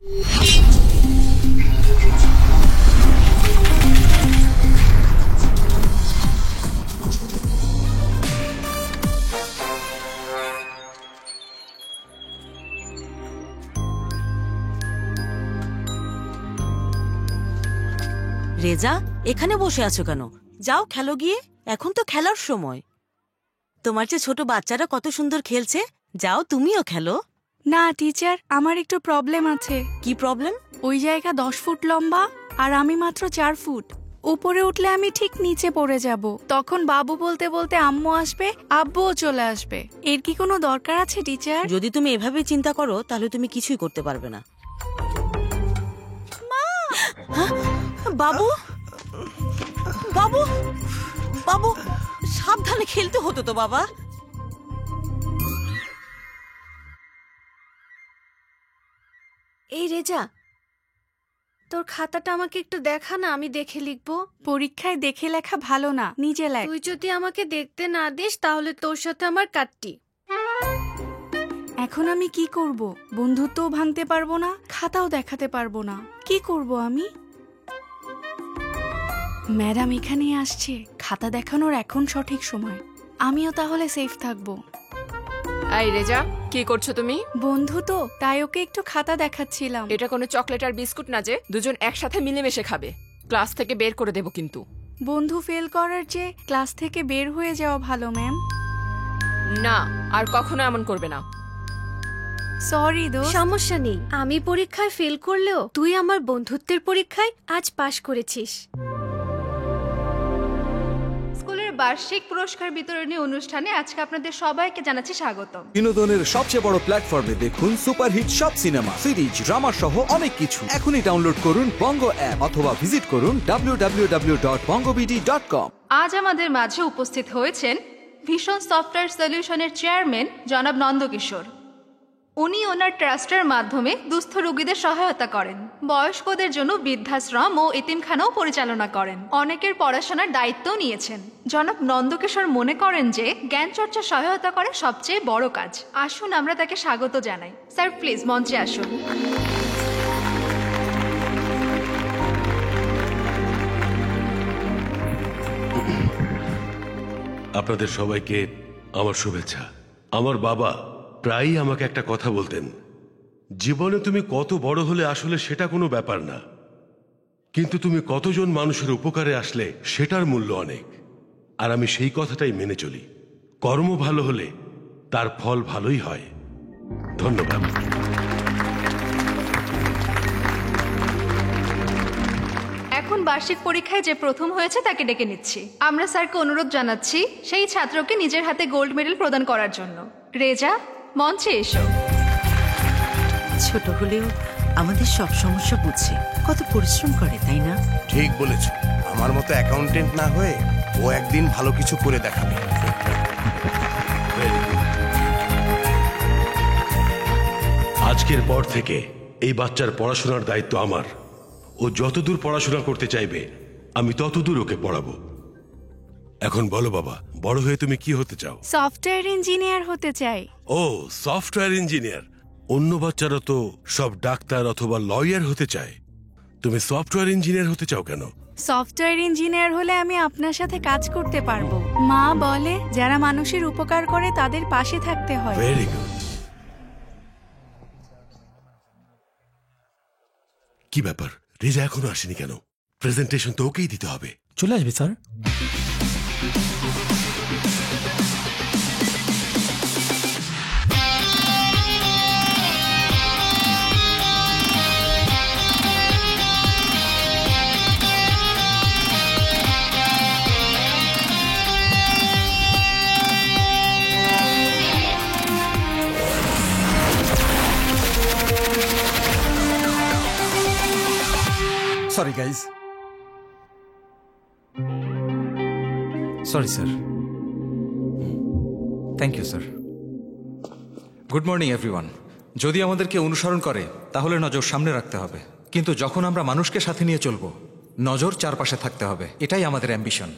রেজা, এখানে বসে আছো কেন? যাও খেলো গিয়ে, এখন তো খেলার সময়। তোমার যে ছোট বাচ্চারা কত সুন্দর খেলছে, যাও তুমিও খেলো। না টিচার, আমার একটু প্রবলেম আছে। কি প্রবলেম? ওই জায়গা 10 ফুট লম্বা আর আমি মাত্র 4 ফুট। উপরে উঠলে আমি ঠিক নিচে পড়ে যাব। তখন বাবু বলতে বলতে আম্মু আসবে, আব্বুও চলে আসবে। এর কি কোনো দরকার আছে টিচার? যদি তুমি এভাবে চিন্তা করো তাহলে তুমি কিছুই করতে পারবে না। বাবু, বাবু, বাবু, সাবধানে খেলতে হতো তো বাবা। এই রেজা, তোর খাতাটা আমাকে একটু দেখা না, আমি দেখে লিখবো। পরীক্ষায় দেখে লেখা ভালো না, নিজে লেখ। তুই যদি আমাকে দেখতে না দিস তাহলে তোর সাথে আমার কাটটি। এখন আমি কি করব? বন্ধুত্বও ভাঙতে পারবো না, খাতাও দেখাতে পারবো না। কি করব আমি? ম্যাডাম এখানে আসছে, খাতা দেখানোর এখন সঠিক সময়। আমিও তাহলে সেফ থাকবো। এই রেজা, কি করছো তুমি? বন্ধু তো, তাই ওকে একটু খাতা দেখাচ্ছিলাম। এটা কোনো চকলেট আর বিস্কুট না যে দুজন একসাথে মিলেমিশে খাবে। ক্লাস থেকে বের করে দেব কিন্তু। বন্ধু ফেল করার চেয়ে ক্লাস থেকে বের হয়ে যাওয়া ভালো ম্যাম। না, আর কখনো এমন করবে না। সরি দোস্ত। সমস্যা নেই, আমি পরীক্ষায় ফেল করলেও তুই আমার বন্ধুত্বের পরীক্ষায় আজ পাশ করেছিস। স্কুলের বার্ষিক পুরস্কার বিতরণী অনুষ্ঠানে আজকে আপনাদের সবাইকে জানাচ্ছি স্বাগতম। বিনোদনের সবচেয়ে বড় প্ল্যাটফর্মে দেখুন সুপারহিট সব সিনেমা, সিরিজ, ড্রামা সহ অনেক কিছু। এখনই ডাউনলোড করুন বঙ্গ অ্যাপ অথবা ভিজিট করুন www.bongobd.com। আজ আমাদের মাঝে উপস্থিত হয়েছেন ভিশন সফটওয়্যার সলিউশনের চেয়ারম্যান জনাব নন্দকিশোর। উনি ওনার ট্রাস্টের মাধ্যমে দুস্থ রোগীদের সহায়তা করেন, বয়স্কদের জন্য বৃদ্ধাশ্রম ও এতিমখানাও পরিচালনা করেন, অনেকের পড়াশোনার দায়িত্বও নিয়েছেন। জনাব নন্দকিশোর মনে করেন যে জ্ঞান চর্চা সহায়তা করা সবচেয়ে বড় কাজ। আসুন আমরা তাকে স্বাগত জানাই। স্যার প্লিজ মঞ্চে আসুন। আপনাদের সবাইকে আমার শুভেচ্ছা। আমার বাবা প্রায়ই আমাকে একটা কথা বলতেন, জীবনে তুমি কত বড় হলে আসলে সেটা কোনো ব্যাপার না, কিন্তু তুমি কতজন মানুষের উপকারে আসলে সেটার মূল্য অনেক। আর আমি সেই কথাটাই মেনে চলি। কর্ম ভালো হলে তার ফল ভালোই হয়। ধন্যবাদ। এখন বার্ষিক পরীক্ষায় যে প্রথম হয়েছে তাকে ডেকে নিচ্ছি। আমরা স্যারকে অনুরোধ জানাচ্ছি সেই ছাত্রকে নিজের হাতে গোল্ড মেডেল প্রদান করার জন্য। রেজা, মঞ্চে এসো। ছোট হলেও আমাদের সব সমস্যা বুঝছে, কত পরিশ্রম করে, তাই না? ঠিক বলেছ। আমার মতো অ্যাকাউন্টেন্ট না হয়ে ও একদিন ভালো কিছু করে দেখাবে। আজকের পর থেকে এই বাচ্চার পড়াশোনার দায়িত্ব আমার। ও যতদূর পড়াশোনা করতে চাইবে আমি ততদূর ওকে পড়াবো। এখন বলো বাবা, বড় হয়ে তুমি কি হতে চাও? সফটওয়্যার ইঞ্জিনিয়ার হতে চাই। ও, সফটওয়্যার ইঞ্জিনিয়ার। অন্য বাচ্চারা তো সব ডাক্তার অথবা লয়ার হতে চায়, তুমি সফটওয়্যার ইঞ্জিনিয়ার হতে চাও কেন? সফটওয়্যার ইঞ্জিনিয়ার হলে আমি আপনার সাথে কাজ করতে পারবো। মা বলে যারা মানুষের উপকার করে তাদের পাশে থাকতে হয়। Very good. কি ব্যাপার, রেজা এখনো আসেনি কেন? প্রেজেন্টেশন তো ওকেই দিতে হবে। চলে আসবে sir. Sorry guys. Sorry sir. Thank you sir. Good morning everyone. যদি আমাদেরকে অনুসরণ করে তাহলে নজর সামনে রাখতে হবে, কিন্তু যখন আমরা মানুষকে সাথে নিয়ে চলবো নজর চারপাশে থাকতে হবে। এটাই আমাদের অ্যাম্বিশন।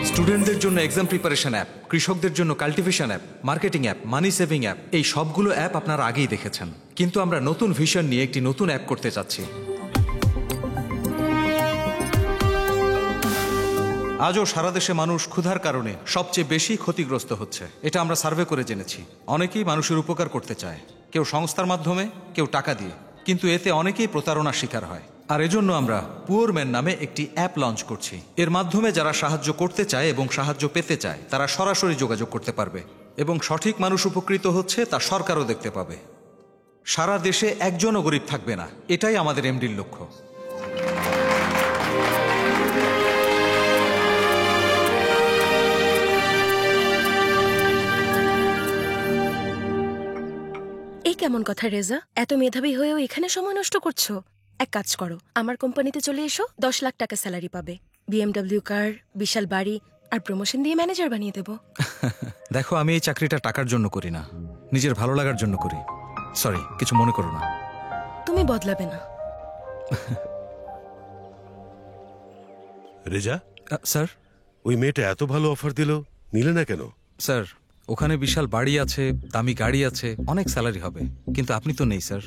স্টুডেন্টদের জন্য এক্সাম প্রিপারেশন অ্যাপ, কৃষকদের জন্য কাল্টিভেশন অ্যাপ, মার্কেটিং অ্যাপ, মানি সেভিং অ্যাপ, এই সবগুলো অ্যাপ আপনারা আগেই দেখেছেন। কিন্তু আমরা নতুন ভিশন নিয়ে একটি নতুন অ্যাপ করতে চাচ্ছি। আজও সারা দেশে মানুষ ক্ষুধার কারণে সবচেয়ে বেশি ক্ষতিগ্রস্ত হচ্ছে। এটা আমরা সার্ভে করে জেনেছি। অনেকেই মানুষের উপকার করতে চায়, কেউ সংস্থার মাধ্যমে, কেউ টাকা দিয়ে, কিন্তু এতে অনেকেই প্রতারণার শিকার হয়। আর এজন্য আমরা পুওর ম্যান নামে একটি অ্যাপ লঞ্চ করছি। এর মাধ্যমে যারা সাহায্য করতে চায় এবং সাহায্য পেতে চায় তারা সরাসরি যোগাযোগ করতে পারবে, এবং সঠিক মানুষ উপকৃত হচ্ছে তা সরকারও দেখতে পাবে। সারা দেশে একজনও গরিব থাকবে না, এটাই আমাদের এমডির লক্ষ্য। এই কেমন কথা রেজা, এত মেধাবী হয়েও এখানে সময় নষ্ট করছো? এক কাজ করো, আমার কোম্পানিতে চলে এসো, 10 লাখ টাকা স্যালারি পাবে, বিএমডব্লিউ কার, বিশাল বাড়ি, আর প্রমোশন দিয়ে ম্যানেজার বানিয়ে দেবো। দেখো, আমি এই চাকরিটা টাকার জন্য করি না, নিজের ভালো লাগার জন্য করি। সরি, কিছু মনে করো না। তুমি বদলাবে না। রেজা, স্যার, ওই মেয়েটা এত ভালো অফার দিল, নিলে না কেন? স্যার, ওখানে বিশাল বাড়ি আছে, দামি গাড়ি আছে, অনেক স্যালারি হবে, কিন্তু আপনি তো নেই স্যার।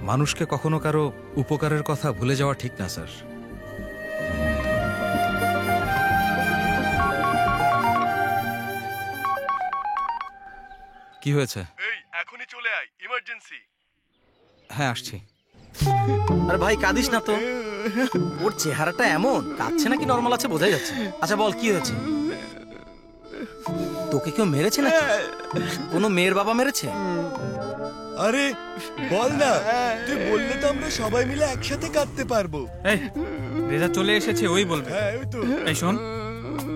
মানুষকে কখনো কারো উপকারের কথা ভুলে যাওয়া ঠিক না স্যার। কি হয়েছে? এই এখনই চলে আয়, ইমার্জেন্সি। হ্যাঁ, আসছি। আরে ভাই, কাঁদিস না তো, ওর চেহারাটা এমন, কাঁদছে নাকি নর্মাল আছে বোঝাই যাচ্ছে। আচ্ছা বল, কি হয়েছে? তোকে কেউ মেরেছে নাকি? কোনো মেয়ের বাবা মেরেছে? আরে বল না, তুই বললে তো আমরা সবাই মিলে একসাথে কাটতে পারবো। এই রেজা চলে এসেছে, ওই বলবে। হ্যাঁ, ওই তো। এই শোন,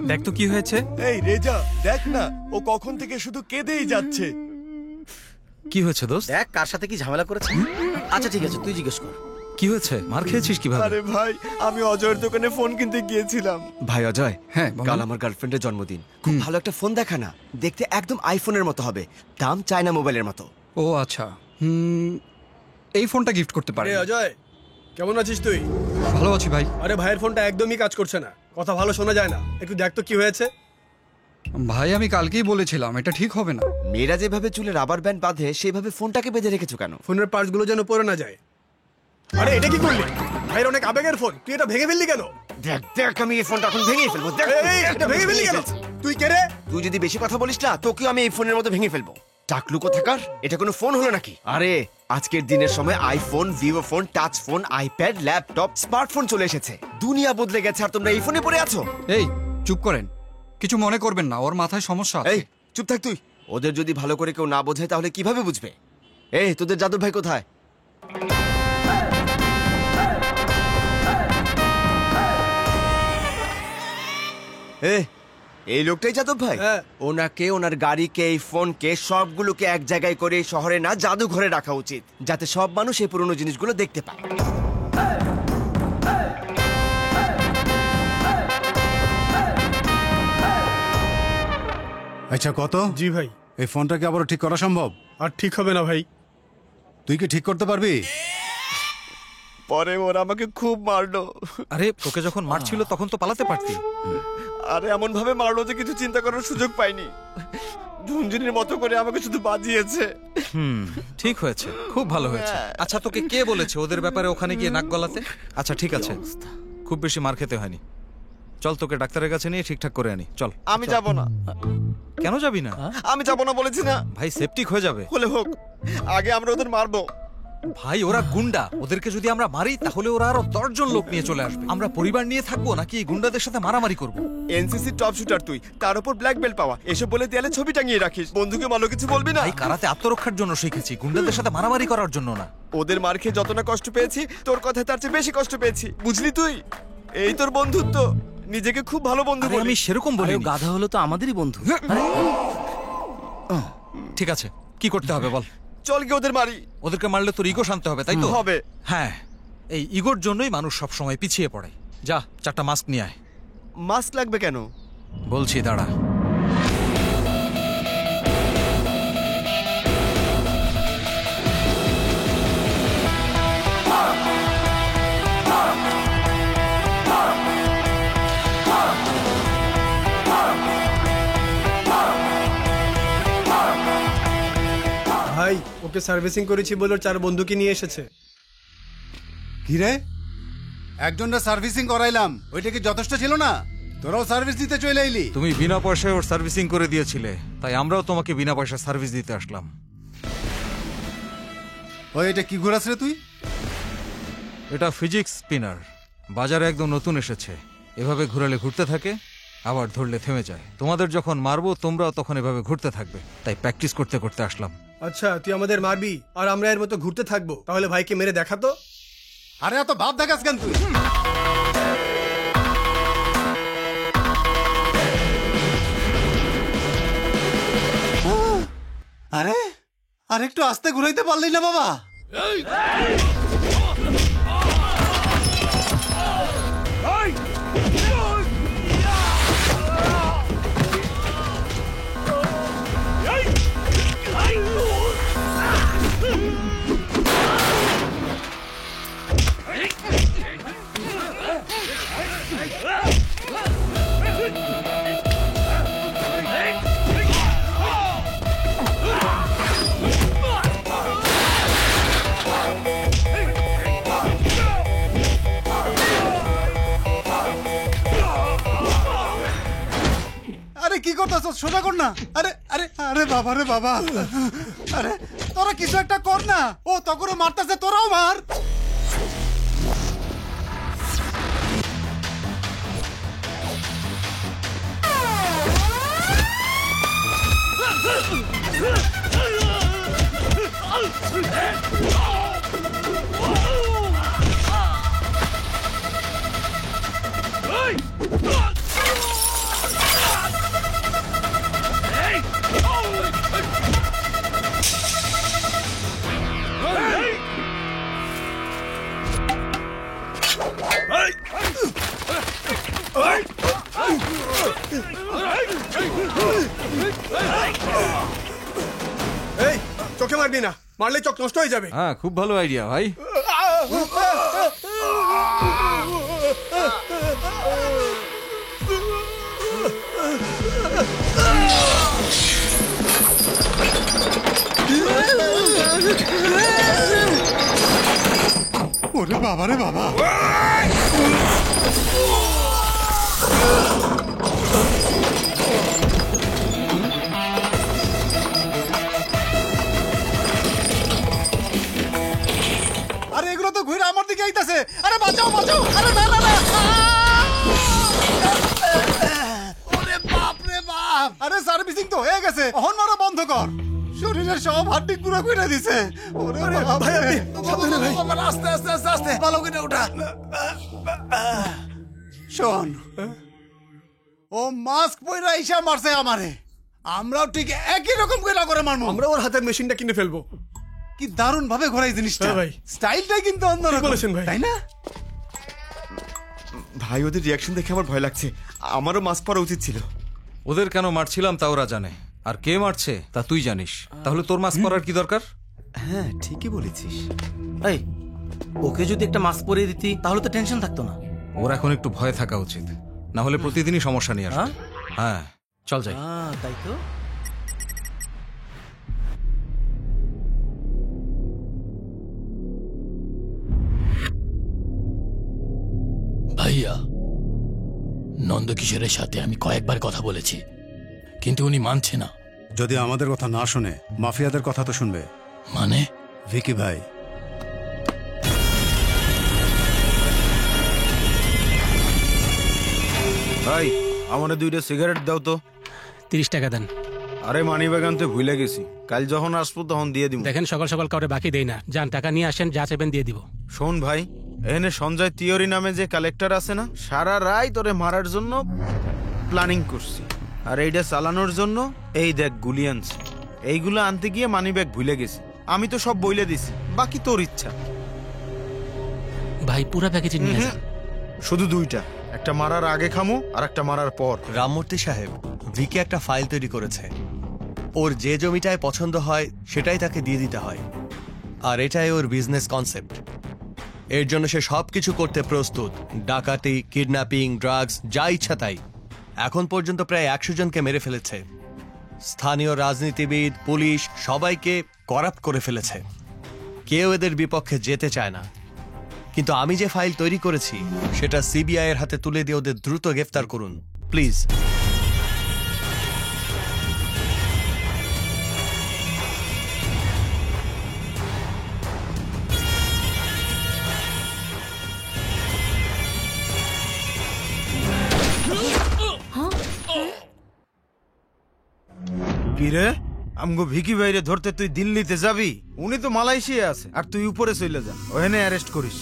দেখ তো কি হয়েছে। এই রেজা, দেখ না, ও কখন থেকে শুধু কেঁদেই যাচ্ছে। কি হয়েছে দোস্ত? দেখ কার সাথে কি ঝামেলা করেছে। আচ্ছা ঠিক আছে, তুই জিজ্ঞেস কর। কি হয়েছে? মার খেয়েছিস কিভাবে? আরে ভাই, আমি অজয়ের দোকানে ফোন কিনতে গিয়েছিলাম। ভাই অজয়, হ্যাঁ কাল আমার গার্লফ্রেন্ডের জন্মদিন, খুব ভালো একটা ফোন দেখা না, দেখতে একদম আইফোনের মতো হবে, দাম চায়না মোবাইলের মতো। ও আচ্ছা, এই ফোনটা গিফট করতে পারে। অজয়, কেমন আছিস তুই? ভালো আছি ভাই। আরে ভাইয়ের ফোনটা একদমই কাজ করছে না, কথা ভালো শোনা যায় না, একটু দেখ তো কি হয়েছে। ভাই আমি কালকেই বলেছিলাম এটা ঠিক হবে না। মেয়েরা যেভাবে চুলে রাবার ব্যান্ড বাঁধে সেভাবে ফোনটাকে বেঁধে রেখেছো কেন? ফোনের পার্টসগুলো যেন পড়ে না যায়। আরে এটা কি করলি? ভাইয়ের অনেক আবেগের ফোন, তুই এটা ভেঙে ফেললি কেন? দেখ দেখ, আমি এই ফোনটা এখন ভেঙে ফেলবো। দেখ, এই এটা ভেঙে ফেললি কেন? তুই কে রে? তুই যদি বেশি কথা বলিস না, তোকেও আমি এই ফোনের মতো ভেঙে ফেলবো। টাকলু কোথাকার, এটা কোনো ফোন হলো নাকি? আরে আজকের দিনের সময় iPhone, Vivo phone, touch phone, iPad, laptop, smartphone চলে এসেছে, দুনিয়া বদলে গেছে, আর তোমরা এই ফোনে পড়ে আছো। এই চুপ করেন, কিছু মনে করবেন না, ওর মাথায় সমস্যা আছে। এই চুপ থাক তুই। ওদের যদি ভালো করে কেউ না বোঝে তাহলে কিভাবে বুঝবে? এই তোদের যাদব ভাই কোথায়? এই লোকটাই যাদব ভাই? ওনাকে, ওনার গাড়িকে, এই ফোনকে, সবগুলোকে এক জায়গায় করে শহরে না জাদুঘরে রাখা উচিত, যাতে সব মানুষ এই পুরনো জিনিসগুলো দেখতে পায়। আচ্ছা কত? জি ভাই। এই ফোনটাকে আবার ঠিক করা সম্ভব? আর ঠিক হবে না ভাই। তুই কি ঠিক করতে পারবি? পরে ওরা আমাকে খুব মারলো। আরে তোকে যখন মারছিল তখন তো পালাতে পারতি। আরে এমন ভাবে মারলো যে কিছু চিন্তা করার সুযোগ পাইনি, ঝুনঝুনির মতো করে আমাকে শুধু বাজিয়েছে। ঠিক হয়েছে, খুব ভালো হয়েছে। আচ্ছা তোকে কে বলেছে ওদের ব্যাপারে ওখানে গিয়ে নাক গলাতে? আচ্ছা ঠিক আছে, খুব বেশি মার খেতে হয়নি। চল তোকে ডাক্তারের কাছে নিয়ে ঠিকঠাক করে আনি, চল। আমি যাব না। কেন যাবি না? আমি যাব না বলেছি না ভাই, সেপটিক হয়ে যাবে। হলে হোক, আগে আমরা ওদের মারবো। ভাই ওরা গুন্ডা, ওদেরকে যদি আমরা মারি তাহলে ওরা আরো 10 জন লোক নিয়ে চলে আসবে। আমরা পরিবার নিয়ে থাকবো নাকি এই গুন্ডাদের সাথে মারামারি করবো? এনসিসি টপ শুটার তুই, তার উপর ব্ল্যাক বেল্ট পাওয়া, এসব বলে দেয়ালে ছবি টাঙিয়ে রাখিস। বন্ধুকে ভালো কিছু বলবি না? ভাই কারাতে আত্মরক্ষার জন্য শিখেছি, গুন্ডাদের সাথে মারামারি করার জন্য না। ওদের মার খেয়ে যত না কষ্ট পেয়েছি, তোর কথায় তার চেয়ে বেশি কষ্ট পেয়েছি, বুঝলি তুই? এই তোর বন্ধুত্ব, নিজেকে খুব ভালো বন্ধু বলি। আমি সেরকম বলি। গাধা হলো তো আমাদেরই বন্ধু। ঠিক আছে, কি করতে হবে বল? চল গিয়ে ওদের মারি। ওদেরকে মারলে তোর ইগো শান্ত হবে, তাই তো? হবে। হ্যাঁ, এই ইগোর জন্যই মানুষ সব সময় পিছিয়ে পড়ে। যা 4টা মাস্ক নিয়ে আয়। মাস্ক লাগবে কেন? বলছি দাঁড়া। ভাই ওকে সার্ভিসিং করেছি বলে ওর 4 বন্ধুকে নিয়ে এসেছে। কি রে, একজনটা সার্ভিসিং করাইলাম, ওইটা কি যথেষ্ট ছিল না? তোরাও সার্ভিস দিতে চলে এলি। তুমি বিনা পয়সায় ওর সার্ভিসিং করে দিয়েছিলে, তাই আমরাও তোমাকে বিনা পয়সা সার্ভিস দিতে আসলাম। ওই এটা কি ঘোরাস রে তুই? এটা ফিজিক্স স্পিনার, বাজারে একদম নতুন এসেছে। এভাবে ঘুরালে ঘুরতে থাকে, আবার ধরলে থেমে যায়। তোমাদের যখন মারবো তোমরাও তখন এভাবে ঘুরতে থাকবে, তাই প্র্যাকটিস করতে করতে আসলাম। আচ্ছা তুই আমাদের মারবি আর আমরা এর মতো ঘুরতে থাকবো? তাহলে ভাইকে মেরে দেখা তো। আরে এত ভাব দেখাস কেন তুই? আরে আরেকটু আস্তে ঘুরাইতে পারলি না বাবা? কি করতেছ? সোজা কর না। আরে আরে আরে বাবা রে বাবা, আরে তোরা কিছু একটা কর না। ও তখনও মারতেছে, তোরাও মার। এই চোখে মারবি না, মারলে চোখ নষ্ট হয়ে যাবে। হ্যাঁ, খুব ভালো আইডিয়া ভাই। ওরে বাবা রে বাবা, আরে এগুলো তো ঘুরে আমার দিকে আইতাছে। আরে বাঁচাও বাঁচাও, আরে না না না, ওরে বাপ রে বাপ। আরে সার্ভিসিং তো হয়ে গেছে, অহন মারা বন্ধ কর। শরীরের সব হাড্ডি পুরো কইরা দিছে। ওরে বাপ ভাই, সাবধানে ভাই, আস্তে আস্তে আস্তে আস্তে, ভালো করে ওঠা। শোন, ও মাস্ক পইরা ইশা মারছে আমারে, আমরাও ঠিক একই রকম করে মারবো। আমরা ওর হাতের মেশিনটা কিনে ফেলবো। কি দারুণ ভাবে ঘোরাই জিনিসটা ভাই, স্টাইলটাই কিন্তু অন্যরকম বলেছেন ভাই, তাই না? ভাই ওদের রিয়াকশন দেখে আমার ভয় লাগছে, আমারও মাস্ক পরা উচিত ছিল। ওদের কেন মারছিলাম তা ওরা জানে, আর কে মারছে তা তুই জানিস। তাহলে তোর মাস্ক পরার কি দরকার? হ্যাঁ ঠিকই বলেছিস। এই ওকে যদি একটা মাস্ক পরিয়ে দিতি তাহলে তো টেনশন থাকতো না। ওর এখন একটু ভয় থাকা উচিত, না হলে প্রতিদিনই সমস্যা নিয়ে আসবে। হ্যাঁ চল যাই। তাই তো। ভাইয়া, নন্দকিশোরের সাথে আমি কয়েকবার কথা বলেছি, কিন্তু উনি মানছে না। যদি আমাদের কথা না শুনে মাফিয়াদের কথা তো শুনবে। মানে? ভিকি ভাই, ভাই আমাদের 2টা সিগারেট দাও তো। 30 টাকা দেন। আরে মানি ব্যাগ আনতে ভুলে গেছি, কাল যখন আসবো তখন দিয়ে দিব। দেখেন সকাল সকাল কাউরে বাকি দেই না, যান টাকা নিয়ে আসেন, যা চাইবেন দিয়ে দিব। শোন ভাই, এখানে সঞ্জয় তিওরি নামে যে কালেক্টর আছে না, সারা রাত তোরে মারার জন্য প্ল্যানিং করছি। আর এইটা চালানোর জন্য এই দেখ গুলি আনছি। এইগুলো আনতে গিয়ে মানি ব্যাগ ভুলে গেছি। আমি তো সব বইলে দিছি, বাকি তোর ইচ্ছা। ভাই পুরা প্যাকেজ নিয়ে আসেন। শুধু 2টা, একটা মারার আগে খামু আর একটা মারার পর। রামমূর্তি সাহেব, ভিকি একটা ফাইল তৈরি করেছে। ওর যে জমিটায় পছন্দ হয় সেটাই তাকে দিয়ে দিতে হয়, আর এটাই ওর বিজনেস কনসেপ্ট। এর জন্য সে সবকিছু করতে প্রস্তুত, ডাকাতি, কিডন্যাপিং, ড্রাগস, যা ইচ্ছা তাই। এখন পর্যন্ত প্রায় 100 জনকে মেরে ফেলেছে। স্থানীয় রাজনীতিবিদ, পুলিশ সবাইকে করাপ্ট করে ফেলেছে। কেউ এদের বিপক্ষে যেতে চায় না। কিন্তু আমি যে ফাইল তৈরি করেছি সেটা সিবিআই এর হাতে তুলে দিয়ে ওদের দ্রুত গ্রেফতার করুন প্লিজ। কিরে আমগো ভিকি ভাইরে ধরতে তুই দিল্লিতে যাবি? উনি তো মালয়েশিয়া আছে, আর তুই উপরে চলে যা, ওখানে অ্যারেস্ট করিস।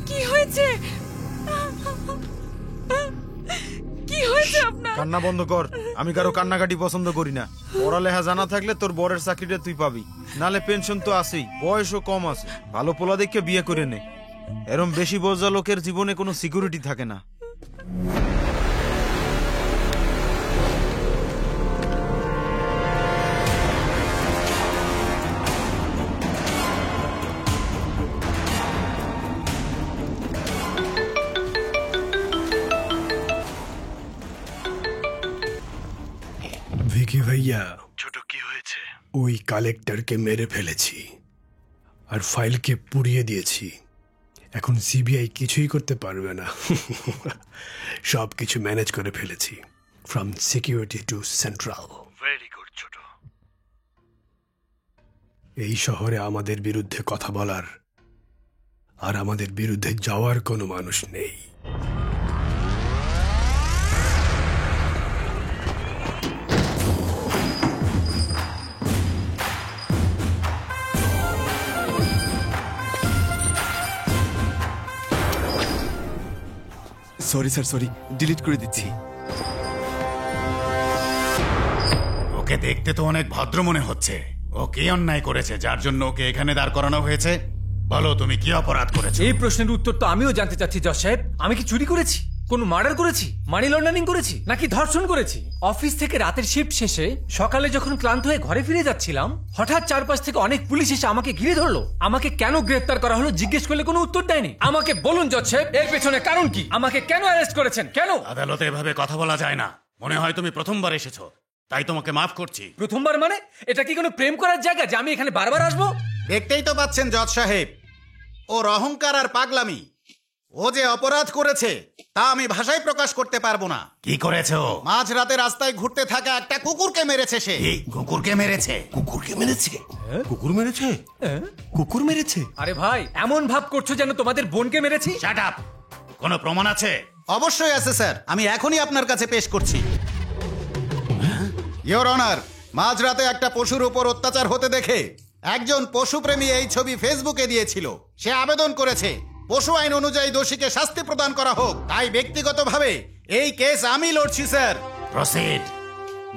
কি হয়েছে? কি হয়েছে আপনার? কান্না বন্ধ কর। আমি কারো কান্নাকাটি পছন্দ করি না। পড়ালেখা জানা থাকলে তোর বরের চাকরিটা তুই পাবি, নালে পেনশন তো আছেই, বয়সও কম আছে। ভালো পোলা দেখে বিয়ে করে নে। এরম বেশি বোঝা লোকের জীবনে কোনো সিকিউরিটি থাকে না। ভিকি ভাইয়া, ছোট কি হয়েছে? ওই কালেক্টরকে মেরে ফেলেছি আর ফাইলকে পুড়িয়ে দিয়েছি। এখন সিবিআই কিছুই করতে পারবে না। সব কিছু ম্যানেজ করে ফেলেছি, from security to central. Very good ছোট। এই শহরে আমাদের বিরুদ্ধে কথা বলার আর আমাদের বিরুদ্ধে যাওয়ার কোনো মানুষ নেই। সরি স্যার, সরি, ডিলিট করে দিচ্ছি। ওকে দেখতে তো অনেক ভদ্র মনে হচ্ছে। ও কি অন্যায় করেছে যার জন্য ওকে এখানে দাঁড় করানো হয়েছে? বলো তুমি কি অপরাধ করেছো? এই প্রশ্নের উত্তর তো আমিও জানতে চাচ্ছি জজ সাহেব। আমি কি চুরি করেছি, কোন মার্ডার করেছি, মানি লন্ডারিং করেছি, নাকি ধর্ষণ করেছি? অফিস থেকে রাতের শিফট শেষে সকালে যখন ক্লান্ত হয়ে ঘরে ফিরে যাচ্ছিলাম, হঠাৎ চারপাশ থেকে অনেক পুলিশ এসে আমাকে ঘিরে ধরলো। আমাকে কেন গ্রেফতার করা হলো জিজ্ঞেস করলে কোনো উত্তর দেয়নি। আমাকে বলুন জজ সাহেব, এর পেছনে কারণ কি? আমাকে কেন অ্যারেস্ট করেছেন? কেন? আদালতে এভাবে কথা বলা যায় না। মনে হয় তুমি প্রথমবার এসেছো, তাই তোমাকে মাফ করছি। প্রথমবার মানে? এটা কি কোনো প্রেম করার জায়গা যে আমি এখানে বারবার আসবো? দেখতেই তো পাচ্ছেন জজ সাহেব, ওর অহংকার আর পাগলামি। ও যে অপরাধ করেছে তা আমি ভাষায় প্রকাশ করতে পারবো না। কি করেছো? মাঝরাতে রাস্তায় ঘুরতে থাকা একটা কুকুরকে মেরেছে সে। কুকুরকে মেরেছে? কুকুরকে মেরেছে? কুকুর মেরেছে? কুকুর মেরেছে? আরে ভাই, এমন ভাব করছো যেন তোমাদের বোনকে মেরেছি। Shut up. কোনো প্রমাণ আছে? অবশ্যই আছে স্যার, আমি এখনই আপনার কাছে পেশ করছি। ইওর অনার, মাঝরাতে একটা পশুর উপর অত্যাচার হতে দেখে একজন পশুপ্রেমী এই ছবি ফেসবুকে দিয়েছিল। সে আবেদন করেছে পশু আইন অনুযায়ী দোষীকে শাস্তি প্রদান করা হোক। তাই ব্যক্তিগতভাবে এই কেস আমি লড়ছি স্যার। প্রসিড।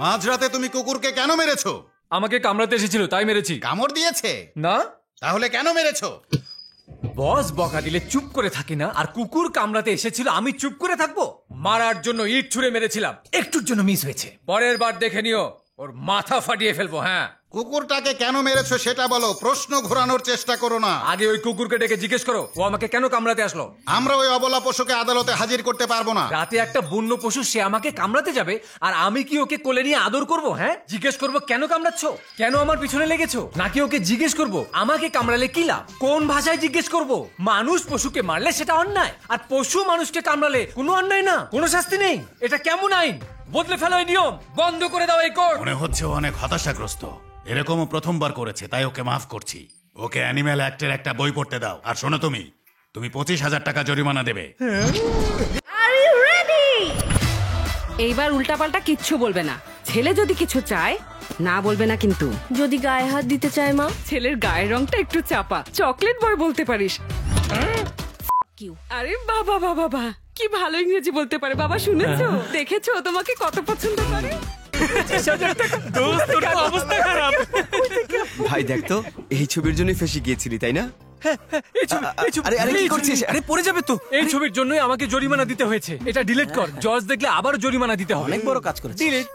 মাঝরাতে তুমি কুকুরকে কেন মেরেছো? আমাকে কামড়াতে এসেছিল তাই মেরেছি। কামড় দিয়েছে? না। তাহলে কেন মেরেছো? বস বকা দিলে চুপ করে থাকি না, আর কুকুর কামড়াতে এসেছিল আমি চুপ করে থাকবো? মারার জন্য ইট ছুঁড়ে মেরেছিলাম, একটুর জন্য মিস হয়েছে। পরের বার দেখে নিও, ওর মাথা ফাটিয়ে ফেলবো। হ্যাঁ, কুকুরটাকে কেন মেরেছো সেটা বলো, প্রশ্ন ঘোরানোর চেষ্টা করো না। আগে ওই কুকুরকে ডেকে জিজ্ঞেস করো ও আমাকে কেন কামড়াতে আসলো। আমরা ওই অবলা পশুকে আদালতে হাজির করতে পারবো না। রাতে একটা বন্য পশু সে আমাকে কামড়াতে যাবে, আর আমি কি ওকে কোলে নিয়ে আদর করব? হ্যাঁ, জিজ্ঞেস করবো কেন কামড়াচ্ছ, কেন আমার পিছনে লেগেছো? নাকি ওকে জিজ্ঞেস করবো আমাকে কামড়ালে কি লাভ? কোন ভাষায় জিজ্ঞেস করব? মানুষ পশুকে মারলে সেটা অন্যায়, আর পশু মানুষকে কামড়ালে কোনো অন্যায় না, কোনো শাস্তি নেই। এটা কেমন আইন? বদলে ফেলো এই নিয়ম, বন্ধ করে দাও এই কোর্ট। মনে হচ্ছে ও অনেক হতাশাগ্রস্ত। এরকমও প্রথমবার করেছে, তাই ওকে মাফ করছি। ওকে অ্যানিম্যাল অ্যাক্টের একটা বই পড়তে দাও। আর শোনো, তুমি 25,000 টাকা জরিমানা দেবে। এইবার উল্টাপাল্টা কিচ্ছু বলবে না। ছেলে যদি কিছু চায় না বলবে না কিন্তু। যদি গায়ে হাত দিতে চায় মা? ছেলের গায়ের রংটা একটু চাপা, চকলেট বয় বলতে পারিস। আরে বাবা বাবা বাবা, কি ভালো ইংরেজি বলতে পারে বাবা, শুনেছো? দেখেছো তোমাকে কত পছন্দ করে। ভাই দেখ তো, এই ছবির জন্যই ফেসে গিয়েছিলি তাই না? পড়ে যাবে তো। এই ছবির জন্যই আমাকে জরিমানা দিতে হয়েছে। এটা ডিলিট কর, জজ দেখলে আবার জরিমানা দিতে হবে। অনেক বড় কাজ করেছিস। ডিলিট।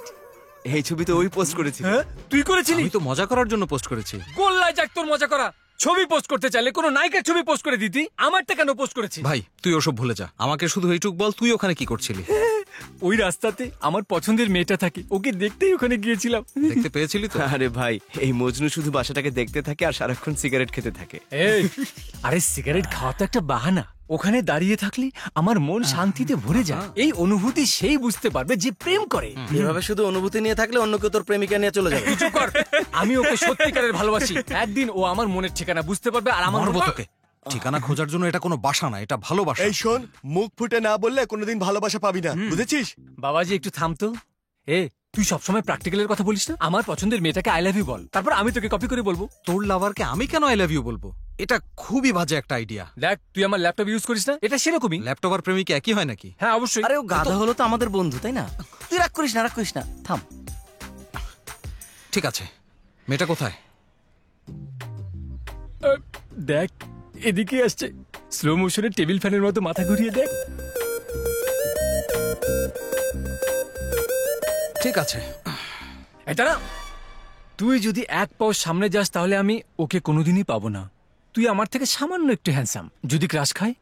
এই ছবি তো ওই পোস্ট করেছিল। তুই করেছিলি? আমি তো মজা করার জন্য পোস্ট করেছি। গোল্লায় যাক তোর মজা করা। ছবি পোস্ট করতে চাইলে কোনো নায়িকার ছবি পোস্ট করে দিতি, আমারটা কেন পোস্ট করেছিস? ভাই তুই ওসব ভুলে যা, আমাকে শুধু এইটুক বল তুই ওখানে কি করছিলি? ওই রাস্তাতে আমার পছন্দের মেয়েটা থাকে, ওকে দেখতেই ওখানে গিয়েছিলাম। দেখতে পেয়েছিলি তো? আরে ভাই, এই মজনু শুধু বাসাটাকে দেখতে থাকে আর সারাক্ষণ সিগারেট খেতে থাকে। এই, আরে সিগারেট খাওয়া তো একটা বাহানা। ওখানে দাঁড়িয়ে থাকলে আমার মন শান্তিতে ভরে যায়। এই অনুভূতি সেই বুঝতে পারবে যে প্রেম করে। এভাবে শুধু অনুভূতি নিয়ে থাকলে অন্য কেউ তোর প্রেমিকা নিয়ে চলে যাবে। কিছু কর, আমি ওকে সত্যিকারের ভালোবাসি। একদিন ও আমার মনের ঠিকানা বুঝতে পারবে আর আমার তোকে ঠিকানা খোঁজার জন্য এটা কোনো বাসা না, এটা ভালোবাসা। এই শোন, মুখ ফুটে না বললে কোনোদিন ভালোবাসা পাবি না, বুঝেছিস? বাবাজি একটু থামতো। তুই সবসময় প্র্যাকটিক্যালের কথা বলিস না। আমার পছন্দের মেয়েটাকে আই লাভ ইউ বল, তারপর আমি তোকে কপি করে বলবো। তোর লাভারকে আমি কেন আই লাভ ইউ বলবো? এটা খুবই বাজে একটা আইডিয়া। দেখ, তুই আমার ল্যাপটপ ইউজ করিস না, এটা সেরকমই। ল্যাপটপ আর প্রেমিক একই হয় নাকি? হ্যাঁ অবশ্যই। আরে ও গাধা হলো তো আমাদের বন্ধু, তাই না? তুই রাগ করিস না, থাম। ঠিক আছে, মেয়েটা কোথায়? দেখ, এদিকে আসছে। স্লো মোশনে টেবিল ফ্যানের মতো মাথা ঘুরিয়ে দেখ। ঠিক আছে, এটা না, তুই যদি এক পাও সামনে যাস তাহলে আমি ওকে কোনোদিনই পাবো না। তুই আমার থেকে সামান্য একটু হ্যান্ডসাম। যদি ক্রাশ খায়,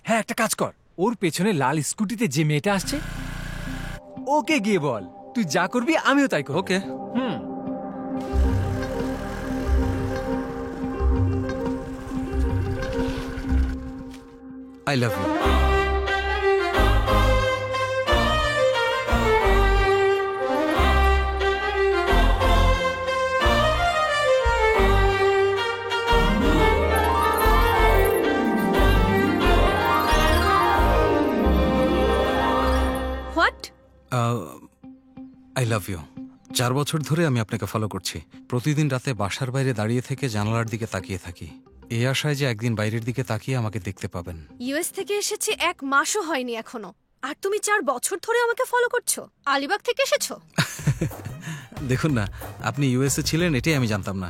হ্যাঁ একটা কাজ কর, ওর পেছনে লাল স্কুটিতে যে মেয়েটা আসছে ওকে গিয়ে বল। তুই যা করবি আমিও তাই করব। Okay. I love you. What? I love you. 4 বছর ধরে আমি আপনাকে ফলো করছি। প্রতিদিন রাতে বাসার বাইরে দাঁড়িয়ে থেকে জানালার দিকে তাকিয়ে থাকি, এই আশায় যে একদিন বাইরের দিকে তাকিয়ে আমাকে দেখতে পাবেন। ইউএস থেকে এসেছি 1 মাসও হয়নি এখনো, আর তুমি 4 বছর ধরে আমাকে ফলো করছো? আলিবাগ থেকে এসেছো? দেখুন না, আপনি ইউএসএ ছিলেন এটাই আমি জানতাম না।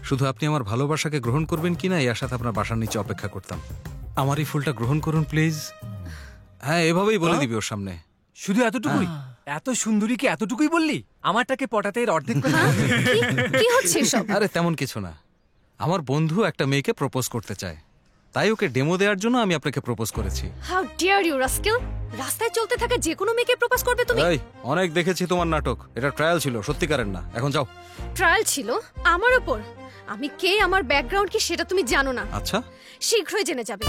শুধু আপনি আমার ভালোবাসাকে গ্রহণ করবেন কিনা এই আশাতে আপনার বাসার নিচে অপেক্ষা করতাম। আমার এই ফুলটা গ্রহণ করুন প্লিজ। হ্যাঁ, এভাবেই বলে দিবি ওর সামনে। শুধু এতটুকুই? এত সুন্দরী কি এতটুকুই বললি? আমারটাকে পটাতে এর অর্ধেক। কি হচ্ছে এসব? আরে তেমন কিছু না, আমার বন্ধু একটা মেয়েকে প্রপোজ করতে চায়, তাই ওকে ডেমো দেওয়ার জন্য আমি আপনাকে প্রপোজ করেছি। How dare you rascal! রাস্তায় চলতে থাকা যে কোনো মেয়েকে প্রপোজ করবে তুমি? এই, অনেক দেখেছি তোমার নাটক, এটা ট্রায়াল ছিল, সত্যিকারের না। এখন যাও। ট্রায়াল ছিল আমার উপর? আমি কে, আমার ব্যাকগ্রাউন্ড কি সেটা তুমি জানো না। আচ্ছা, শীঘ্রই জেনে যাবে।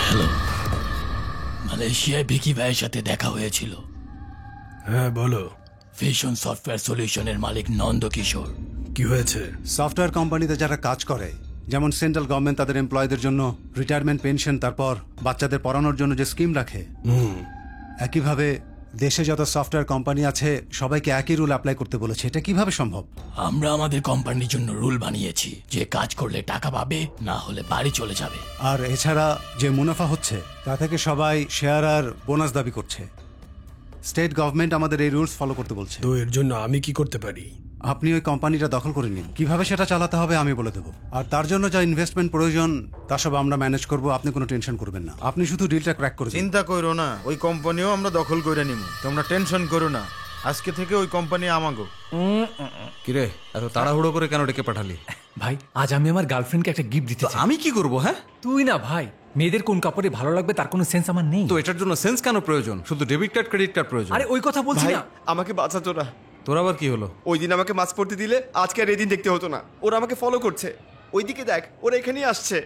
হ্যালো, মালয়েশিয়ায় ভিকি ভাইয়ের সাথে দেখা হয়েছিল। হ্যাঁ বলো। ফিশন সফটওয়্যার সলিউশনের মালিক নন্দ কিশোর। কি হয়েছে? সফটওয়্যার কোম্পানিতে যারা কাজ করে, যেমন সেন্ট্রাল গভর্নমেন্ট তাদের এমপ্লয়ীদের জন্য রিটায়ারমেন্ট পেনশন, তারপর বাচ্চাদের পড়ানোর জন্য যে স্কিম রাখে, একইভাবে দেশে যত সফটওয়্যার কোম্পানি আছে সবাইকে একই রুল অ্যাপ্লাই করতে বলেছে। এটা কিভাবে সম্ভব? আমরা আমাদের কোম্পানির জন্য রুল বানিয়েছি যে কাজ করলে টাকা পাবে, না হলে বাড়ি চলে যাবে। আর এছাড়া যে মুনাফা হচ্ছে তা থেকে সবাই শেয়ার আর বোনাস দাবি করছে। স্টেট গভর্নমেন্ট আমাদের এই রুলস ফলো করতে বলছে। তো এর জন্য আমি কি করতে পারি? আপনি ওই কোম্পানিটা দখল করে নিন, কিভাবে সেটা চালাতে হবে আমি বলে দেবো। আর তার জন্য যা ইনভেস্টমেন্ট প্রয়োজন তা সব আমরা ম্যানেজ করব, আপনি কোনো টেনশন করবেন না। আপনি শুধু ডিলটা ক্র্যাক করে দিন। চিন্তা করো না, ওই কোম্পানিও আমরা দখল করে নিব, তোমরা টেনশন করো না। আজকে থেকে ওই কোম্পানি আমাগো। কিরে, এত তাড়াহুড়ো করে কেন ডেকে পাঠালি? ভাই, আজ আমি আমার গার্লফ্রেন্ডকে একটা গিফট দিতে চাই। আমি কি করব? হ্যাঁ, তুই না ভাই, মেয়েদের কোন কাপড়ে ভালো লাগবে তার কোনো সেন্স আমার নেই। তো এটার জন্য সেন্স কেন প্রয়োজন? শুধু ডেবিট কার্ড ক্রেডিট কার্ড প্রয়োজন। আরে ওই কথা বলছি না। আমাকে বাঁচা তোরা। তোর আবার কি হলো? ওই দিন আমাকে মাছ পড়তে দিলে আজকে আর এই দিন দেখতে হতো না। ওরা আমাকে ফলো করছে, ওইদিকে দেখ, ওরা এখানেই আসছে।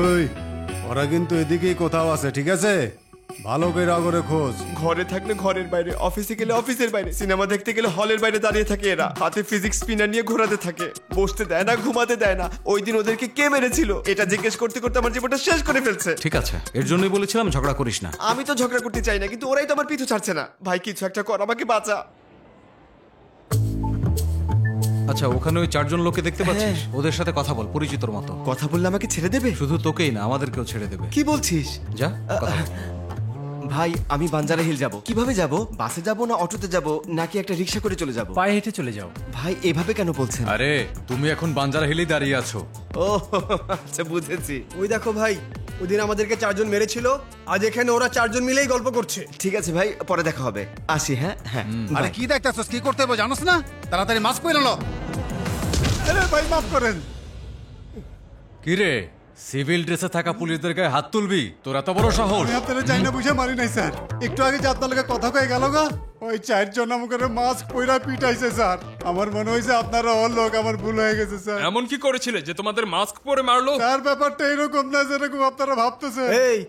ওই, ওরা কিন্তু এদিকেই কোথাও আছে, ঠিক আছে? ভালো করে আগরে খোঁজ। ঘরে থাকলে ঘরের বাইরে, অফিসে গেলে অফিসের বাইরে, সিনেমা দেখতে গেলে হলের বাইরে দাঁড়িয়ে থাকে এরা। হাতে ফিজিক্স স্পিনার নিয়ে ঘোরাতে থাকে, বসতে দেয় না, ঘুমাতে দেয় না। ওই দিন ওদেরকে কে মেরেছিল এটা জিজ্ঞেস করতে করতে আমার জীবনটা শেষ করে ফেলছে। ঠিক আছে, এর জন্যই বলেছিলাম ঝগড়া করিস না। আমি তো ঝগড়া করতে চাই না, কিন্তু ওরাই তো আমার পিছু ছাড়ছে না। ভাই কিছু একটা কর, আমাকে বাঁচা। আচ্ছা, ওখানে ওই 4 জন লোককে দেখতে পাচ্ছিস? ওদের সাথে কথা বল, পরিচিতর মতো। কথা বললে আমাকে ছেড়ে দেবে? শুধু তোকেই না, আমাদেরকেও ছেড়ে দেবে। কি বলছিস? যা, কথা বল। ভাই আমি বাঞ্জারা হিল যাব। কিভাবে যাব? বাসে যাব না অটোতে যাব নাকি একটা রিক্সা করে চলে যাব? পায়ে হেঁটে চলে যাও। ভাই এভাবে কেন বলছেন? আরে তুমি এখন বাঞ্জারা হিলেই দাঁড়িয়ে আছো। ও আচ্ছা বুঝেছি। ওই দেখো ভাই, ওইদিন আমাদেরকে 4 জন মেরেছিল, আজ এখানে ওরা 4 জন মিলেই গল্প করছে। ঠিক আছে ভাই, পরে দেখা হবে। আসি। হ্যাঁ হ্যাঁ। আরে কি দেখতেছস? কি করতে হবে জানোস না? তাড়াতাড়ি মাস্ক পরে নাও। আরে ভাই মাফ করেন। কি রে, সিভিল ড্রেসে থাকা পুলিশদের গায়ে হাত তুলবি? তোর এত বড় সাহস? আমি আপনারা চাই না বুঝে মারি নাই স্যার। একটু আগে যে আপনার লগে কথা কয়ে গেল গা, ওই 4 জন আমাকে মাস্ক পইরা পিটাইছে স্যার। আমার মনে হইছে আপনারা ওর লোক, আমার ভুল হয়ে গেছে স্যার। এমন কি করেছিলে যে তোমাদের মাস্ক পরে মারলো? স্যার ব্যাপারটা এরকম না যেরকম আপনারা ভাবতেছে। এই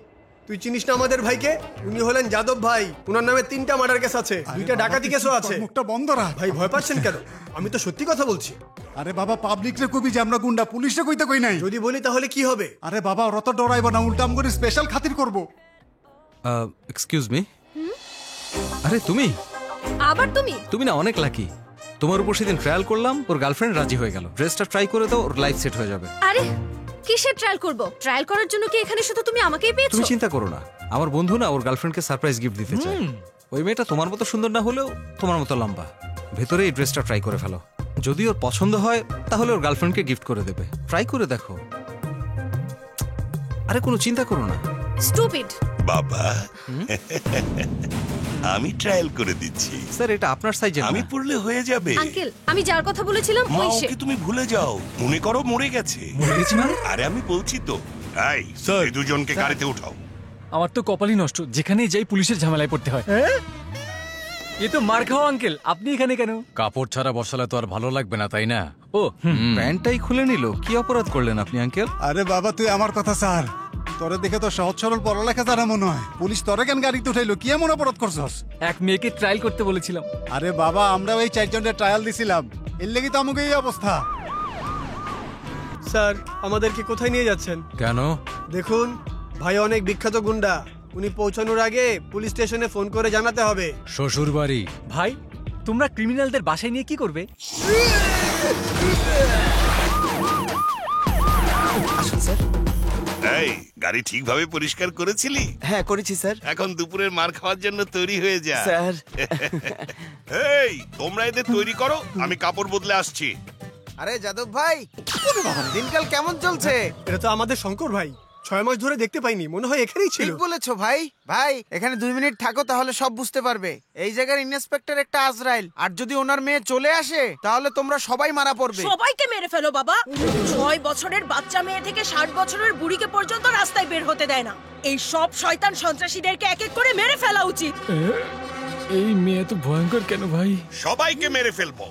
তুই চিনিস না আমাদের ভাইকে? উনি হলেন যাদব ভাই। উনার নামে 3টা মার্ডার কেস আছে, 2টা ডাকাতি কেসও আছে। মুখটা বন্ধ রাখ ভাই। ভয় পাচ্ছেন কেন? আমি তো সত্যি কথা বলছি। আরে বাবা, পাবলিক রে কবি যে আমরা গুন্ডা, পুলিশে কইতে কই নাই। যদি বলি তাহলে কি হবে? আরে বাবা ওরা তো ডরাইব না, উল্টা আম করে স্পেশাল খাতির করব। এক্সকিউজ মি, আরে তুমি আবার তুমি? তুমি না অনেক লাকি। তোমার উপর সেদিন ট্রায়াল করলাম, ওর গার্লফ্রেন্ড রাজি হয়ে গেল। ড্রেসটা ট্রাই করে দাও, ওর লাইফ সেট হয়ে যাবে। আরে কিসের ট্রায়াল করব? ট্রায়াল করার জন্য কি এখানে শুধু তুমি আমাকেই পেয়েছো? তুমি চিন্তা করো না, আমার বন্ধু না ওর গার্লফ্রেন্ডকে সারপ্রাইজ গিফট দিতে চায়। ওই মেয়েটা তোমার মতো সুন্দর না হলেও তোমার মতো লম্বা। ভেতরে এই ড্রেসটা ট্রাই করে ফেলো, যদি ওর পছন্দ হয় তাহলে ওর গার্লফ্রেন্ডকে গিফট করে দেবে। ট্রাই করে দেখো। আরে কোনো চিন্তা করো না। স্টুপিড বাবা, আমি ট্রায়াল করে দিচ্ছি। স্যার এটা আপনার সাইজে, আমি পড়লে হয়ে যাবে। আঙ্কেল, আমি যার কথা বলেছিলাম মা, ওই সে। ওকে তুমি ভুলে যাও। মনে করো মরে গেছে। আরে আমি বলছি তো। এই স্যার, এই দুজনকে গাড়িতে উঠাও। আমার তো কপালই নষ্ট, যেখানেই যাই পুলিশের ঝামেলায় পড়তে হয়। এ তো মার খাওয়া আঙ্কেল, আপনি এখানে কেন? কাপড় ছাড়া বসালে তো আর ভালো লাগবে না, তাই না? ও প্যান্টটাই খুলে নিল। কি অপরাধ করলেন আপনি আঙ্কেল? আরে বাবা তুই আমার কথা স্যার, তোরে দেখে তো সহজ সরল পড়ালেখা জানা মনে হয়। পুলিশ তোরে কেন গাড়িতে উঠাইলো? কি এমন অপরাধ করছস? এক মেয়েকে ট্রায়াল করতে বলেছিলাম। আরে বাবা, আমরা ওই 4 জনের ট্রায়াল দিছিলাম, এর লেগে তো আমাকে এই অবস্থা। স্যার আমাদেরকে কোথায় নিয়ে যাচ্ছেন? কেন? দেখুন ভাই অনেক বিখ্যাত গুন্ডা, উনি পৌঁছানোর আগে পুলিশ স্টেশনে ফোন করে জানাতে হবে। শ্বশুর বাড়ি। ভাই তোমরা ক্রিমিনালদের বাসায় নিয়ে কি করবে? আসুন স্যার। এই গাড়ি ঠিকভাবে পরিষ্কার করেছিলি? হ্যাঁ করেছি স্যার। এখন দুপুরের মার খাওয়ার জন্য তৈরি হয়ে যা স্যার। এই তোমরা এদের তৈরি করো, আমি কাপড় বদলে আসছি। আরে যাদব ভাই, দিনকাল কেমন চলছে? এটা তো আমাদের শঙ্কর ভাই, 6 মাস ধরে দেখতে পাইনি, মনে হয় এখানেই ছিল। ঠিক বলেছো ভাই। ভাই এখানে 2 মিনিট থাকো, তাহলে সব বুঝতে পারবে। এই জায়গার ইন্সপেক্টর একটা আজরাইল, আর যদি ওনার মেয়ে চলে আসে তাহলে তোমরা সবাই মারা পড়বে। সবাইকে মেরে ফেলো বাবা। 6 বছরের বাচ্চা মেয়ে থেকে 60 বছরের বুড়িকে পর্যন্ত রাস্তায় বের হতে দেয় না। এই সব শয়তান সন্ত্রাসীদেরকে এক এক করে মেরে ফেলা উচিত। এই মেয়ে তো ভয়ঙ্কর কেন ভাই? সবাইকে মেরে ফেলবো।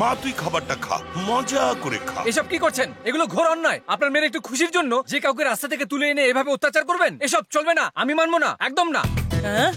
মা তুই খাবারটা খা, মজা করে খা। এসব কি করছেন? এগুলো ঘোর অন্যায়। আপনার মেয়ের একটু খুশির জন্য যে কাউকে রাস্তা থেকে তুলে এনে এভাবে অত্যাচার করবেন, এসব চলবে না। আমি মানবো না, একদম না। হ্যাঁ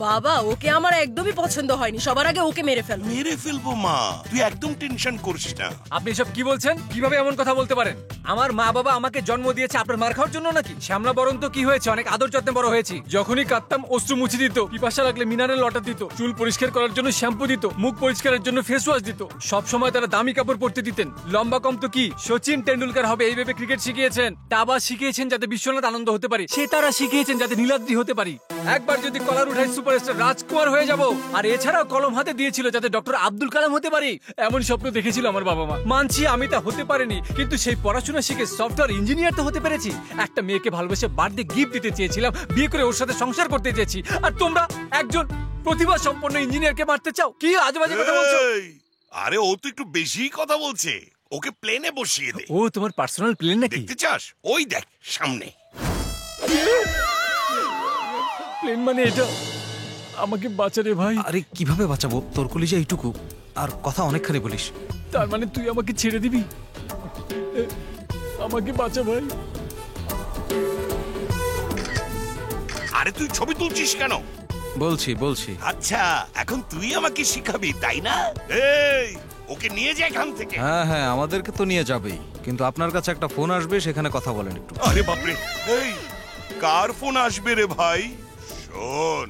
বাবা, ওকে আমার একদমই পছন্দ হয়নি। সবার আগে ওকে মেরে ফেলো। মেরে ফেলবো মা, তুই একদম টেনশন করিস না। আপনি এসব কি বলছেন? কিভাবে এমন কথা বলতে পারেন? আমার মা বাবা আমাকে জন্ম দিয়েছে আপনার মার খাওয়ার জন্য নাকি? শ্যামলা বরণ তো কি হয়েছে, অনেক আদর যত্নে বড় হয়েছি। যখনই কাঁদতাম অশ্রু মুছে দিত, পিপাসা লাগলে মিনারেল ওয়াটার দিত, চুল পরিষ্কার করার জন্য শ্যাম্পু দিত, মুখ পরিষ্কারের জন্য ফেস ওয়াশ দিত। সব সময় তারা দামি কাপড় পরতে দিতেন। লম্বা কম তো কি, সচিন টেন্ডুলকার হবে এই ভেবে ক্রিকেট শিখিয়েছেন। দাবা শিখিয়েছেন যাতে বিশ্বনাথ আনন্দ হতে পারি, সে তারা শিখিয়েছেন যাতে নীলাদ্রি হতে পারি। একবার যদি কলার উঠাই সুপারস্টার রাজকুমার হয়ে যাব। আর এছাড়াও কলম হাতে দিয়েছিল যাতে ডক্টর আব্দুল কালাম হতে পারি। এমন স্বপ্ন দেখেছিল আমার বাবা মা। মানছি আমি তা হতে পারিনি, কিন্তু সেই পড়াশোনা শিখে সফটওয়্যার ইঞ্জিনিয়ার তো হতে পেরেছি। একটা মেয়েকে ভালোবেসে বার্থডে গিফট দিতে চেয়েছিলাম, বিয়ে করে ওর সাথে সংসার করতে চেয়েছি। আর তোমরা একজন প্রতিভা সম্পন্ন ইঞ্জিনিয়ারকে মারতে চাও? কি আজেবাজে কথা বলছো? আরে ও তো একটু বেশি কথা বলছে, ওকে প্লেনে বসিয়ে দে। ও তোমার পার্সোনাল প্লেন নাকি? দেখতে চাস? ওই দেখ সামনে। প্লেন মানে এটা? আমাকে বাঁচা রে ভাই। আরে কিভাবে বাঁচাবো? তোর কলিজা এইটুকু, আর কথা অনেকখানি বলিস। তার মানে তুই আমাকে ছেড়ে দিবি? আমাকে বাঁচা ভাই। আরে তুই ছবি তুলছিস কেন? বলছি। আচ্ছা এখন তুই আমাকে শিখাবি তাই না? এই ওকে নিয়ে যা এখান থেকে। হ্যাঁ আমাদেরকে তো নিয়ে যাবেই, কিন্তু আপনার কাছে একটা ফোন আসবে, সেখানে কথা বলেন একটু। আরে বাপরে, এই কার ফোন আসবে রে ভাই? শোন,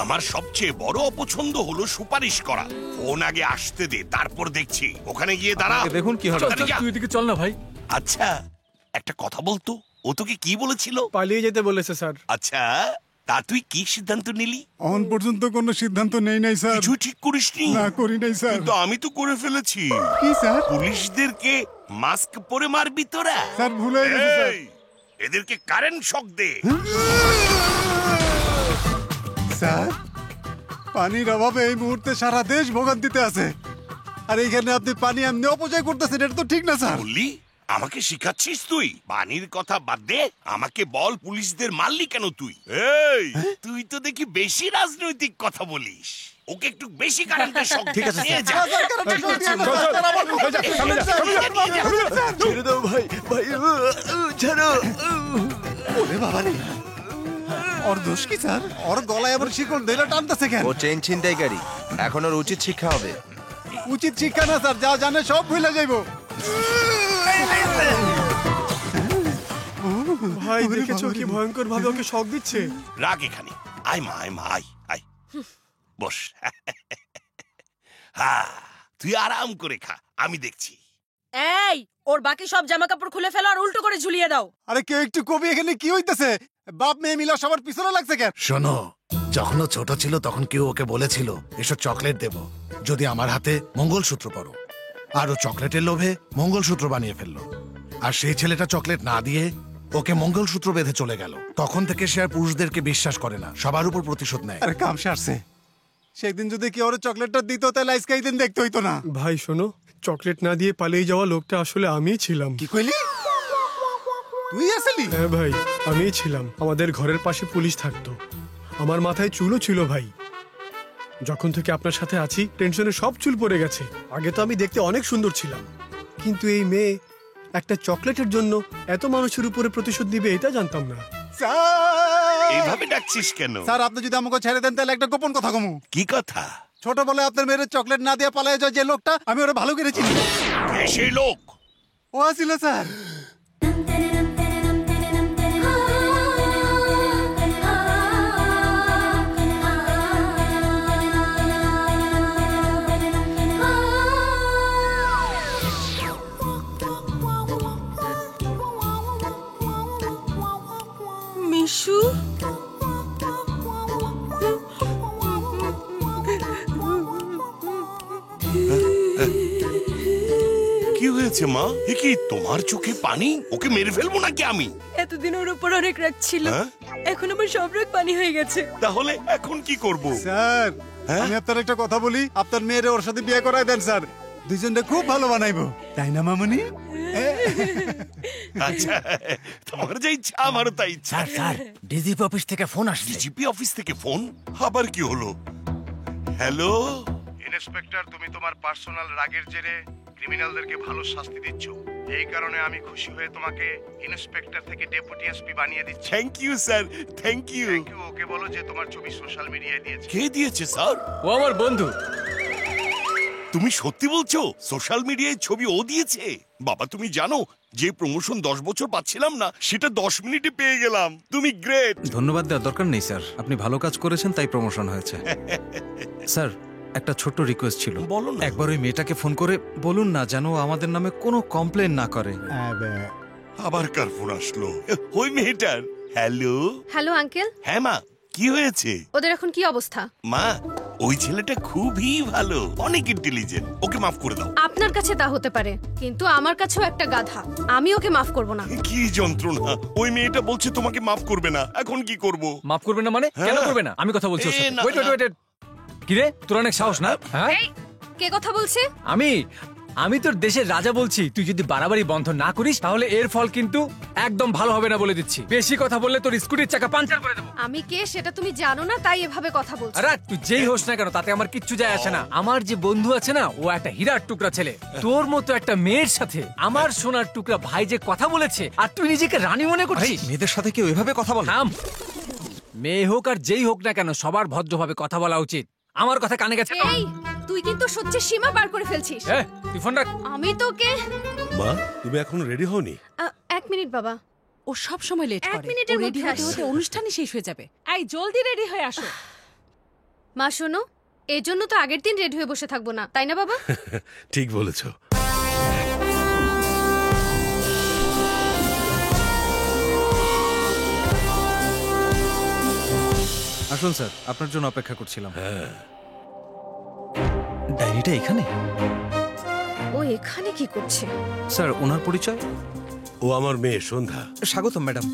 আমার সবচেয়ে বড় অপছন্দ হলো সুপারিশ করা। ফোন আগে আসতে দে, তারপর দেখছি। ওখানে গিয়ে দাঁড়া, দেখুন কি হবে। তুই এদিকে চল না ভাই। আচ্ছা একটা কথা বলতো, ও তোকে কি বলেছিল? পালিয়ে যেতে বলেছে স্যার। আচ্ছা তা তুই কি সিদ্ধান্ত নিলি? অন পর্যন্ত কোনো সিদ্ধান্ত নেই নাই স্যার। কিছু ঠিক করিসনি? না, করি নাই স্যার। কিন্তু আমি তো করে ফেলেছি। কি স্যার? পুলিশদেরকে মাস্ক পরে মারবি তোরা? স্যার ভুল হয়ে গেছে স্যার। এদেরকে কারেন্ট শক দে। স্যার, পানির অভাবে এই মুহূর্তে সারা দেশ ভোগান্তিতে আছে, আর এইখানে আপনি পানি এমনি অপচয় করতেছেন, এটা তো ঠিক না স্যার। বললি আমাকে শিখাচ্ছিস তুই? পানির কথা বাদ দে, আমাকে বল পুলিশদের মারলি কেন তুই? এই তুই তো দেখি বেশি রাজনৈতিক কথা বলিস। ওকে একটু বেশি কারেন্টের শক ঠিক আছে নিয়ে যা। ছেড়ে দাও ভাই, ভাই ছাড়ো। ওরে বাবা রে, ওর দোষ কি স্যার? ওর গলায় আবার শিকল ধরে টানতেছে কেন? ও চেন ছিনতাইকারী, এখন ওর উচিত শিক্ষা হবে। উচিত শিক্ষা না স্যার, যা জানে সব ভুলে যাইবো। ভাই দেখেছো কি ভয়ঙ্কর ভাবে ওকে শক দিচ্ছে? রাগ এখানে। আয় মা, আয় মা, আয় আয় বস। হ্যাঁ, তুই আরাম করে খা, আমি দেখছি। এই, ওর বাকি সব জামা কাপড় খুলে ফেলো আর উল্টো করে ঝুলিয়ে দাও। আরে কেউ একটু কবি, এখানে কি হইতেছে? বাপ মেয়ে মিলা সবার পিছনে লাগছে কেন? শোনো, যখন ও ছোট ছিল তখন কেউ ওকে বলেছিল এসব চকলেট দেব যদি আমার হাতে মঙ্গলসূত্র পরো, আর ও চকলেটের লোভে মঙ্গলসূত্র বানিয়ে ফেললো। আর সেই ছেলেটা চকলেট না দিয়ে ওকে মঙ্গলসূত্র বেঁধে চলে গেল। তখন থেকে সে আর পুরুষদেরকে বিশ্বাস করে না, সবার উপর প্রতিশোধ নেয়। আরে কাম সারছে। সেদিন যদি কেউ ওর চকলেটটা দিত তাহলে আজকে এই দিন দেখতে হইতো না। ভাই শোনো, চকলেট না দিয়ে পালিয়ে যাওয়া লোকটা আসলে আমিই ছিলাম। কি কইলি? তুই আসলি? হ্যাঁ ভাই, আমিই ছিলাম। আমাদের ঘরের পাশে পুলিশ থাকতো, আমার মাথায় চুলও ছিল ভাই। যখন থেকে আপনার সাথে আছি টেনশনে সব চুল পড়ে গেছে। আগে তো আমি দেখতে অনেক সুন্দর ছিলাম, কিন্তু এই মেয়ে একটা চকলেটের জন্য এত মানুষের উপরে প্রতিশোধ দিবে এটা জানতাম না। এইভাবে ডাকছিস কেন? স্যার, আপনি যদি আমাকে ছেড়ে দেন তাহলে একটা গোপন কথা কমু। কি কথা? ছোট বলে আপনার মেয়ের চকলেট না দিয়ে পালায় যায় যে লোকটা, আমি ওরা ভালো করে চিনি। সেই লোক ও আসিল স্যার। মিশু, কি হয়েছে মা? এ কি তোমার চোখে পানি? ওকে মেরে ফেলবো নাকি আমি? এতদিন ওর উপর অনেক রাগ ছিল, এখন আমার সব রাগ পানি হয়ে গেছে। তাহলে এখন কি করব? স্যার, আমি আপনার একটা কথা বলি, আপনার মেয়ের ওর সাথে বিয়ে করায় দেন স্যার, দুইজনটা খুব ভালো বানাইবো, তাই না মামনি? আচ্ছা, তোমার যা ইচ্ছা আমারও তাই ইচ্ছা। স্যার, ডিজিপি অফিস থেকে ফোন আসছে। ডিজিপি অফিস থেকে ফোন? আবার কি হলো? হ্যালো ইন্সপেক্টর, তুমি তোমার পার্সোনাল রাগের জেরে ক্রিমিনালদেরকে ভালো শাস্তি দিচ্ছ। এই কারণে আমি খুশি হয়ে তোমাকে ইন্সপেক্টর থেকে ডেপুটি এসপি বানিয়ে দিচ্ছি। Thank you sir, thank you. Okay বলো যে তোমার ছবি সোশ্যাল মিডিয়ায় দিয়েছে। কে দিয়েছে স্যার? ও আমার বন্ধু। তুমি সত্যি বলছো? সোশ্যাল মিডিয়ায় ছবি ও দিয়েছে? বাবা, তুমি জানো যে প্রমোশন 10 বছর পাচ্ছিলাম না, সেটা 10 মিনিটে পেয়ে গেলাম। তুমি গ্রেট। ধন্যবাদ দেওয়ার দরকার নেই স্যার, আপনি ভালো কাজ করেছেন তাই প্রমোশন হয়েছে। স্যার, একটা ছোট্ট রিকোয়েস্ট ছিল। বলুন। একবার ওই মেয়েটাকে ফোন করে বলুন না যেন আমাদের নামে কোনো কমপ্লেন না করে। আবার কার ফোন আসলো? ওই মেয়েটার। Hello hello uncle. হ্যাঁ মা, কি হয়েছে? ওদের এখন কি অবস্থা? মা, ওই ছেলেটা খুবই ভালো, অনেক ইন্টেলিজেন্ট, ওকে মাফ করে দাও। আপনার কাছে তা হতে পারে, কিন্তু আমার কাছেও একটা গাধা, আমি ওকে মাফ করব না। কি যন্ত্রণা! ওই মেয়েটা বলছে তোমাকে মাফ করবে না, এখন কি করব? মাফ করবে না মানে? কেন করবে না? আমি কথা বলছি ওর সাথে। ওয়েট ওয়েট ওয়েট, কি রে, তোর অনেক সাহস না? হ্যাঁ, কে কথা বলছে? আমি তোর দেশের রাজা বলছি। তুই যদি বাড়াবাড়ি বন্ধ না করিস তাহলে এর ফল কিন্তু একদম ভালো হবে না বলে দিচ্ছি। বেশি কথা বললে তোর স্কুটির চাকা পাঞ্চার করে দেবো। আমি কে সেটা তুমি জানো না, তাই এভাবে কথা বলছো। আরে তুই যেই হোস না কেন তাতে আমার কিচ্ছু যায় আসে না। আমার যে বন্ধু আছে না, ও একটা হীরার টুকরা ছেলে। তোর মতো একটা মেয়ের সাথে আমার সোনার টুকরা ভাই যে কথা বলেছে, আর তুই নিজেকে রানী মনে করছিস? মেয়েদের সাথে কেউ এভাবে কথা বলে? মেয়ে হোক আর যেই হোক না কেন, সবার ভদ্রভাবে কথা বলা উচিত। আমার কথা কানে গেছে তো? এই, তুই কিন্তু সহ্যের সীমা পার করে ফেলছিস। তুই ফোন রাখ। আমি তোকে। মা, তুমি এখনো রেডি হওনি? 1 মিনিট বাবা। ও সব সময় লেট করে। 1 মিনিটের মধ্যে রেডি হতে অনুষ্ঠানই শেষ হয়ে যাবে। এই জলদি রেডি হয়ে আসো। মা শোনো, এই জন্য তো আগের দিন রেডি হয়ে বসে থাকবো না, তাই না বাবা? ঠিক বলেছো। আসুন স্যার, আপনার জন্য অপেক্ষা করছিলাম। ডায়েরিটা এখানে? ও এখানে কি করছে? স্যার, ওনার পরিচয়? ও আমার মেয়ে সন্ধ্যা। স্বাগতম ম্যাডাম।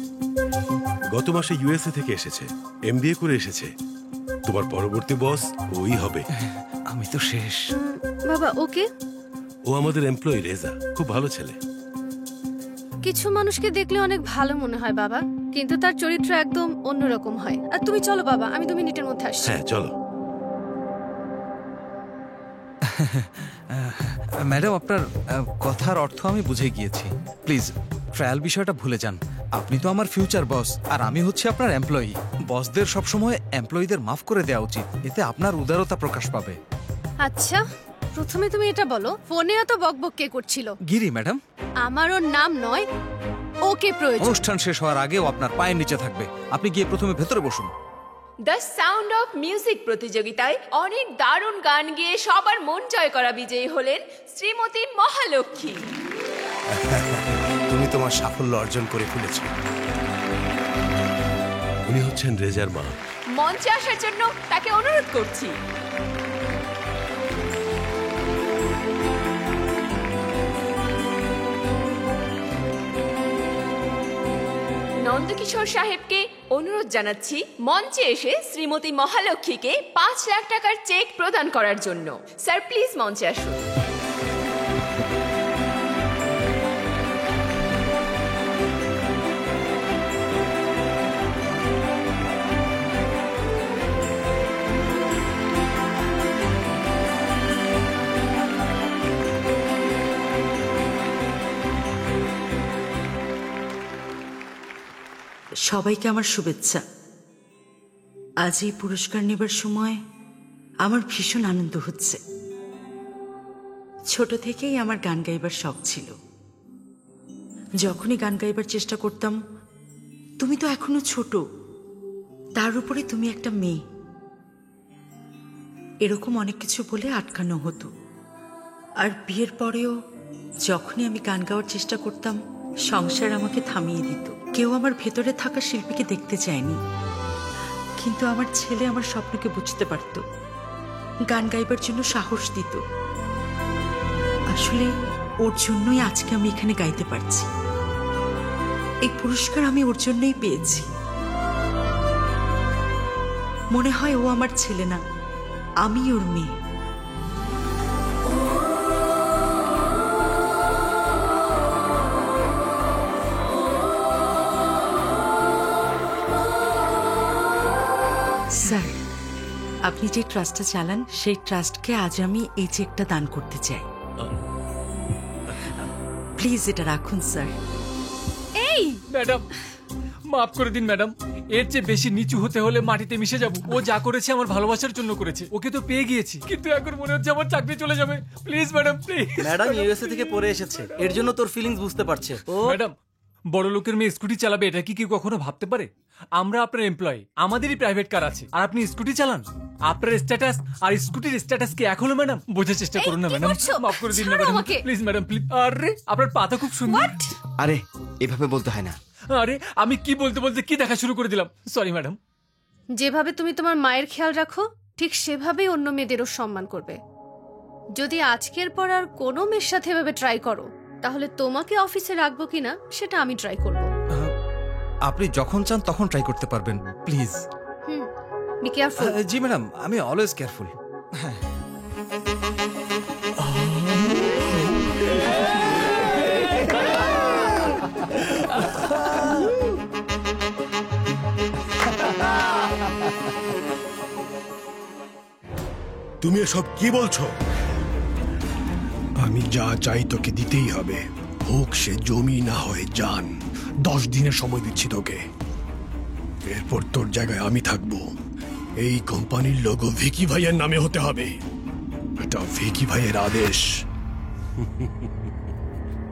গত মাসে ইউএসএ থেকে এসেছে, এমবিএ করে এসেছে। তোমার পরবর্তী বস ওই হবে। আমি তো শেষ। বাবা ওকে? ও আমাদের এমপ্লয়ি রেজা, খুব ভালো ছেলে। কিছু মানুষকে দেখলে অনেক ভালো মনে হয় বাবা, কিন্তু তার চরিত্র একদম অন্যরকম হয়। আর তুমি চলো বাবা, আমি 2 মিনিটের মধ্যে আসছি। হ্যাঁ চলো। ম্যাডাম, আপনার কথার অর্থ আমি বুঝে গিয়েছি। প্লিজ ট্রায়াল বিষয়টা ভুলে যান। আপনি তো আমার ফিউচার বস, আর আমি হচ্ছে আপনার এমপ্লয়ি। বসদের সবসময় এমপ্লয়ীদের মাফ করে দেওয়া উচিত, এতে আপনার উদারতা প্রকাশ পাবে। আচ্ছা, প্রথমে তুমি এটা বলো, ফোনে এত বকবক কে করছিল? গিরি ম্যাডাম। আমার ওর নাম নয়, ওকে প্রয়োজন। অনুষ্ঠান শেষ হওয়ার আগেও আপনার পায়ের নিচে থাকবে। আপনি গিয়ে প্রথমে ভেতরে বসুন। দ্য সাউন্ড অফ মিউজিক প্রতিযোগিতায় অনেক দারুণ গান গেয়ে সবার মন জয় করা বিজয়ী হলেন শ্রীমতী মহালক্ষ্মী। তুমি তোমার সাফল্য অর্জন করে ফেলেছ। উনি হচ্ছেন রেজার মা। মঞ্চে আসার জন্য তাকে অনুরোধ করছি। নন্দকিশোর সাহেবকে অনুরোধ জানাচ্ছি মঞ্চে এসে শ্রীমতী মহালক্ষ্মীকে 5 লাখ টাকার চেক প্রদান করার জন্য। স্যার প্লিজ মঞ্চে আসুন। সবাইকে আমার শুভেচ্ছা। আজ এই পুরস্কার নেবার সময় আমার ভীষণ আনন্দ হচ্ছে। ছোট থেকেই আমার গান গাইবার শখ ছিল। যখনই গান গাইবার চেষ্টা করতাম, তুমি তো এখনো ছোট, তার উপরে তুমি একটা মেয়ে, এরকম অনেক কিছু বলে আটকানো হতো। আর বিয়ের পরেও যখনই আমি গান গাওয়ার চেষ্টা করতাম, সংসার আমাকে থামিয়ে দিত। কেউ আমার ভেতরে থাকা শিল্পীকে দেখতে চায়নি, কিন্তু আমার ছেলে আমার স্বপ্নকে বুঝতে পারত, গান গাইবার জন্য সাহস দিত। আসলে ওর জন্যই আজকে আমি এখানে গাইতে পারছি। এই পুরস্কার আমি ওর জন্যই পেয়েছি। মনে হয় ও আমার ছেলে না, আমি ওর মেয়ে। স্যার, আপনি যে ট্রাস্টটা চালান, সেই ট্রাস্টকে আজ আমি এই চেকটা দান করতে চাই। প্লিজ এটা রাখুন স্যার। এই ম্যাডাম, মাফ করে দিন ম্যাডাম। এর চেয়ে বেশি নিচু হতে হলে মাটিতে মিশে যাব। ও যা করেছে আমার ভালোবাসার জন্য করেছে। ওকে তো পেয়ে গিয়েছি, কিন্তু এখন মনে হচ্ছে আমার চাকরি চলে যাবে। Please madam, please. Madam USA থেকে পড়ে এসেছে, এর জন্য তোর ফিলিংস বুঝতে পারছে ও। ম্যাডাম, বড় লোকের মেয়ে স্কুটি চালাবে, এটা কি কেউ কখনো ভাবতে পারে? আমরা আপনার এমপ্লয়ি, আমাদেরই প্রাইভেট কার আছে, আর আপনি স্কুটি চালান। আপনার স্ট্যাটাস আর স্কুটির স্ট্যাটাস কি এক হলো ম্যাডাম? বোঝার চেষ্টা করুন না ম্যাডাম, মাফ করে দিন না ম্যাডাম, প্লিজ ম্যাডাম, প্লিজ। আরে আপনার পাতা খুব সুন্দর। আরে এভাবে বলতে হয় না। আরে আমি কি বলতে বলতে কি দেখা শুরু করে দিলাম, সরি ম্যাডাম। যেভাবে তুমি তোমার মায়ের খেয়াল রাখো, ঠিক সেভাবেই অন্য মেয়েদেরও সম্মান করবে। যদি আজকের পর আর কোনো মেয়ের সাথে এভাবে ট্রাই করো, তাহলে তোমাকে অফিসে রাখবো কিনা সেটা আমি ট্রাই করব। আপনি যখন চান তখন ট্রাই করতে পারবেন, please. Be careful. G madam, আমি অলওয়েজ কেয়ারফুল। হ্যাঁ। তুমি এসব কি বলছো? আমি যা চাই তোকে দিতেই হবে, হোক সে জমি না হয় জান। 10 দিনের সময় দিচ্ছি তোকে, এরপর তোর জায়গায় আমি থাকবো। এই কোম্পানির লোগো ভিকি ভাইয়ের নামে হতে হবে, এটা ভিকি ভাইয়ের আদেশ।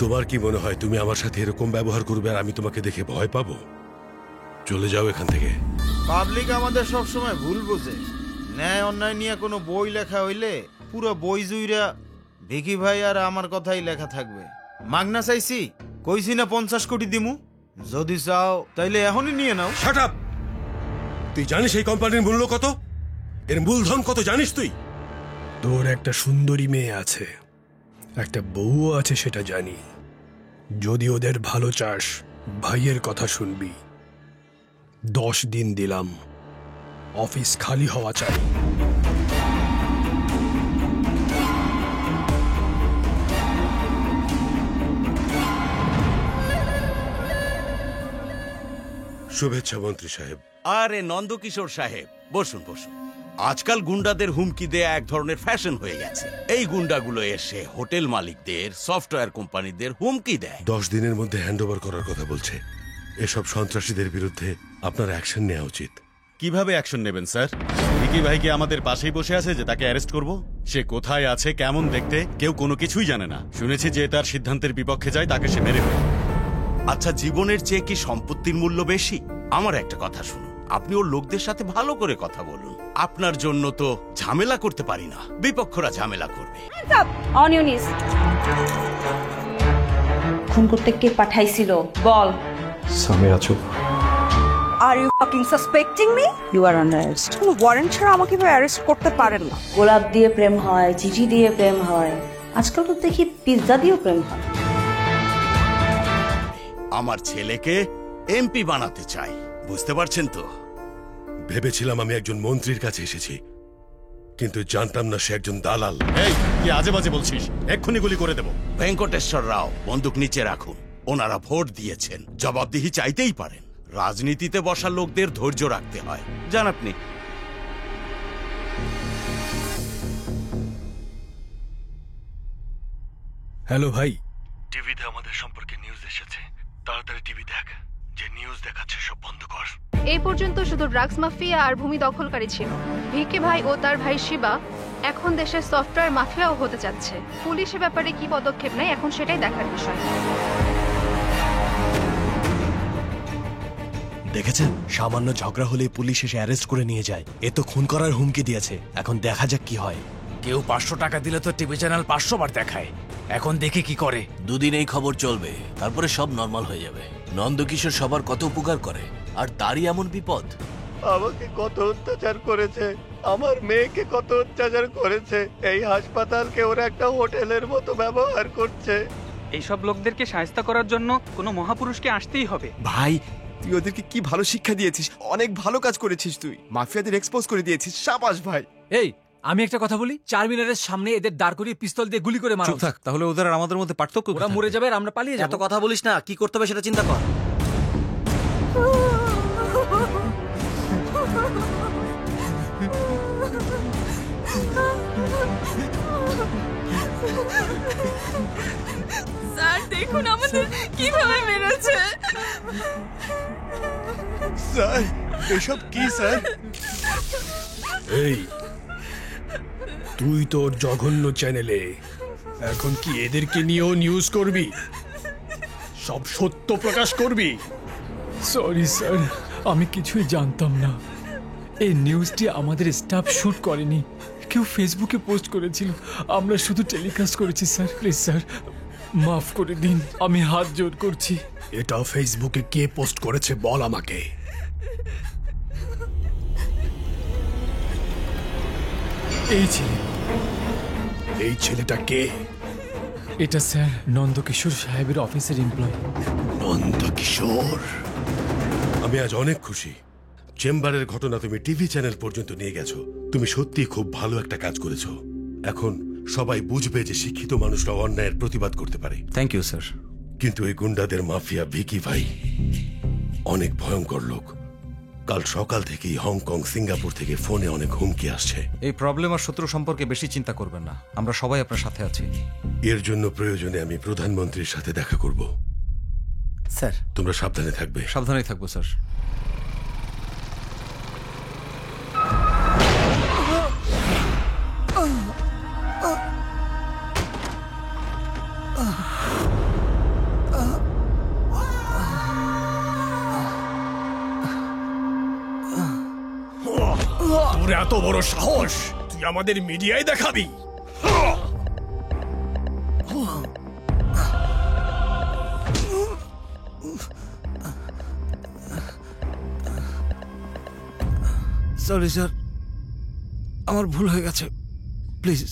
তোমার কি মনে হয় তুমি আমার সাথে এরকম ব্যবহার করবে আর আমি তোমাকে দেখে ভয় পাবো? চলে যাও এখান থেকে। পাবলিক আমাদের সব সময় ভুল বোঝে। ন্যায় অন্যায় নিয়ে কোনো বই লেখা হইলে পুরো বই জুইরা ভিকি ভাই আর আমার কথাই লেখা থাকবে। মাগনা চাইছি, কইছি না 50 কোটি দিমু? যদি চাও তাইলে এখনই নিয়ে নাও। Shut up! তুই জানিস এই কোম্পানির মূল্য কত? এর মূলধন কত জানিস তুই? তোর একটা সুন্দরী মেয়ে আছে, একটা বউও আছে, সেটা জানি। যদি ওদের ভালো চাস, ভাইয়ের কথা শুনবি। 10 দিন দিলাম, অফিস খালি হওয়া চাই। শুভেচ্ছা মন্ত্রী সাহেব। আরে নন্দকিশোর সাহেব, বসুন বসুন। আজকাল গুন্ডাদের হুমকি দেয়া এক ধরনের ফ্যাশন হয়ে গেছে। এই গুন্ডাগুলো এসে হোটেল মালিকদের, সফটওয়্যার কোম্পানিদের হুমকি দেয়। 10 দিনের মধ্যে হ্যান্ডওভার করার কথা বলছে। এসব সন্ত্রাসীদের বিরুদ্ধে আপনার অ্যাকশন নেওয়া উচিত। কিভাবে অ্যাকশন নেবেন স্যার? ভিকি ভাই কি আমাদের পাশেই বসে আছে যে তাকে অ্যারেস্ট করব? সে কোথায় আছে, কেমন দেখতে, কেউ কোনো কিছুই জানে না। শুনেছি যে তার সিদ্ধান্তের বিপক্ষে যায় তাকে সে মেরে ফেলে। আচ্ছা, জীবনের চেয়ে কি সম্পত্তির মূল্য বেশি? আমার একটা কথা শুনুন, আপনি ওর লোকদের সাথে ভালো করে কথা বলুন। আপনার জন্য তো ঝামেলা করতে পারি না, বিপক্ষরা ঝামেলা করবে। অন ইউর নিজ। খুন করতে কে পাঠাইছিল বল। সামিরা চুপ। Are you fucking suspecting me? You are under arrest. কোনো ওয়ারেন্ট ছাড়া আমাকে এভাবে অ্যারেস্ট করতে পারেন না। গোলাপ দিয়ে প্রেম হয়, চিঠি দিয়ে প্রেম হয়, আজকাল তো দেখি পিৎজা দিয়েও প্রেম হয়। আমার ছেলেকে এমপি বানাতে চাই, বুঝতে পারছেন তো? ভেবেছিলাম আমি একজন মন্ত্রীর কাছে এসেছি, কিন্তু জানতাম না সে একজন দালাল। এই কি আজে বাজে বলছিস? এক্ষুনি গুলি করে দেব। ভেঙ্কটেশ্বর রাও, বন্দুক নিচে রাখুন। ওনারা ভোট দিয়েছেন, জবাবদিহি চাইতেই পারেন। রাজনীতিতে বসা লোকদের ধৈর্য রাখতে হয়, জান আপনি। হ্যালো ভাই। টিভিতে আমাদের সম্পর্কে নিউজ এসেছে, তাড়াতাড়ি টিভি দেখ। যে নিউজ দেখাচ্ছে সব বন্ধ কর। এই পর্যন্ত শুধু ড্রাগস মাফিয়া আর ভূমি দখলকারী ছিল। ভিকি ভাই ও তার ভাই শিবা এখন দেশের সফটওয়্যার মাফিয়াও হতে যাচ্ছে। পুলিশের ব্যাপারে কি পদক্ষেপ নেয় এখন সেটাই দেখার বিষয়। দেখেছেন, সামান্য ঝগড়া হলে পুলিশ এসে অ্যারেস্ট করে নিয়ে যায়। এ তো খুন করার হুমকি দিয়েছে, এখন দেখা যাক কি হয়। কেউ 500 টাকা দিলে তো টিভি চ্যানেল 500 বার দেখায়। এখন দেখি কি করে। দুদিন এই খবর চলবে, তারপরে সব নর্মাল হয়ে যাবে। নন্দকিশোর সবার কত উপকার করে, আর তারই এমন বিপদ। আমাকে কত অত্যাচার করেছে, আমার মেয়েকে কত অত্যাচার করেছে। এই হাসপাতালকে ওরা একটা হোটেলের মতো ব্যবহার করছে। এইসব লোকদেরকে সাহায্য করার জন্য কোনো মহাপুরুষকে আসতেই হবে। ভাই, তুই ওদেরকে কি ভালো শিক্ষা দিয়েছিস, অনেক ভালো কাজ করেছিস। তুই মাফিয়াদের এক্সপোজ করে দিয়েছিস, শাবাশ ভাই। এই আমি একটা কথা বলি, 4 মিনারের সামনে এদের দাঁড় করিয়ে পিস্তল দিয়ে গুলি করে মারো। চুপ থাক, তাহলে ওদের আর আমাদের মধ্যে পার্থক্য ওরা মরে যাবে আর আমরা পালিয়ে যাব। এত কথা বলিস না, কি করতে হবে সেটা চিন্তা কর। স্যার দেখুন আমাদের কিভাবে মেরেছে। স্যার এসব কি স্যার? এই তুই তোর জঘন্য চ্যানেলে এখন কি এদেরকে নিয়েও নিউজ করবি? সব সত্য প্রকাশ করবি? সরি স্যার, আমি কিছুই জানতাম না। এই নিউজটি আমাদের স্টাফ শুট করেনি, কেউ ফেসবুকে পোস্ট করেছিল, আমরা শুধু টেলিকাস্ট করেছি স্যার। প্লিজ স্যার মাফ করে দিন, আমি হাত জোর করছি। এটা ফেসবুকে কে পোস্ট করেছে বল আমাকে। এই ছেলে। এই ছেলেটা কে? এটা স্যার নন্দকিশোর সাহেবের অফিসের এমপ্লয়। নন্দকিশোর? আমি আজ অনেক খুশি। চেম্বারের ঘটনা তুমি টিভি চ্যানেল পর্যন্ত নিয়ে গেছো। তুমি সত্যি খুব ভালো একটা কাজ করেছো। এখন সবাই বুঝবে যে শিক্ষিত মানুষরা অন্যায়ের প্রতিবাদ করতে পারে। Thank you sir. কিন্তু এই গুন্ডাদের মাফিয়া ভিকি ভাই অনেক ভয়ঙ্কর লোক। কাল সকাল থেকেই হংকং, সিঙ্গাপুর থেকে ফোনে অনেক হুমকি আসছে। এই প্রবলেম আর শত্রু সম্পর্কে বেশি চিন্তা করবেন না, আমরা সবাই আপনার সাথে আছি। এর জন্য প্রয়োজনে আমি প্রধানমন্ত্রীর সাথে দেখা করব। স্যার তোমরা সাবধানে থাকবে। সাবধানেই থাকবো স্যার। তোর এত বড় সাহস, তুই আমাদের মিডিয়ায় দেখাবি? সরি স্যার, আমার ভুল হয়ে গেছে, প্লিজ।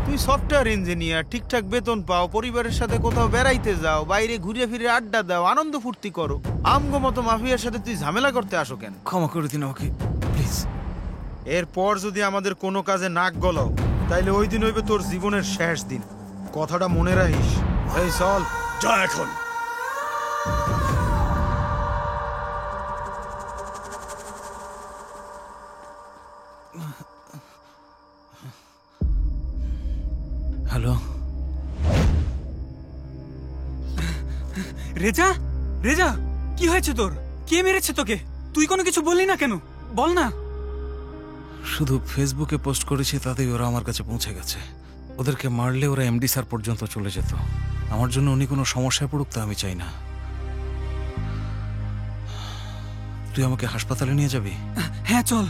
তুই সফটওয়্যার ইঞ্জিনিয়ার, ঠিকঠাক বেতন পাও, পরিবারের সাথে কোথাও বেড়াইতে যাও, বাইরে ঘুরে ফিরে আড্ডা দাও, আনন্দ ফুর্তি করো। আমগো মতো মাফিয়ার সাথে তুই ঝামেলা করতে আসো কেন? ক্ষমা করে দিন আমাকে প্লিজ। এরপর যদি আমাদের কোনো কাজে নাক গলাও, তাইলে ওই দিন হইবে তোর জীবনের শেষ দিন। কথাটা মনে রাখিস। এই চল, যা এখন। হ্যালো, রেজা, রেজা, কি হয়েছে তোর? কে মেরেছে তোকে? তুই কোনো কিছু বললি না কেন? বল না। শুধু ফেসবুকে পোস্ট করেছি, তাতেই ওরা আমার কাছে পৌঁছে গেছে। ওদেরকে মারলে ওরা এমডি স্যার পর্যন্ত চলে যেত। আমার জন্য উনি কোনো সমস্যায় পড়ুক তা আমি চাই না। তুই আমাকে হাসপাতালে নিয়ে যাবি? হ্যাঁ চল।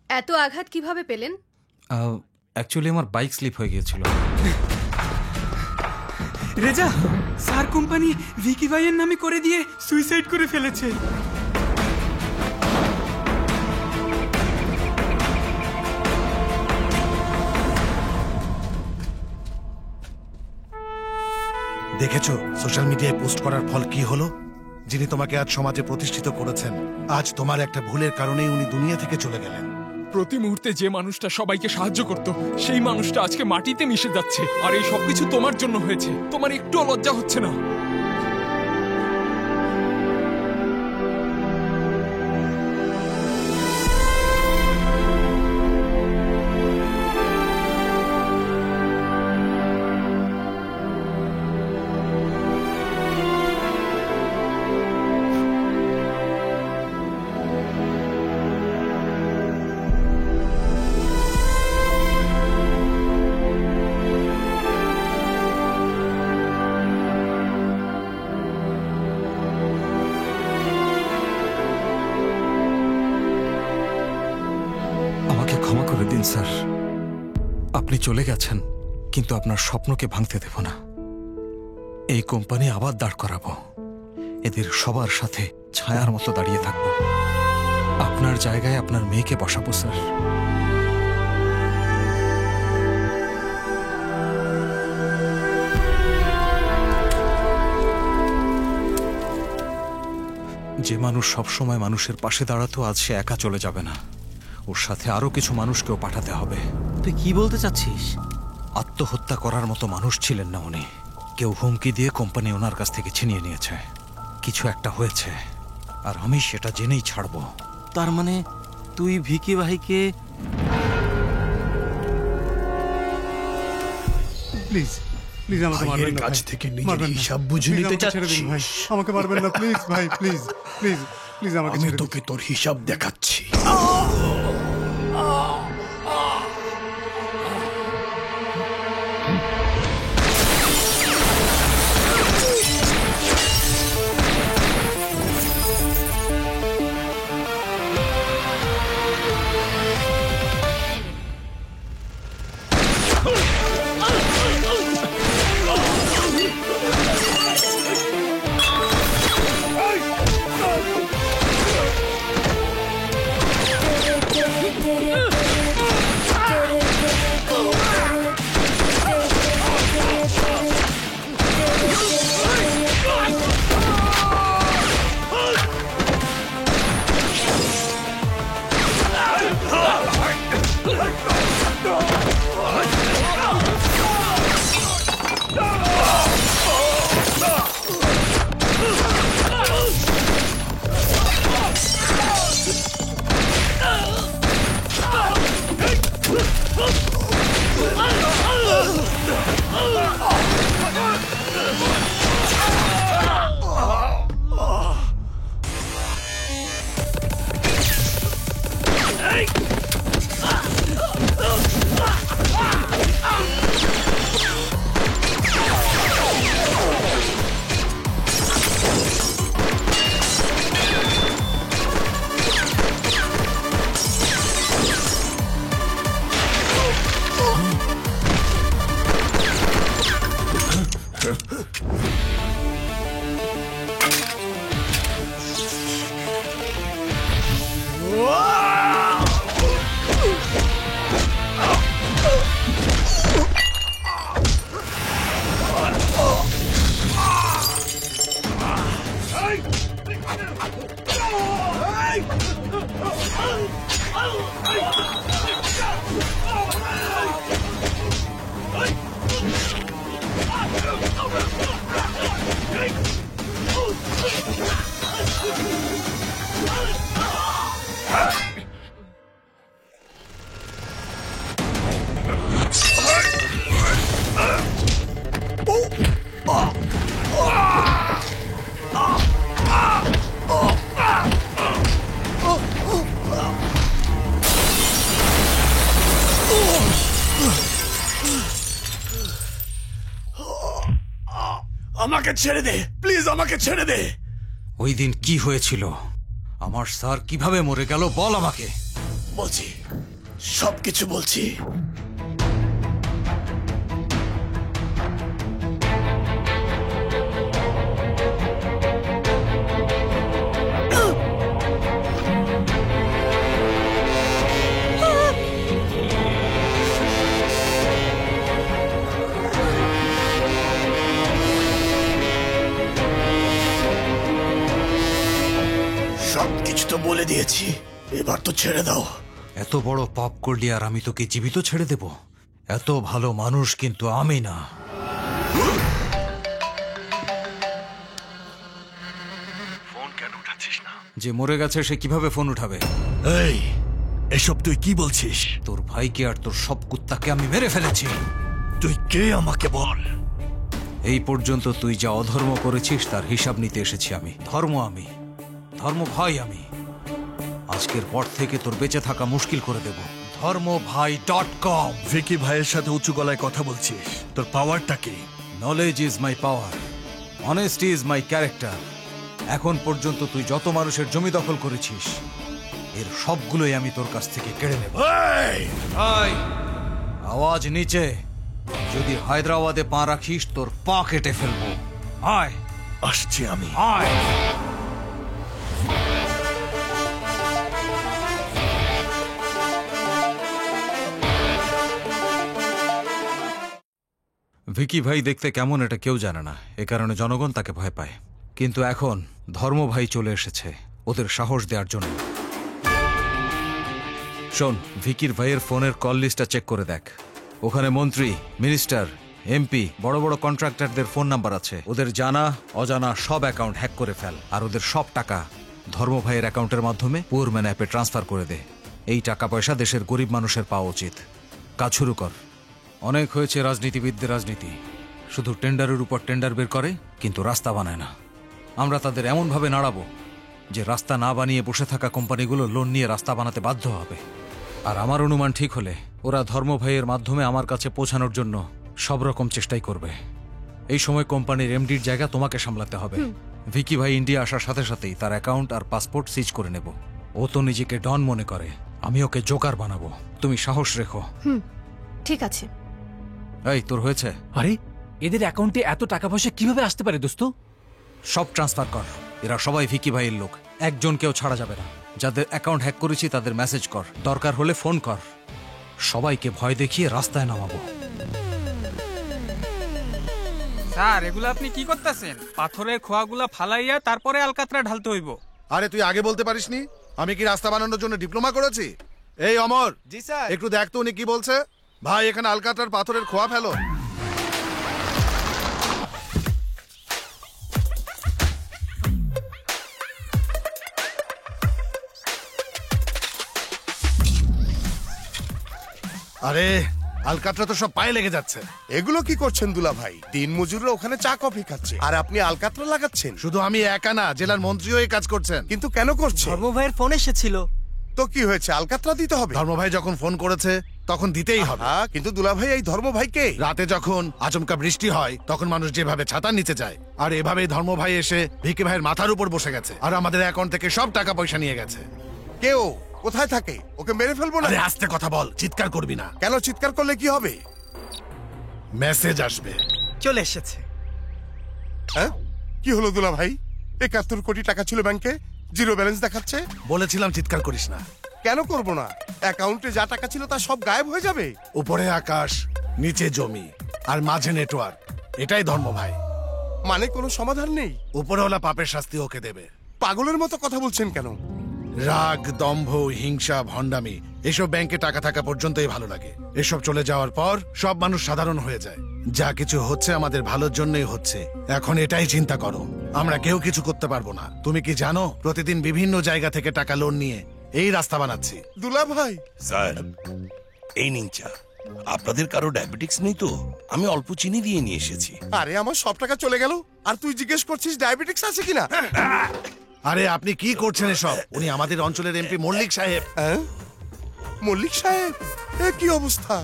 এত আঘাত কিভাবে পেলেন? অ্যাকচুয়ালি আমার বাইক স্লিপ হয়ে গিয়েছিল। রেজা, সার কোম্পানি ভিকি ভাইয়ের নামে করে দিয়ে সুইসাইড করে ফেলেছে। দেখেছো সোশ্যাল মিডিয়ায় পোস্ট করার ফল কি হলো? যিনি তোমাকে আজ সমাজে প্রতিষ্ঠিত করেছেন, আজ তোমার একটা ভুলের কারণেই উনি দুনিয়া থেকে চলে গেলেন। প্রতি মুহূর্তে যে মানুষটা সবাইকে সাহায্য করত, সেই মানুষটা আজকে মাটিতে মিশে যাচ্ছে। আর এই সবকিছু তোমার জন্য হয়েছে। তোমার একটুও লজ্জা হচ্ছে না? ক্ষমা করে দিন স্যার, আপনি চলে গেছেন, কিন্তু আপনার স্বপ্নকে ভাঙতে দেব না। এই কোম্পানি আবার দাঁড় করাবো, এদের সবার সাথে ছায়ার মতো দাঁড়িয়ে থাকবো। আপনার জায়গায় আপনার মেয়েকে বসাবো স্যার। যে মানুষ সবসময় মানুষের পাশে দাঁড়াতো, আজ সে একা চলে যাবে না, ওর সাথে আরো কিছু মানুষকেও পাঠাতে হবে। তুই কি বলতে চাচ্ছিস? আত্মহত্যা করার মতো মানুষ ছিলেন না উনি। কেউ হুমকি দিয়ে কোম্পানি ওনার কাছ থেকে ছিনিয়ে নিয়েছে। কিছু একটা হয়েছে, আর আমি সেটা জেনেই ছাড়বো। তার মানে তুই ভিকি ভাইকে... প্লিজ প্লিজ আমাকে মারবেন না, কাছ থেকে নিজের হিসাব বুঝে নিতে চাচ্ছিস? আমাকে মারবেন না প্লিজ ভাই, প্লিজ প্লিজ প্লিজ আমাকে। আমি তোকে তোর হিসাব দেখাচ্ছি। আমাকে ছেড়ে দে প্লিজ, আমাকে ছেড়ে দে। ওই দিন কি হয়েছিল? আমার স্যার কিভাবে মরে গেল বল আমাকে। বলছি, সবকিছু বলছি। সবকিছু তো বলে দিয়েছি, এবার তো ছেড়ে দাও। এত বড় পাপ করলি আর আমি তোকে জীবিত ছেড়ে দেব? এত ভালো মানুষ কিন্তু আমি না। ফোন কেন উঠাচ্ছিস না? যে মরে গেছে সে কিভাবে ফোন উঠাবে? এই, এসব তুই কি বলছিস? তোর ভাইকে আর তোর সব কুত্তাকে আমি মেরে ফেলেছি। তুই কে আমাকে বল। এই পর্যন্ত তুই যা অধর্ম করেছিস তার হিসাব নিতে এসেছি আমি। ধর্ম ভাই আমি। আজকের পর থেকে তোর বেঁচে থাকা মুশকিল করে দেব। ধর্মভাই.com। ভিকি ভাইয়ের সাথে উঁচু গলায় কথা বলছিস, তোর পাওয়ারটা কি? Knowledge is my power, honesty is my character. এখন পর্যন্ত তুই যত মানুষের জমি দখল করেছিস এর সবগুলোই আমি তোর কাছ থেকে কেড়ে নেব। আওয়াজ নিচে। যদি হায়দ্রাবাদে পা রাখিস তোর পা কেটে ফেলবো। আয়। আসছি আমি। আয়। ভিকি ভাই দেখতে কেমন এটা কেউ জানে না, এ কারণে জনগণ তাকে ভয় পায়। কিন্তু এখন ধর্ম ভাই চলে এসেছে ওদের সাহস দেওয়ার জন্য। শোন, ভিকির ভাইয়ের ফোনের কল লিস্টটা চেক করে দেখ। ওখানে মন্ত্রী, মিনিস্টার, এমপি, বড় বড় কন্ট্রাক্টরদের ফোন নাম্বার আছে। ওদের জানা অজানা সব অ্যাকাউন্ট হ্যাক করে ফেল, আর ওদের সব টাকা ধর্ম ভাইয়ের অ্যাকাউন্টের মাধ্যমে পুরম্যান অ্যাপে ট্রান্সফার করে দে। এই টাকা পয়সা দেশের গরিব মানুষের পাওয়া উচিত। কাজ শুরু কর। অনেক হয়েছে রাজনীতিবিদদের রাজনীতি, শুধু টেন্ডারের উপর টেন্ডার বের করে কিন্তু রাস্তা বানায় না। আমরা তাদের এমনভাবে নাড়াবো যে রাস্তা না বানিয়ে বসে থাকা কোম্পানিগুলো লোন নিয়ে রাস্তা বানাতে বাধ্য হবে। আর আমার অনুমান ঠিক হলে ওরা ধর্ম ভাইয়ের মাধ্যমে আমার কাছে পৌঁছানোর জন্য সব রকম চেষ্টাই করবে। এই সময় কোম্পানির এমডির জায়গা তোমাকে সামলাতে হবে। ভিকি ভাই ইন্ডিয়া আসার সাথে সাথেই তার অ্যাকাউন্ট আর পাসপোর্ট সিজ করে নেব। ও তো নিজেকে ডন মনে করে, আমি ওকে জোকার বানাবো। তুমি সাহস রেখো। ঠিক আছে। এই, তোর হয়েছে? আরে, এদের অ্যাকাউন্টে এত টাকা পয়সা কিভাবে আসতে পারে দোস্ত? সব ট্রান্সফার কর। এরা সবাই ভিকি ভাইয়ের লোক, একজন কেউ ছাড়া যাবে না। যাদের অ্যাকাউন্ট হ্যাক করেছি তাদের মেসেজ কর, দরকার হলে ফোন কর। সবাইকে ভয় দেখিয়ে রাস্তায় নামাবো। স্যার, এগুলো আপনি কি করতেছেন? পাথরের খোয়াগুলা ফালাইয়া তারপরে আলকাতরা ঢালতে হইব। আরে তুই আগে বলতে পারিসনি? আমি কি রাস্তা বানানোর জন্য ডিপ্লোমা করেছি? এই অমর, জি স্যার। একটু দেখ তো উনি কি বলছে। ভাই, এখানে আলকাতরার পাথরের খোয়া ফেলো। আরে আলকাতরা তো সব পায়ে লেগে যাচ্ছে। এগুলো কি করছেন দুলা ভাই? দিন মজুররা ওখানে চা কফি খাচ্ছে আর আপনি আলকাতরা লাগাচ্ছেন। শুধু আমি একা না, জেলার মন্ত্রীও এই কাজ করছেন। কিন্তু কেন করছেন? ধর্ম ভাইয়ের ফোন এসেছিল। তো কি হয়েছে? আলকাতরা দিতে হবে। ধর্ম ভাই যখন ফোন করেছে তখন দিতেই হবে। কিন্তু দুলা ভাই, এই ধর্ম ভাইকে রাতে যখন আচমকা বৃষ্টি হয় তখন মানুষ যেভাবে ছাতার নিচে যায়, আর এভাবেই ধর্ম ভাই এসে ভিকি ভাইয়ের মাথার উপর বসে গেছে আর আমাদের অ্যাকাউন্ট থেকে সব টাকা পয়সা নিয়ে গেছে। কেউ কোথায় থাকে? ওকে মেরে ফেলবো না? আরে আস্তে কথা বল, চিৎকার করবি না। কেন চিৎকার করলে কি হবে? মেসেজ আসবে। চলে এসেছে। হ্যাঁ, কি হলো দুলা ভাই? ৭১ কোটি টাকা ছিল ব্যাংকে, জিরো ব্যালেন্স দেখাচ্ছে। বলেছিলাম চিৎকার করিস না। কেন করব না? অ্যাকাউন্টে যা টাকা ছিল তা সব গায়েব হয়ে যাবে। উপরে আকাশ, নিচে জমি, আর মাঝে নেটওয়ার্ক। এটাই ধর্ম ভাই। মানে কোনো সমাধান নেই? উপরওয়ালা পাপের শাস্তি ওকে দেবে। পাগলের মতো কথা বলছেন কেন? রাগ, দম্ভ, হিংসা, ভণ্ডামি এসব ব্যাংকে টাকা থাকা পর্যন্তই ভালো লাগে, এসব চলে যাওয়ার পর সব মানুষ সাধারণ হয়ে যায়। যা কিছু হচ্ছে আমাদের ভালোর জন্যই হচ্ছে। এখন এটাই চিন্তা করো, আমরা কেউ কিছু করতে পারবো না। তুমি কি জানো প্রতিদিন বিভিন্ন জায়গা থেকে টাকা লোন নিয়ে এই রাস্তা বানাচ্ছি। দুলা ভাই, স্যার এই নিন চা। আপনাদের কারো ডায়াবেটিক্স নেই তো? আমি অল্প চিনি দিয়ে নিয়ে এসেছি। আরে আমার সব টাকা চলে গেল আর তুই জিজ্ঞেস করছিস ডায়াবেটিক্স আছে কিনা? আরে আপনি কি করছেন এসব? উনি আমাদের অঞ্চলের এমপি মল্লিক সাহেব। মল্লিক সাহেব, এ কি অবস্থা?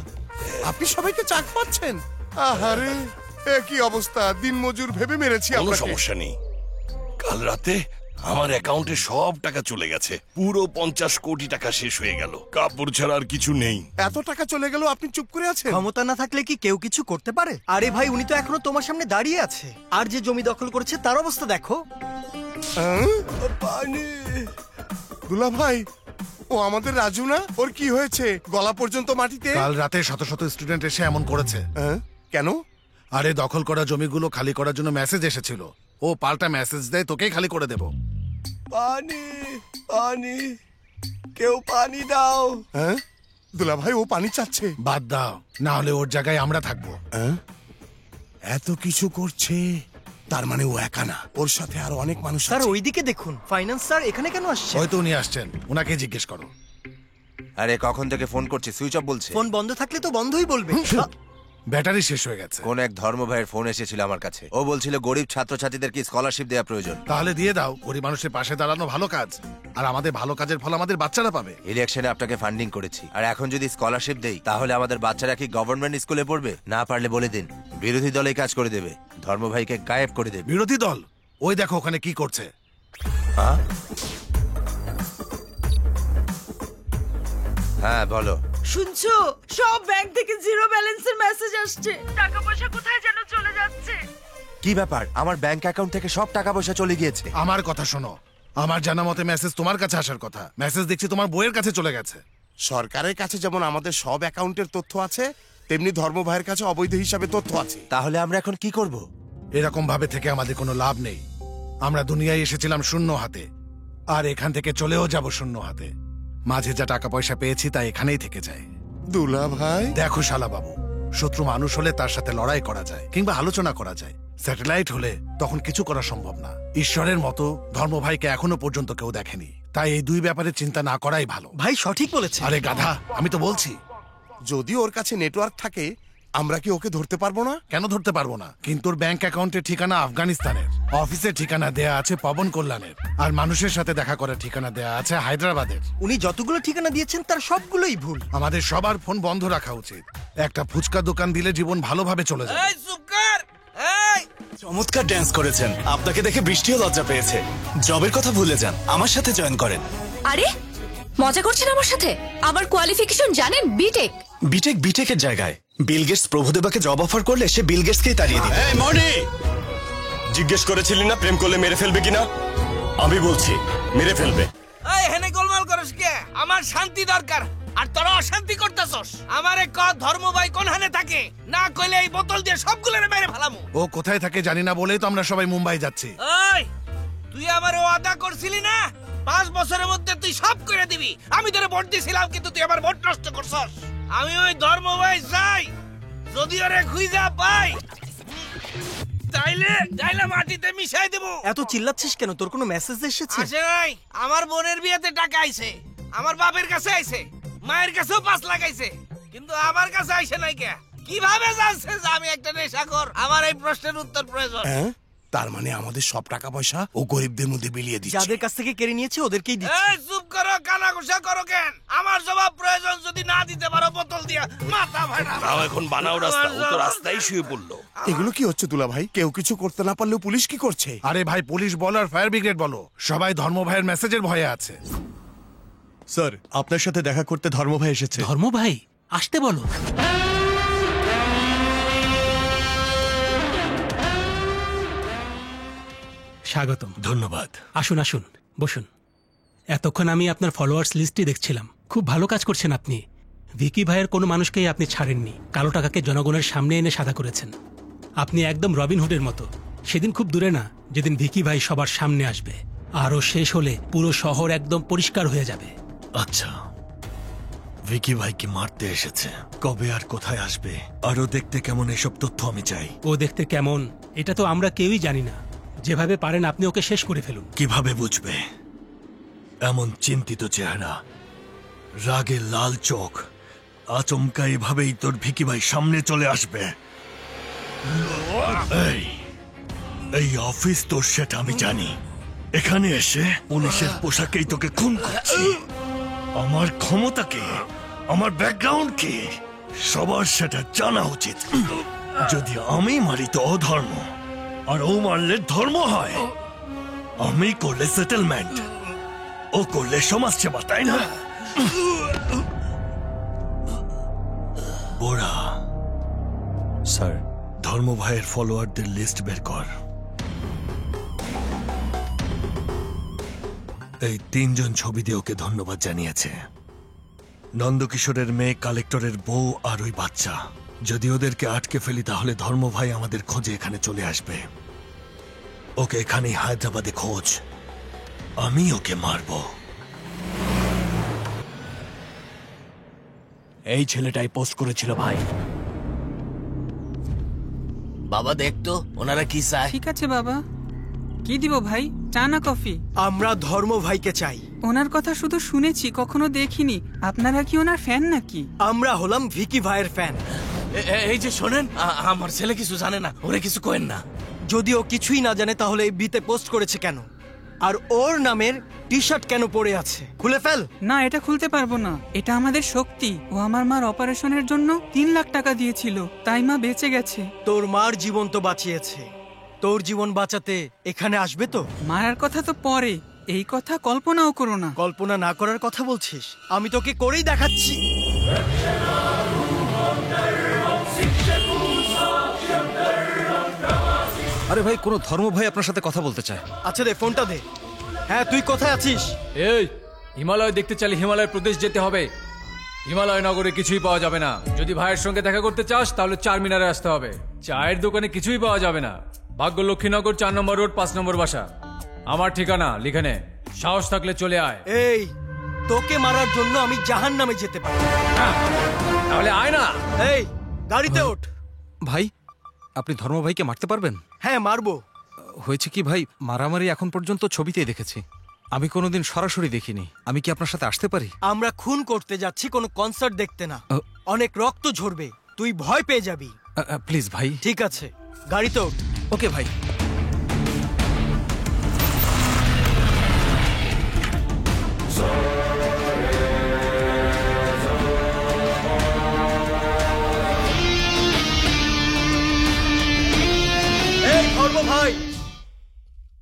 আপনি সবাইকে চা পাচ্ছেন? আহারে, এ কি অবস্থা! দিন মজুর ভেবে মেরেছি কোনো আপনাকে। সমস্যা নেই। কাল রাতে আমার অ্যাকাউন্টে সব টাকা চলে গেছে। পুরো 50 কোটি টাকা শেষ হয়ে গেল। কাপড় ছাড়া আর কিছু নেই। এত টাকা চলে গেল, আপনি চুপ করে আছেন? ক্ষমতা না থাকলে কি কেউ কিছু করতে পারে? আরে ভাই, উনি তো এখনো তোমার সামনে দাঁড়িয়ে আছে, আর যে জমি দখল করেছে তার অবস্থা দেখো। পানি। দুলা ভাই, ও আমাদের রাজু না? ওর কি হয়েছে? গলা পর্যন্ত মাটিতে। কাল রাতে শত শত স্টুডেন্ট এসে এমন করেছে। কেন? আরে দখল করা জমিগুলো খালি করার জন্য মেসেজ এসেছিল। ও পাল্টা মেসেজ দেয় তোকেই খালি করে দেব। পানি, পানি, কেউ পানি দাও। দুলা ভাই, ও পানি চাচ্ছে। বাদ দাও, না হলে ওর জায়গায় আমরা থাকবো। এত কিছু করছে, তার মানে ও একা না, ওর সাথে আরো অনেক মানুষ স্যার আছে। ওইদিকে দেখুন, ফাইন্যান্স স্যার এখানে কেন আসছে? হয়তো উনি আসছেন, ওনাকে জিজ্ঞেস করো। আরে কখন থেকে ফোন করছি, সুইচ অফ বলছে। ফোন বন্ধ থাকলে তো বন্ধই বলবে। ব্যাটারি শেষ হয়ে গেছে। কোন এক ধর্ম ভাইয়ের ফোন এসেছিল আমার কাছে। ও বলছিল গরিব ছাত্রছাত্রীদেরকে স্কলারশিপ দেওয়া প্রয়োজন। তাহলে দিয়ে দাও, গরিব মানুষের পাশে দাঁড়ানো ভালো কাজ, আর আমাদের ভালো কাজের ফল আমাদের বাচ্চারা পাবে। ইলেকশনে আপনাকে ফান্ডিং করেছি, আর এখন যদি স্কলারশিপ দেই তাহলে আমাদের বাচ্চারা কি গভর্নমেন্ট স্কুলে পড়বে? না পারলে বলে দিন, বিরোধী দল এই কাজ করে দেবে, ধর্ম ভাইকে গায়েব করে দেবে। বিরোধী দল? ওই দেখো ওখানে কি করছে। হ্যাঁ বলো। শুনছো, সব ব্যাংক থেকে জিরো ব্যালেন্সের মেসেজ আসছে, টাকা পয়সা কোথায় যেন চলে যাচ্ছে। কি ব্যাপার? আমার ব্যাংক অ্যাকাউন্ট থেকে সব টাকা পয়সা চলে গিয়েছে। আমার কথা শোনো, আমার জানা মতে মেসেজ তোমার কাছে আসার কথা, মেসেজ দেখছি তোমার বইয়ের কাছে চলে গেছে। সরকারের কাছে যেমন আমাদের সব অ্যাকাউন্টের তথ্য আছে, তেমনি ধর্ম ভাইয়ের কাছে অবৈধ হিসাবে তথ্য আছে। তাহলে আমরা এখন কি করব? এরকম ভাবে থেকে আমাদের কোনো লাভ নেই। আমরা দুনিয়ায় এসেছিলাম শূন্য হাতে, আর এখান থেকে চলেও যাব শূন্য হাতে। মাঝে যা টাকা পয়সা পেয়েছি তা এখানেই থেকে যায়। দুলা ভাই, দেখো শালা বাবু, শত্রু মানুষ হলে তার সাথে লড়াই করা যায় কিংবা আলোচনা করা যায়। স্যাটেলাইট হলে তখন কিছু করা সম্ভব না। ঈশ্বরের মতো ধর্ম ভাইকে এখনো পর্যন্ত কেউ দেখেনি, তাই এই দুই ব্যাপারে চিন্তা না করাই ভালো। ভাই সঠিক বলেছে। আরে গাধা, আমি তো বলছি, যদি ওর কাছে নেটওয়ার্ক থাকে আমরা কি ওকে ধরতে পারবো না? কেন ধরতে পারবো না? কিন্তু ওর ব্যাংক অ্যাকাউন্টের ঠিকানা আফগানিস্তানের, অফিসের ঠিকানা দেয়া আছে পবন কল্যাণের, আর মানুষের সাথে দেখা করার ঠিকানা দেয়া আছে হায়দ্রাবাদের। উনি যতগুলো ঠিকানা দিয়েছেন তার সবগুলোই ভুল। আমাদের সবার ফোন বন্ধ রাখা উচিত। একটা ফুচকা দোকান দিলে জীবন ভালোভাবে চলে যায়। চমৎকার ড্যান্স করেছেন, আপনাকে দেখে বৃষ্টিও লজ্জা পেয়েছে। জবের কথা ভুলে যান, আমার সাথে জয়েন করেন। আরে মজা করছেন আমার সাথে? আমার কোয়ালিফিকেশন জানেন? বিটেক। বিটেকের জায়গায় বিল গেটস প্রভুদেবাকে জব অফার করলে সে বিল গেটসকেই তাড়িয়ে দিবে। এই মনি, জিজ্ঞেস করেছিলি না প্রেম করলে মেরে ফেলবে কিনা? আমি বলছি মেরে ফেলবে। এই হেনে গোলমাল করস কে? আমার শান্তি দরকার, আর তোরা অশান্তি করতেছস। আমারে ক ধর্ম ভাই কোন হানে থাকে? না কইলে এই বোতল দিয়ে সবগুলোরে মেরে ফেলামু। ও কোথায় থাকে জানি না বলেই তো আমরা সবাই মুম্বাই যাচ্ছি। এই তুই আমারে ওয়াদা করছিলি না 5 বছরের মধ্যে তুই সব করে দিবি। আমি তোরে ভোট দিছিলাম, কিন্তু তুই আমার ভোট নষ্ট করছস। আমি ওই ধর্ম ভাই চাই, যদি ওরে খুঁজা পাই তাইলে মাটিতে মিশাই দেব। এত চিল্লাচ্ছিস কেন? তোর কোনো মেসেজ এসেছে? আসে নাই। আমার বোনের বিয়েতে টাকা আইছে, আমার বাপের কাছে আইছে, মায়ের কাছেও 5 লাখ আইছে, কিন্তু আমার কাছে আইছে নাই কে? কিভাবে জানছে যে আমি একটা নেশাখোর? আমার এই প্রশ্নের উত্তর প্রয়োজন। তার মানে আমাদের সব টাকা পয়সা ও গরিবদের মধ্যে বিলিয়ে দিচ্ছে। যাদের কাছ থেকে কেড়ে নিয়েছে ওদেরকেই দিচ্ছে। এই চুপ করো, কানাঘুষা করো কেন? আমার জবাব প্রয়োজন, যদি না দিতে পারো বোতল দিয়া মাথা ফাটা। তাও এখন বানাও রাস্তা, ও তো রাস্তায় শুয়ে পড়লো। এগুলো কি হচ্ছে দুলা ভাই? কেউ কিছু করতে না পারলেও পুলিশ কি করছে? আরে ভাই, পুলিশ বলো আর ফায়ার ব্রিগেড বলো, সবাই ধর্ম ভাইয়ের মেসেজের ভয়ে আছে। স্যার, আপনার সাথে দেখা করতে ধর্ম ভাই এসেছে। ধর্ম ভাই আসতে বলো। স্বাগতম। ধন্যবাদ। আসুন আসুন, বসুন। এতক্ষণ আমি আপনার ফলোয়ার্স লিস্টই দেখছিলাম। খুব ভালো কাজ করছেন আপনি। ভিকি ভাইয়ের কোনো মানুষকেই আপনি ছাড়েননি। কালো টাকাকে জনগণের সামনে এনে সাদা করেছেন। আপনি একদম রবিনহুডের মতো। সেদিন খুব দূরে না, যেদিন ভিকি ভাই সবার সামনে আসবে, আরও শেষ হলে পুরো শহর একদম পরিষ্কার হয়ে যাবে। আচ্ছা, ভিকি ভাইকে মারতে এসেছে। কবে আর কোথায় আসবে আরো দেখতে কেমন, এসব তথ্য আমি চাই। ও দেখতে কেমন এটা তো আমরা কেউই জানি না। যেভাবে পারেন আপনি ওকে শেষ করে ফেলুন। কিভাবে বুঝবে? এমন চিন্তিত চেহারা, রাগে লাল চোখ, আচমকা এভাবেই তোর ভিকি ভাই সামনে চলে আসবে। এই অফিস তোর, সেটা আমি জানি। এখানে এসে পুলিশের পোশাকেই তোকে খুন করছি। আমার ক্ষমতা কি, আমার ব্যাকগ্রাউন্ড কি, সবার সেটা জানা উচিত। যদি আমি মারি তো অধর্ম, আর ও মারলে ধর্ম হয়। আমি করলে সেটেলমেন্ট, ও করলে সমাজ সেবা, তাই না? বোরা স্যার, ধর্ম ভাইয়ের ফলোয়ারদের লিস্ট বের কর। এই 3 জন ছবি দিয়ে ওকে ধন্যবাদ জানিয়েছে। নন্দকিশোরের মেয়ে, কালেক্টরের বউ আর ওই বাচ্চা। যদি ওদেরকে আটকে ফেলি তাহলে ধর্ম ভাই আমাদের খোঁজে এখানে চলে আসবে। ওকে এখানেই হায়দ্রাবাদে খোঁজ, আমি ওকে মারব। এই ছেলেটাই পোস্ট করেছিল ভাই। বাবা দেখতো ওনারা কি চায়। ঠিক আছে বাবা, কি দিব ভাই, চা না কফি? আমরা ধর্ম ভাইকে চাই। ওনার কথা শুধু শুনেছি, কখনো দেখিনি। আপনারা কি ওনার ফ্যান নাকি? আমরা হলাম ভিকি ভাইয়ের ফ্যান। এই যে শোনেন, আমার ছেলে কিছু জানে না, ওরে কিছু কোয়েন না। যদি ও কিছুই না জানে তাহলে এই বিতে পোস্ট করেছে কেন? আর ওর নামের টি শার্ট কেন পরে আছে? খুলে ফেল। না, এটা খুলতে পারবো না। এটা আমাদের শক্তি। ও আমার মার অপারেশনের জন্য 3 লাখ টাকা দিয়েছিল, তাই মা বেঁচে গেছে। তোর মার জীবন তো বাঁচিয়েছে, তোর জীবন বাঁচাতে এখানে আসবে তো? মারার কথা তো পরে, এই কথা কল্পনাও করো না। কল্পনা না করার কথা বলছিস? আমি তোকে করেই দেখাচ্ছি। আরে ভাই, কোনো ধর্ম ভাই আপনার সাথে কথা বলতে চায়। আচ্ছা দে ফোনটা দে। হ্যাঁ, তুই কোথায় আছিস? এই হিমালয় দেখতে চাইলে হিমালয় প্রদেশ যেতে হবে। হিমালয় নগরে কিছুই পাওয়া যাবে না। যদি ভাইয়ের সঙ্গে দেখা করতে চাস তাহলে 4 মিনারে আসতে হবে। চায়ের দোকানে কিছুই পাওয়া যাবে না। ভাগ্য লক্ষ্মীনগর 4 নম্বর রোড 5 নম্বর বাসা। আমার ঠিকানা লিখে নে, সাহস থাকলে চলে আয়। এই তোকে মারার জন্য আমি জাহান্নামে যেতে পারি। তাহলে আয় না। এই গাড়িতে ওঠ। ভাই, আপনি ধর্ম ভাইকে মারতে পারবেন? হ্যাঁ, মারবো। হয়েছে কি ভাই, মারামারি এখন পর্যন্ত ছবিতেই দেখেছি, আমি কোনোদিন সরাসরি দেখিনি। আমি কি আপনার সাথে আসতে পারি? আমরা খুন করতে যাচ্ছি, কোনো কনসার্ট দেখতে না। অনেক রক্ত ঝরবে, তুই ভয় পেয়ে যাবি। প্লিজ ভাই। ঠিক আছে, গাড়িতে ওঠ। ওকে ভাই। এই ধর্ম ভাই,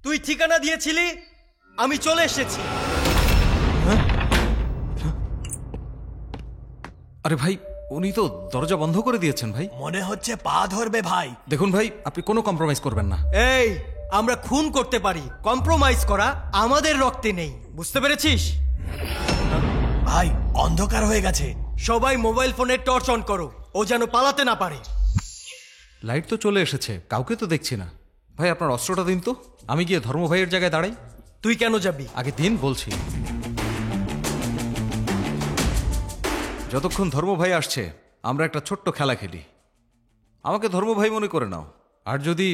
তুই ঠিকানা দিয়েছিলি, আমি চলে এসেছি। আরে ভাই, উনি তো দরজা বন্ধ করে দিয়েছেন ভাই। মনে হচ্ছে পা ধরবে ভাই। দেখুন ভাই, আপনি কোনো কম্প্রোমাইজ করবেন না। এই আমরা খুন করতে পারি, কম্প্রোমাইজ করা আমাদের রক্তে নেই, বুঝতে পেরেছিস? ভাই, অন্ধকার হয়ে গেছে। সবাই মোবাইল ফোনে টর্চ অন করো, ও যেন পালাতে না পারে। লাইট তো চলে এসেছে, কাউকে তো দেখছি না। ভাই, আপনার অস্ত্রটা দিন তো, আমি গিয়ে ধর্ম ভাইয়ের জায়গায় দাঁড়াই। তুই কেন যাবি? আগে দিন বলছি। যতক্ষণ ধর্ম ভাই আসছে আমরা একটা ছোট্ট খেলা খেলি। আমাকে ধর্ম ভাই মনে করে নাও, আর যদি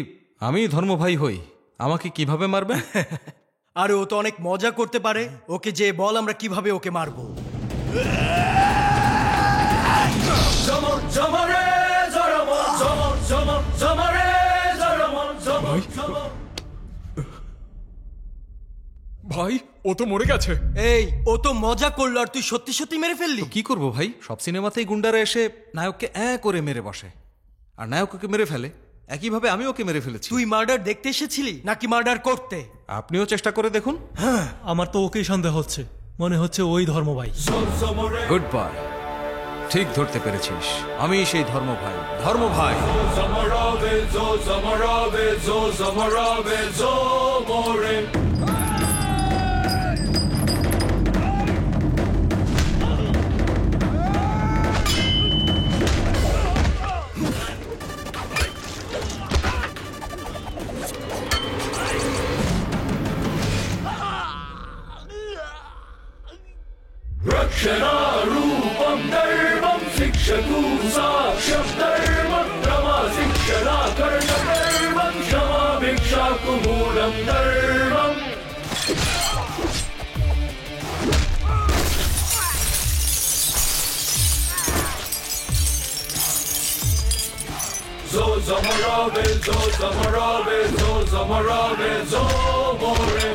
আমি ধর্ম ভাই হই আমাকে কিভাবে মারবে? আরে ও তো অনেক মজা করতে পারে, ওকে যে বল আমরা কিভাবে ওকে মারবো। ভাই, ও তো মরে গেছে। এই ও তো মজা করলো আর তুই সত্যি সত্যি মেরে ফেললি। কি করব ভাই, সব সিনেমাতেই গুন্ডারা এসে নায়ককে করে মেরে বসে, আর নায়ক ওকে মেরে ফেলে। একইভাবে আমি ওকে মেরে ফেলেছি। তুই মার্ডার দেখতে এসেছিলি নাকি মার্ডার করতে? আপনিও চেষ্টা করে দেখুন। হ্যাঁ, আমার তো ওকেই সন্দেহ হচ্ছে, মনে হচ্ছে ওই ধর্ম ভাই। গুড বাই, ঠিক ধরতে পেরেছিস, আমি সেই ধর্ম ভাই। ধর্ম ভাই। रक्षणारूपम् भिक्षकूसा शब्दर्मं रमा शिक्षणा कर्णकर्मं क्षमा भिक्षा कुमूलं धर्मम् Zo zamarabe, zo zamarabe, zo zamarabe, zo more.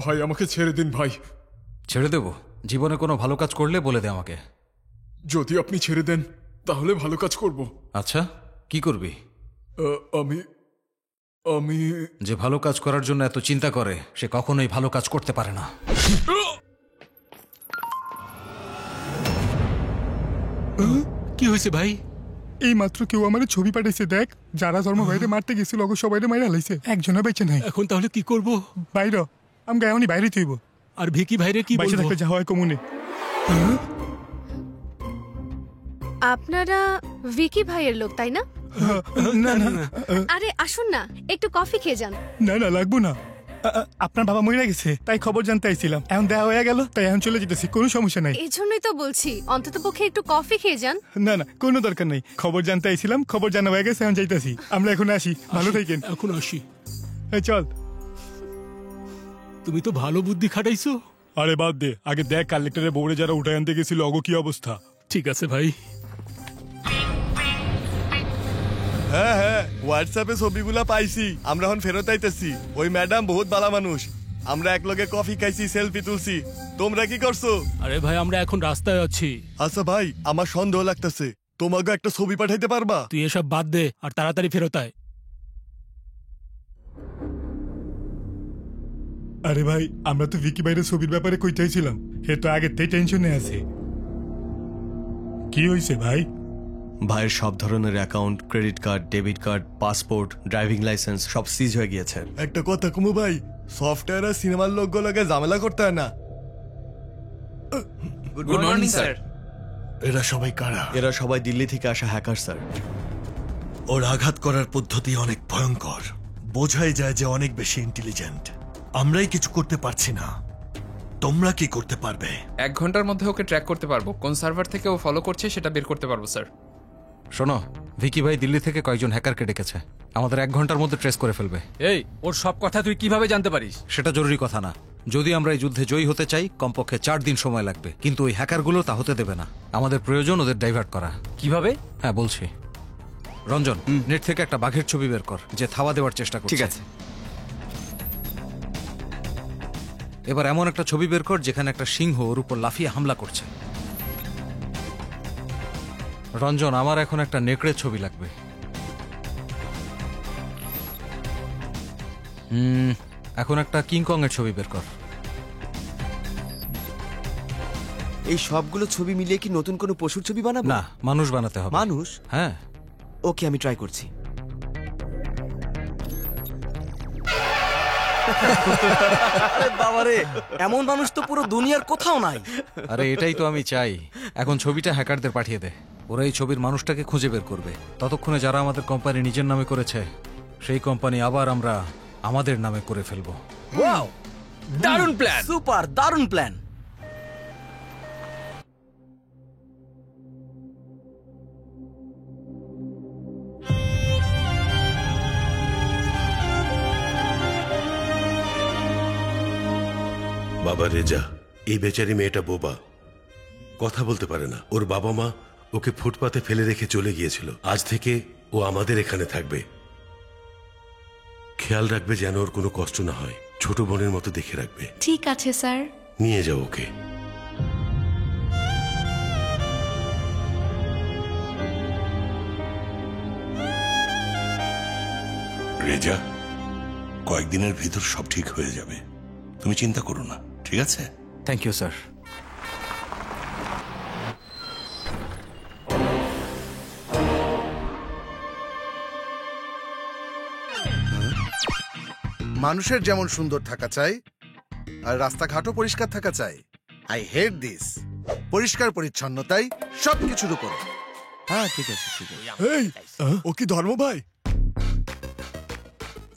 ভাই আমাকে ছেড়ে দিন ভাই। ছেড়ে দেব? জীবনে কোনো ভালো কাজ করলে বলে দে আমাকে। যদি আপনি ছেড়ে দেন তাহলে ভালো কাজ করব। আচ্ছা, কি করবি? আমি আমি যে ভালো কাজ করার জন্য এত চিন্তা করে সে কখনোই ভালো কাজ করতে পারে না। কি হয়েছে ভাই? এই মাত্র কেউ আমার ছবি পাঠাইছে, দেখ যারা ধর্ম ভাইরে মারতে গেছিল ওকে সবাই মাইরা লাইছে, একজনও বেঁচে নাই। এখন তাহলে কি করব? বাইরে আমি গায়নি বাইরে থইব। আর ভিকি ভাইরে কি বলবো? বাইরে যা হয় কমুনে। আপনারা ভিকি ভাইয়ের লোক তাই না? না না আরে আসুন না, একটু কফি খেয়ে যান। না না লাগবো না, আপনার বাবা মরে গেছে তাই খবর জানতে আইছিলাম, এখন দেখা হয়ে গেল তাই এখন চলে যেতেছি, কোনো সমস্যা নাই। এই জন্যই তো বলছি অন্তত পক্ষে একটু কফি খেয়ে যান। না না কোনো দরকার নাই, খবর জানতে আইছিলাম, খবর জানা হয়ে গেছে, এখন যাইতেছি। আমরা এখন আসি, ভালো থাকেন। এখন আসি। চল। তুমি তো ভালো বুদ্ধি খাটাইছো। আরে বাদ দে, আগে দেখ কালেক্টরের বউরে যারা উঠায় আনতে গেছিল অগো কি অবস্থা। ঠিক আছে ভাই। হ্যাঁ হ্যাঁ, হোয়াটসঅ্যাপে ছবিগুলা পাইছি, আমরা এখন ফেরত আইতেছি। ওই ম্যাডাম বহুত ভালো মানুষ, আমরা একলগে কফি খাইছি, সেলফি তুলছি। তোমরা কি করছো? আরে ভাই আমরা এখন রাস্তায় আছি। আচ্ছা ভাই, আমার সন্দেহ লাগতেছে, তোমাকে একটা ছবি পাঠাইতে পারবা? তুই এসব বাদ দে আর তাড়াতাড়ি ফেরত আয়। আরে ভাই আমরা তো ভিকি ভাইয়ের ছবির ব্যাপারে কই চাইছিলাম, হে তো আগের থেকে টেনশনে আছে। কি হয়েছে ভাই? ভাইয়ের সব ধরনের account, credit card, debit card, passport, driving licence সব সিজ হয়ে গিয়েছে। একটা কথা কমু ভাই, সফটওয়্যার আর সিনেমার লোকগুলোকে ঝামেলা করতে হয় না। Good morning sir. এরা সবাই কারা? এরা সবাই দিল্লি থেকে আসা হ্যাকার স্যার। ওর আঘাত করার পদ্ধতি অনেক ভয়ঙ্কর, বোঝাই যায় যে অনেক বেশি ইন্টেলিজেন্ট। আমরাই কিছু করতে পারছি না, তোমরা কি করতে পারবে? 1 ঘন্টার মধ্যে ওকে ট্র্যাক করতে পারবো, কোন সার্ভার থেকে ও ফলো করছে সেটা বের করতে পারবো স্যার। শোনো, ভিকি ভাই দিল্লি থেকে কয়েকজন হ্যাকারকে ডেকেছে, আমাদের 1 ঘন্টার মধ্যে ট্রেস করে ফেলবে। এই ওর সব কথা তুই কিভাবে জানতে পারিস? সেটা জরুরি কথা না, যদি আমরা এই যুদ্ধে জয়ী হতে চাই কমপক্ষে 4 দিন সময় লাগবে, কিন্তু ওই হ্যাকারগুলো তা হতে দেবে না। আমাদের প্রয়োজন ওদের ডাইভার্ট করা। কিভাবে? হ্যাঁ বলছি। রঞ্জন, নেট থেকে একটা বাঘের ছবি বের কর যে থাবা দেওয়ার চেষ্টা করছে। ঠিক আছে। এবার এমন একটা ছবি বের কর যেখানে একটা সিংহ ওর উপর লাফিয়ে হামলা করছে। রঞ্জন, আমার এখন একটা নেকড়ের ছবি লাগবে। এখন একটা কিংকং এর ছবি বের কর। এই সবগুলো ছবি মিলিয়ে কি নতুন কোনো পশুর ছবি বানাবো? না, মানুষ বানাতে হবে। মানুষ? হ্যাঁ। ওকে, আমি ট্রাই করছি। বাবারে, এমন মানুষ তো পুরো দুনিয়ার কোথাও নাই। আরে এটাই তো আমি চাই। এখন ছবিটা হ্যাকারদের পাঠিয়ে দে, ওরা এই ছবির মানুষটাকে খুঁজে বের করবে। ততক্ষণে যারা আমাদের কোম্পানি নিজের নামে করেছে সেই কোম্পানি আবার আমরা আমাদের নামে করে ফেলবো। ওয়াও, দারুণ প্ল্যান, সুপার দারুণ প্ল্যান। বাবা রেজা, এই বেচারি মেয়েটা বোবা, কথা বলতে পারে না। ওর বাবা মা ওকে ফুটপাতে ফেলে রেখে চলে গিয়েছিল। আজ থেকে ও আমাদের এখানে থাকবে। খেয়াল রাখবে যেন ওর কোনো কষ্ট না হয়, ছোট বোনের মতো দেখে রাখবে। ঠিক আছে স্যার। নিয়ে যাও ওকে। রেজা, কয়েকদিনের ভিতর সব ঠিক হয়ে যাবে, তুমি চিন্তা করো না, ঠিক আছে? Thank you sir. মানুষের যেমন সুন্দর থাকা চাই আর রাস্তাঘাটও পরিষ্কার থাকা চাই। I hate this. পরিষ্কার পরিচ্ছন্নতাই সবকিছুর উপরে। হ্যাঁ ঠিক আছে ঠিক আছে। এই ও কি ধর্ম ভাই?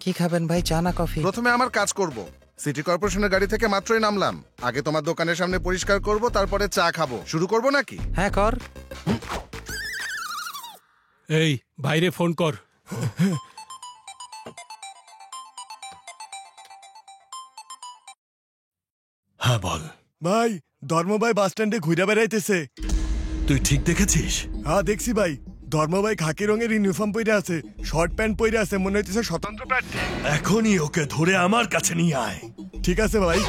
কি খাবেন ভাই, চা না কফি? প্রথমে আমার কাজ করব। সিটি কর্পোরেশনের গাড়ি থেকে মাত্রই নামলাম। আগে তোমার দোকানের সামনে পরিষ্কার করব, তারপরে চা খাবো। শুরু করব নাকি? হ্যাঁ কর। এই বাইরে ফোন কর। হ্যাঁ বল ভাই, ধর্ম ভাই বাস স্ট্যান্ডে ঘুরে বেড়াইতেছে। তুই ঠিক দেখেছিস? হ্যাঁ দেখছি ভাই। ধর্ম ভাই খাকি রঙের ইউনিফর্ম পরে আছে, শর্ট প্যান্ট পরে আছে, মনে হইতেছে স্বতন্ত্র প্রার্থী। এখনই ওকে ধরে আমার কাছে নিয়ে আয়। ঠিক আছে ভাই।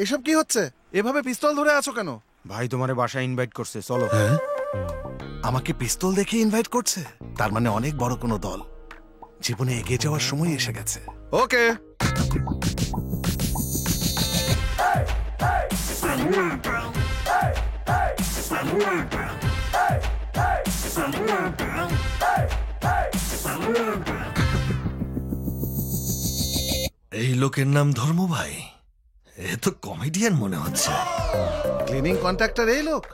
এসব কি হচ্ছে? এভাবে পিস্তল ধরে আছো কেন? ভাই তোমারে বাসায় ইনভাইট করছে, চলো। আমাকে পিস্তল দেখে ইনভাইট করছে? তার মানে অনেক বড় কোনো দল। জীবনে এগিয়ে যাওয়ার সময় এসে গেছে। ওকে। এই লোকের নাম ধর্ম ভাই? এ তো কমেডিয়ান মনে হচ্ছে। ক্লিনিং কন্ট্রাক্টর এই লোক?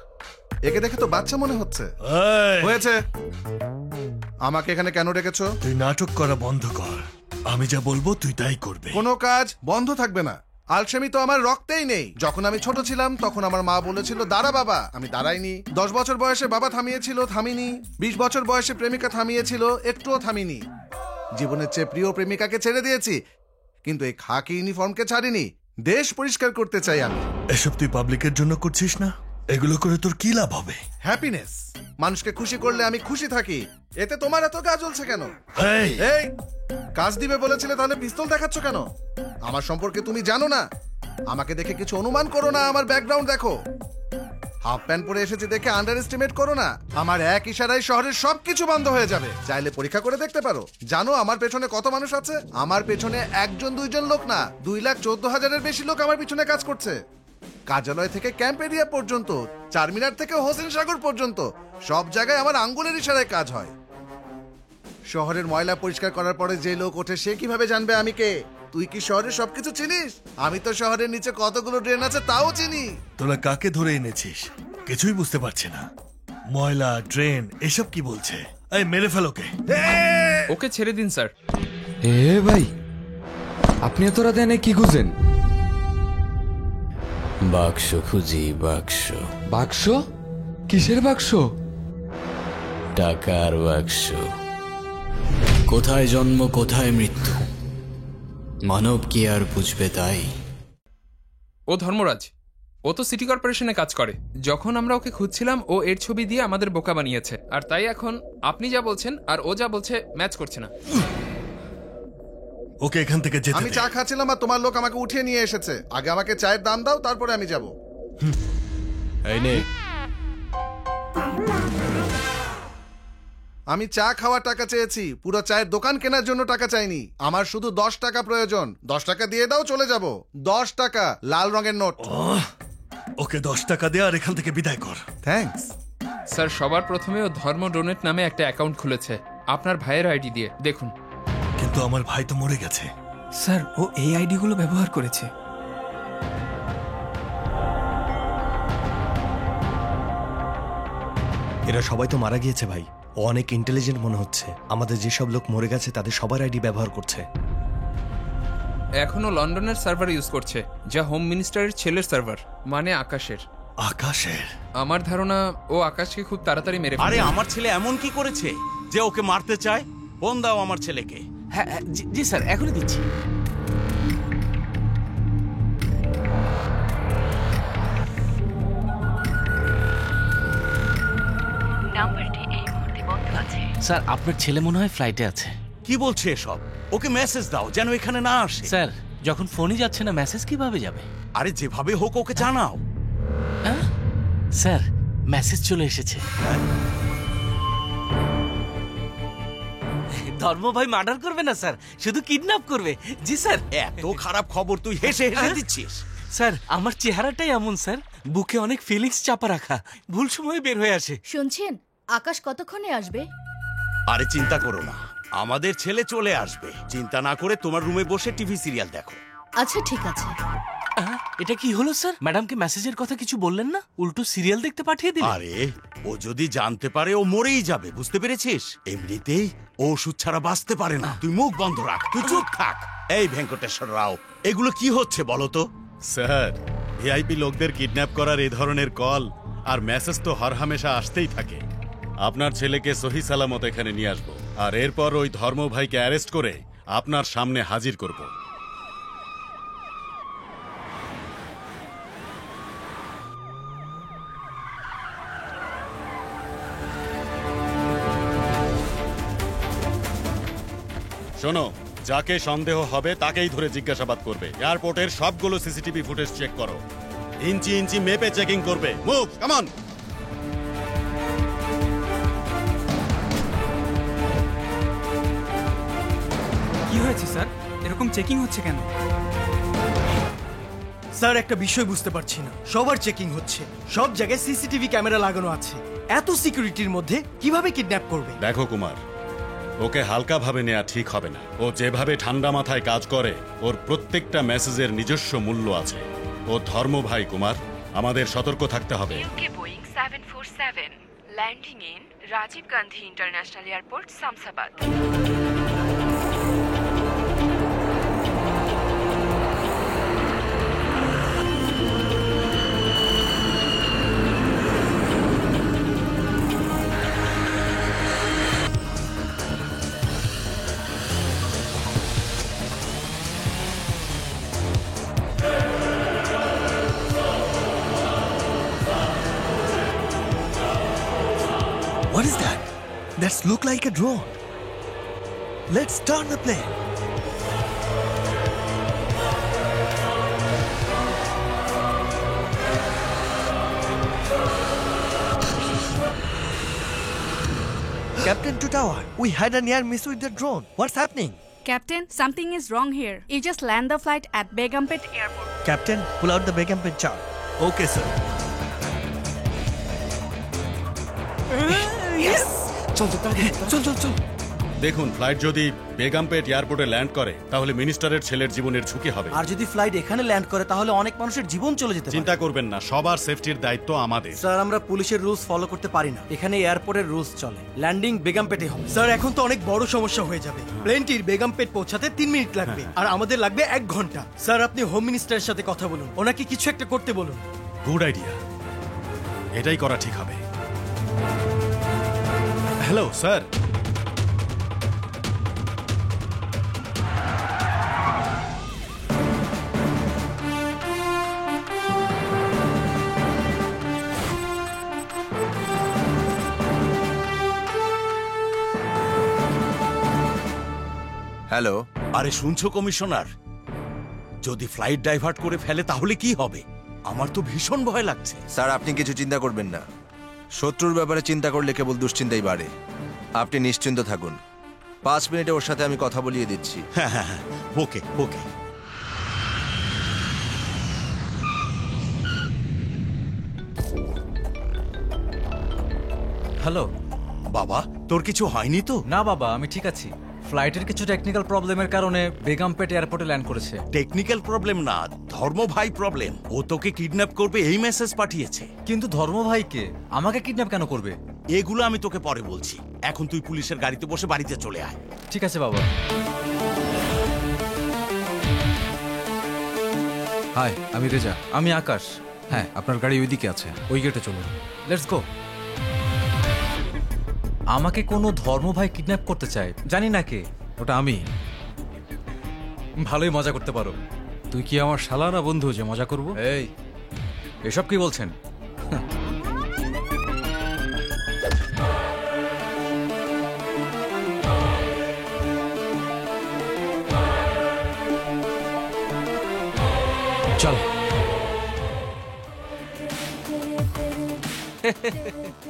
একে দেখে তো বাচ্চা মনে হচ্ছে। হয়েছে। আমাকে এখানে কেন ডেকেছো? তুই নাটক করা বন্ধ কর। আমি যা বলবো তুই তাই করবে। কোনো কাজ বন্ধ থাকবে না। আলসেমি তো আমার রক্তেই নেই। যখন আমি ছোট ছিলাম তখন আমার মা বলেছিল দাঁড়া বাবা, আমি দাঁড়াইনি। 10 বছর বয়সে বাবা থামিয়েছিল, থামিনি। 20 বছর বয়সে প্রেমিকা থামিয়েছিল, একটুও থামিনি। জীবনের চেয়ে প্রিয় প্রেমিকাকে ছেড়ে দিয়েছি, কিন্তু এই খাকি ইউনিফর্মকে ছাড়িনি। দেশ পরিষ্কার করতে চাই আমি। এসব তুই পাবলিকের জন্য করছিস না? এগুলো করে তোর কি লাভ হবে? হ্যাপিনেস। মানুষকে খুশি করলে আমি খুশি থাকি। এতে তোমার এত গা জ্বলছে কেন? এই কাজ দিবে বলেছিলে, তাহলে পিস্তল দেখাচ্ছ কেন? আমার সম্পর্কে তুমি জানো না। আমাকে দেখে কিছু অনুমান করো না। আমার ব্যাকগ্রাউন্ড দেখো। হাফ প্যান্ট পরে এসেছি দেখে আন্ডার এস্টিমেট করো না। আমার এক ইশারায় শহরের সবকিছু বন্ধ হয়ে যাবে। চাইলে পরীক্ষা করে দেখতে পারো। জানো আমার পেছনে কত মানুষ আছে? আমার পেছনে 1 2 লোক না, 2,14,000-এর বেশি লোক আমার পিছনে কাজ করছে। কার্যালয় থেকে ক্যাম্প এরিয়া পর্যন্ত, চারমিনার থেকে হোসেন সাগর পর্যন্ত সব জায়গায় আমার আঙ্গুলের ইশারায় কাজ হয়। শহরের ময়লা পরিষ্কার করার পরে যে লোক ওঠে সে কিভাবে জানবে আমি কে? তুই কি শহরের সবকিছু চিনিস? আমি তো শহরের নিচে কতগুলো ড্রেন আছে তাও চিনি। তোরা কাকে ধরে এনেছিস কিছুই বুঝতে পারছি না। ময়লা, ড্রেন, এসব কি বলছে? এই মেরে ফেল ওকে। ওকে ছেড়ে দিন স্যার। এ ভাই, আপনি এত রাতে এনে কি খুঁজেন? বাক্স খুঁজি, বাক্স। বাক্স? কিসের বাক্স? টাকার বাক্স। কোথায় জন্ম কোথায় মৃত্যু, মানব কি আর বুঝবে তাই? ও ধর্মরাজ, ও তো সিটি কর্পোরেশনে কাজ করে। যখন আমরা ওকে খুঁজছিলাম ও এর ছবি দিয়ে আমাদের বোকা বানিয়েছে। আর তাই এখন আপনি যা বলছেন আর ও যা বলছে ম্যাচ করছে না। ওকে এখান থেকে যেতে আমি চা খাচ্ছিলাম আর তোমার লোক আমাকে উঠিয়ে নিয়ে এসেছে। আগে আমাকে চায়ের দাম দাও, তারপরে আমি যাব। এই নে। আমি চা খাওয়ার টাকা চেয়েছি, পুরো চায়ের দোকান কেনার জন্য টাকা চাইনি। আমার শুধু 10 টাকা প্রয়োজন। 10 টাকা দিয়ে দাও, চলে যাব। 10 টাকা, লাল রঙের নোট। ওকে 10 টাকা দে আর এখান থেকে বিদায় কর। Thanks sir. সবার প্রথমে ও ধর্ম ডোনেট নামে একটা অ্যাকাউন্ট খুলেছে আপনার ভাইয়ের আইডি দিয়ে, দেখুন। কিন্তু আমার ভাই তো মরে গেছে। স্যার, ও এই আইডিগুলো ব্যবহার করেছে। এরা সবাই তো মারা গিয়েছে ভাই। ও অনেক ইন্টেলিজেন্ট মনে হচ্ছে। আমাদের যেসব লোক মরে গেছে তাদের সবার আইডি ব্যবহার করছে। এখনো লন্ডনের সার্ভার ইউজ করছে, যা হোম মিনিস্টারের ছেলের সার্ভার, মানে আকাশের। আকাশের? আমার ধারণা ও আকাশকে খুব তাড়াতাড়ি মেরে আরে আমার ছেলে এমন কি করেছে যে ওকে মারতে চায়? ফোন দাও আমার ছেলেকে। হ্যাঁ জি স্যার, এখনই দিচ্ছি। স্যার আপনার ছেলে মনে হয় ফ্লাইটে আছে। কি বলছে এসব? ওকে মেসেজ দাও যেন এখানে না আসে। স্যার যখন ফোনই যাচ্ছে না মেসেজ কিভাবে যাবে? আরে যেভাবে হোক ওকে জানাও। স্যার মেসেজ চলে এসেছে। ধর্ম ভাই মার্ডার করবে না স্যার, শুধু কিডন্যাপ করবে। জি স্যার। এত খারাপ খবর তুই হেসে হেসে দিচ্ছিস? স্যার আমার চেহারাটাই এমন স্যার, বুকে অনেক ফিলিংস চাপা রাখা, ভুল সময়ে বের হয়ে আসে। শুনছেন আকাশ কতক্ষণে আসবে? আরে চিন্তা করো না, আমাদের ছেলে চলে আসবে। চিন্তা না করে তোমার রুমে বসে টিভি সিরিয়াল দেখো। আচ্ছা ঠিক আছে। এটা কি হলো স্যার? ম্যাডামকে মেসেজের কথা কিছু বললেন না, উল্টো সিরিয়াল দেখতে পাঠিয়ে দিলেন। আরে ও যদি জানতে পারে ও মরেই যাবে, বুঝতে পেরেছিস? এমনিতেই ও ওষুধ ছাড়া বাঁচতে পারে না। তুই মুখ বন্ধ রাখ, তুই চুপ থাক। এই ভেঙ্কটেশ্বর রাও, এগুলো কি হচ্ছে বলো তো? স্যার ভিআইপি লোকদের কিডন্যাপ করার এই ধরনের কল আর মেসেজ তো হরহামেশা আসতেই থাকে। আপনার ছেলেকে সহি সালামত এখানে নিয়ে আসবো, আর এরপর ওই ধর্ম ভাইকে অ্যারেস্ট করে আপনার সামনে হাজির করব। শোনো, যাকে সন্দেহ হবে তাকেই ধরে জিজ্ঞাসাবাদ করবে। এয়ারপোর্টের সবগুলো সিসিটিভি ফুটেজ চেক করো, ইঞ্চি ইঞ্চি মেপে চেকিং করবে। Move, come on. কি হয়েছে স্যার, এরকম চেকিং হচ্ছে কেন? স্যার একটা বিষয় বুঝতে পারছি না, সবার চেকিং হচ্ছে, সব জায়গায় সিসিটিভি ক্যামেরা লাগানো আছে, এত সিকিউরিটির মধ্যে কিভাবে কিডন্যাপ করবে? দেখো কুমার, ওকে হালকা ভাবে নেওয়া ঠিক হবে না। ও যেভাবে ঠান্ডা মাথায় কাজ করে, ওর প্রত্যেকটা মেসেজের নিজস্ব মূল্য আছে। ও ধর্ম ভাই কুমার, আমাদের সতর্ক থাকতে হবে। UK Boeing 747 landing in Rajiv Gandhi International Airport, Samsabad. What is that? That's look like a drone. Let's turn the plane. Captain to tower. We had a near miss with the drone. What's happening? Captain, something is wrong here. You just land the flight at Begumpet Airport. Captain, pull out the Begumpet chart. Okay, sir. Yes! চল। দেখুন, flight যদি বেগমপেট এয়ারপোর্টে land করে তাহলে মিনিস্টারের ছেলের জীবনের ঝুঁকি হবে। আর যদি ফ্লাইট এখানে ল্যান্ড করে তাহলে অনেক মানুষের জীবন চলে যেতে পারে। চিন্তা করবেন না, সবার সেফটির দায়িত্ব আমাদের। স্যার আমরা পুলিশের রুলস ফলো করতে পারি না, এখানে এয়ারপোর্টের রুলস চলে। ল্যান্ডিং বেগমপেটে হবে। স্যার এখন তো অনেক বড় সমস্যা হয়ে যাবে। প্লেনটির বেগমপেট পৌঁছাতে 3 মিনিট লাগবে, আর আমাদের লাগবে 1 ঘন্টা। স্যার আপনি হোম মিনিস্টারের সাথে কথা বলুন, ওনাকে কিছু একটা করতে বলুন। গুড আইডিয়া, এটাই করা ঠিক হবে। Hello sir. হ্যালো। আরে শুনছো কমিশনার, যদি ফ্লাইট ডাইভার্ট করে ফেলে তাহলে কি হবে? আমার তো ভীষণ ভয় লাগছে। স্যার আপনি কিছু চিন্তা করবেন না, শত্রুর ব্যাপারে চিন্তা করলে কেবল দুশ্চিন্তাই বাড়ে। আপনি নিশ্চিন্ত থাকুন, 5 মিনিটে ওর সাথে আমি কথা বলিয়ে দিচ্ছি। হ্যাঁ, ওকে। হ্যালো বাবা, তোর কিছু হয়নি তো? না বাবা, আমি ঠিক আছি। ফ্লাইটের কিছু টেকনিক্যাল প্রবলেমের কারণে বেগমপেট এয়ারপোর্টে ল্যান্ড করেছে। টেকনিক্যাল প্রবলেম না, ধর্ম ভাই প্রবলেম। ও তোকে কিডন্যাপ করবে এই মেসেজ পাঠিয়েছে। কিন্তু ধর্ম ভাইকে আমাকে কিডন্যাপ কেন করবে? এগুলো আমি তোকে পরে বলছি, এখন তুই পুলিশের গাড়িতে বসে বাড়িতে চলে আয়। ঠিক আছে বাবা। হাই, আমি রেজা। আমি আকাশ। হ্যাঁ, আপনার গাড়ি ওইদিকে আছে, ওই গেটে চলুন। Let's go. আমাকে কোনো ধর্ম ভাই কিডন্যাপ করতে চায়, জানি না কে, ওটা আমি। ভালোই মজা করতে পারো। তুই কি আমার শালা না বন্ধু যে মজা করব? এই এসব কি বলছেন?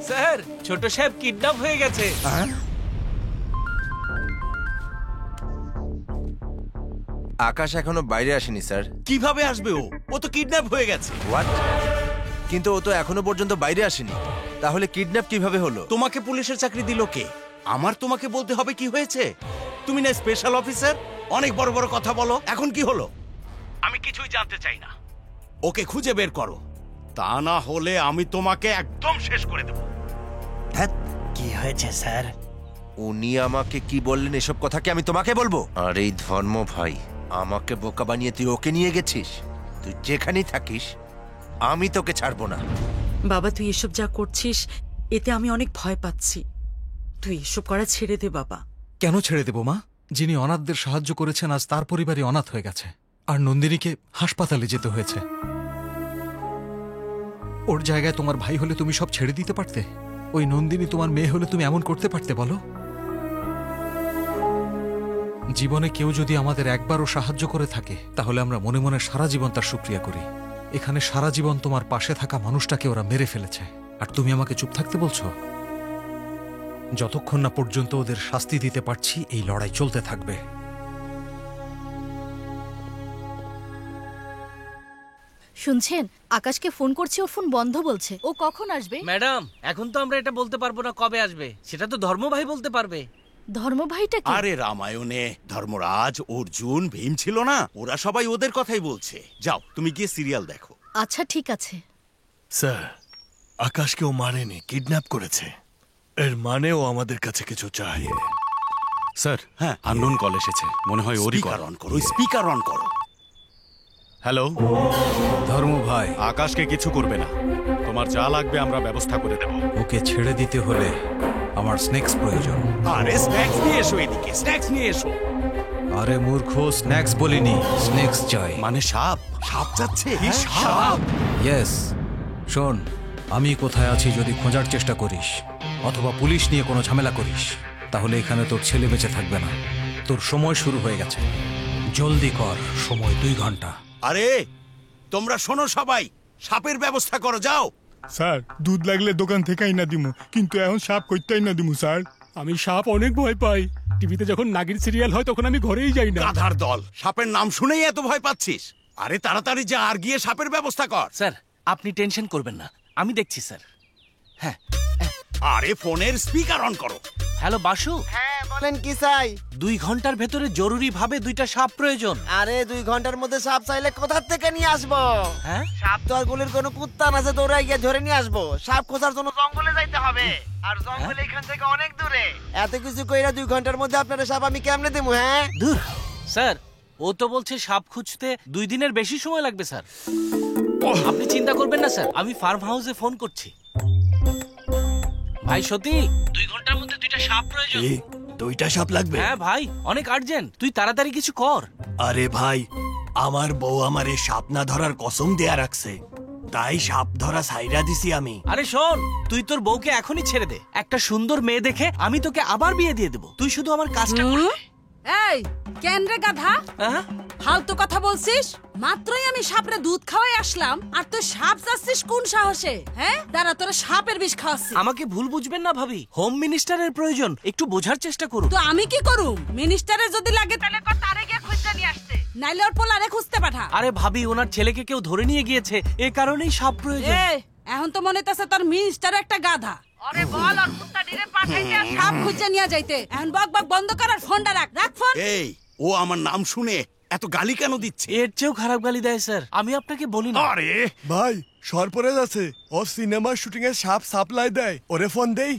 স্যার ছোট সাহেব কিডন্যাপ হয়ে গেছে। আকাশ এখনো বাইরে আসেনি স্যার। কিভাবে আসবে ও তো কিডন্যাপ হয়ে গেছে। হোয়াট? কিন্তু ও তো এখনো পর্যন্ত বাইরে আসেনি, তাহলে কিডন্যাপ কিভাবে হলো? তোমাকে পুলিশের চাকরি দিল কে? আমার তোমাকে বলতে হবে কি হয়েছে? তুমি না স্পেশাল অফিসার, অনেক বড় বড় কথা বলো। এখন কি হলো? আমি কিছুই জানতে চাই না। ওকে খুঁজে বের করো, তা না হলে আমি তোমাকে একদম শেষ করে দেব। কি হয়েছে স্যার? উনি আমাকে কি বললেন এসব কথা কি আমি তোমাকে বলবো? আর এই ধর্ম ভাই আমাকে বোকা বানিয়ে তুই ওকে নিয়ে গেছিস। তুই যেখানেই থাকিস আমি তোকে ছাড়বো না। বাবা তুই এসব যা করছিস এতে আমি অনেক ভয় পাচ্ছি। তুই এসব করা ছেড়ে দে বাবা। কেন ছেড়ে দেব মা? যিনি অনাথদের সাহায্য করেছেন আজ তার পরিবারই অনাথ হয়ে গেছে, আর নন্দিনীকে হাসপাতালে যেতে হয়েছে। ওর জায়গায় তোমার ভাই হলে তুমি সব ছেড়ে দিতে পারতে? ওই নন্দিনী তোমার মেয়ে হলে তুমি এমন করতে পারতে বলো? জীবনে কেউ যদি আমাদের একবারও সাহায্য করে থাকে তাহলে আমরা মনে মনে সারা জীবন তার শুকরিয়া করি। এখানে সারা জীবন তোমার পাশে থাকা মানুষটাকে ওরা মেরে ফেলেছে, আর তুমি আমাকে চুপ থাকতে বলছো? যতক্ষণ না পর্যন্ত ওদের শাস্তি দিতে পারছি এই লড়াই চলতে থাকবে। শুনছেন, আকাশকে ফোন করছি, ওর ফোন বন্ধ বলছে। ও কখন আসবে? ম্যাডাম এখন তো আমরা এটা বলতে পারবো না কবে আসবে, সেটা তো ধর্ম ভাই বলতে পারবে। ধর্ম ভাইটা কি? আরে রামায়ণে ধর্মরাজ, অর্জুন, ভীম ছিল না? ওরা সবাই ওদের কথাই বলছে। যাও তুমি গিয়ে সিরিয়াল দেখো। আচ্ছা ঠিক আছে। স্যার, আকাশকে ও মারেনি, কিডন্যাপ করেছে। এর মানে ও আমাদের কাছে কিছু চাই। স্যার, হ্যাঁ আননোন কল এসেছে, মনে হয় ওরই কল। অন করো, স্পিকার অন করো। হ্যালো ধর্ম ভাই, আকাশকে কিছু করবে না, তোমার যা লাগবে আমরা ব্যবস্থা করে দেব। ওকে ছেড়ে দিতে হলে আমার স্ন্যাক্স প্রয়োজন। আরে স্ন্যাক্স নিয়ে এসো, এদিকে স্ন্যাক্স নিয়ে এসো। আরে মূর্খ, স্ন্যাক্স বলিনি, স্ন্যাক্স চাই। মানে সাপ? সাপ যাচ্ছে? সাপ? ইয়েস। শোন, আমি কোথায় আছি যদি খোঁজার চেষ্টা করিস অথবা পুলিশ নিয়ে কোনো ঝামেলা করিস তাহলে এখানে তোর ছেলে বেঁচে থাকবে না। তোর সময় শুরু হয়ে গেছে, জলদি কর, সময় 2 ঘন্টা। আরে তোমরা শোনো সবাই, সাপের ব্যবস্থা করো, যাও। স্যার, দুধ লাগলে দোকান থেকেই না দিমু, কিন্তু এখন সাপ কইতেই না দিমু স্যার। আমি সাপ অনেক ভয় পাই। টিভিতে যখন নাগির সিরিয়াল হয় তখন আমি ঘরেই যাই না। গাধার দল, সাপের নাম শুনেই এত ভয় পাচ্ছিস? আরে তাড়াতাড়ি যা আর গিয়ে সাপের ব্যবস্থা কর। স্যার আপনি টেনশন করবেন না, আমি দেখছি স্যার। হ্যাঁ। আরে ফোনের স্পিকার অন করো। হ্যালো বাসু। হ্যাঁ বলেন কি চাই? 2 ঘন্টার ভেতরে জরুরি ভাবে 2টা সাপ প্রয়োজন। আরে 2 ঘন্টার মধ্যে সাপ চাইলে কোথা থেকে নিয়ে আসবো? হ্যাঁ, সাপ তো আর গুলির কোনো কুত্তা না যে দৌড়াই গিয়ে ধরে নিয়ে আসবো। সাপ খোঁজার জন্য জঙ্গলে যাইতে হবে, আর জঙ্গলে এখান থেকে অনেক দূরে। এত কিছু কইরা 2 ঘন্টার মধ্যে আপনারা সাপ আমি কেমনে দেবো? হ্যাঁ দূর স্যার, ও তো বলছে সাপ খুঁজতে 2 দিনের বেশি সময় লাগবে স্যার। আপনি চিন্তা করবেন না স্যার, আমি ফার্ম হাউসে ফোন করছি। ভাই সত্যি 2 ঘন্টার মধ্যে 2টা সাপ প্রয়োজন। 2টা সাপ লাগবে? হ্যাঁ ভাই, অনেক আর্জেন্ট, তুই তাড়াতাড়ি কিছু কর। আরে ভাই, আমার বউ আমারে সাপ না ধরার কসম দেয়া রাখছে, তাই সাপ ধরা ছাইরা দিছি আমি। আরে শোন, তুই তোর বউকে এখনই ছেড়ে দে। একটা সুন্দর মেয়ে দেখে আমি তোকে আবার বিয়ে দিয়ে দেবো, তুই শুধু আমার কাজটা কর। এই কেন রে গাধা, ফালতু কথা বলছিস? মাত্রই আমি সাপরে দুধ খাওয়াই আসলাম আর তুই সাপ চাচ্ছিস কোন সাহসে? হ্যাঁ দাঁড়া, তোরা সাপের বিষ খাওয়াচ্ছিস। আমাকে ভুল বুঝবেন না ভাবি, হোম মিনিস্টারের প্রয়োজন, একটু বোঝার চেষ্টা করুন। তো আমি কি করুম? মিনিস্টারের যদি লাগে তাহলে কর তারে গিয়ে খুঁজতে নিয়ে আসতে, নাইলে ওর পোলারে খুঁজতে পাঠা। আরে ভাবি, ওনার ছেলেকে কেউ ধরে নিয়ে গিয়েছে, এই কারণেই সাপ প্রয়োজন। এখন তো মনে হইতাছে তোর মিনিস্টার একটা গাধা। আরে বল আর কুত্তা ডিরে পাঠাইতে আর সাপ খুঁজে নিয়ে যাইতে। এখন বক বক বন্ধ কর আর ফোনটা রাখ, রাখ ফোন। এই ও আমার নাম শুনে এত গালি কেন দিচ্ছে? এর চেয়েও খারাপ গালি দেয় স্যার, আমি আপনাকে বলি না। আরে ভাই, সরপরাজ আছে, ও সিনেমার শুটিং এর সাপ সাপ্লাই দেয়, ওরে ফোন দেই।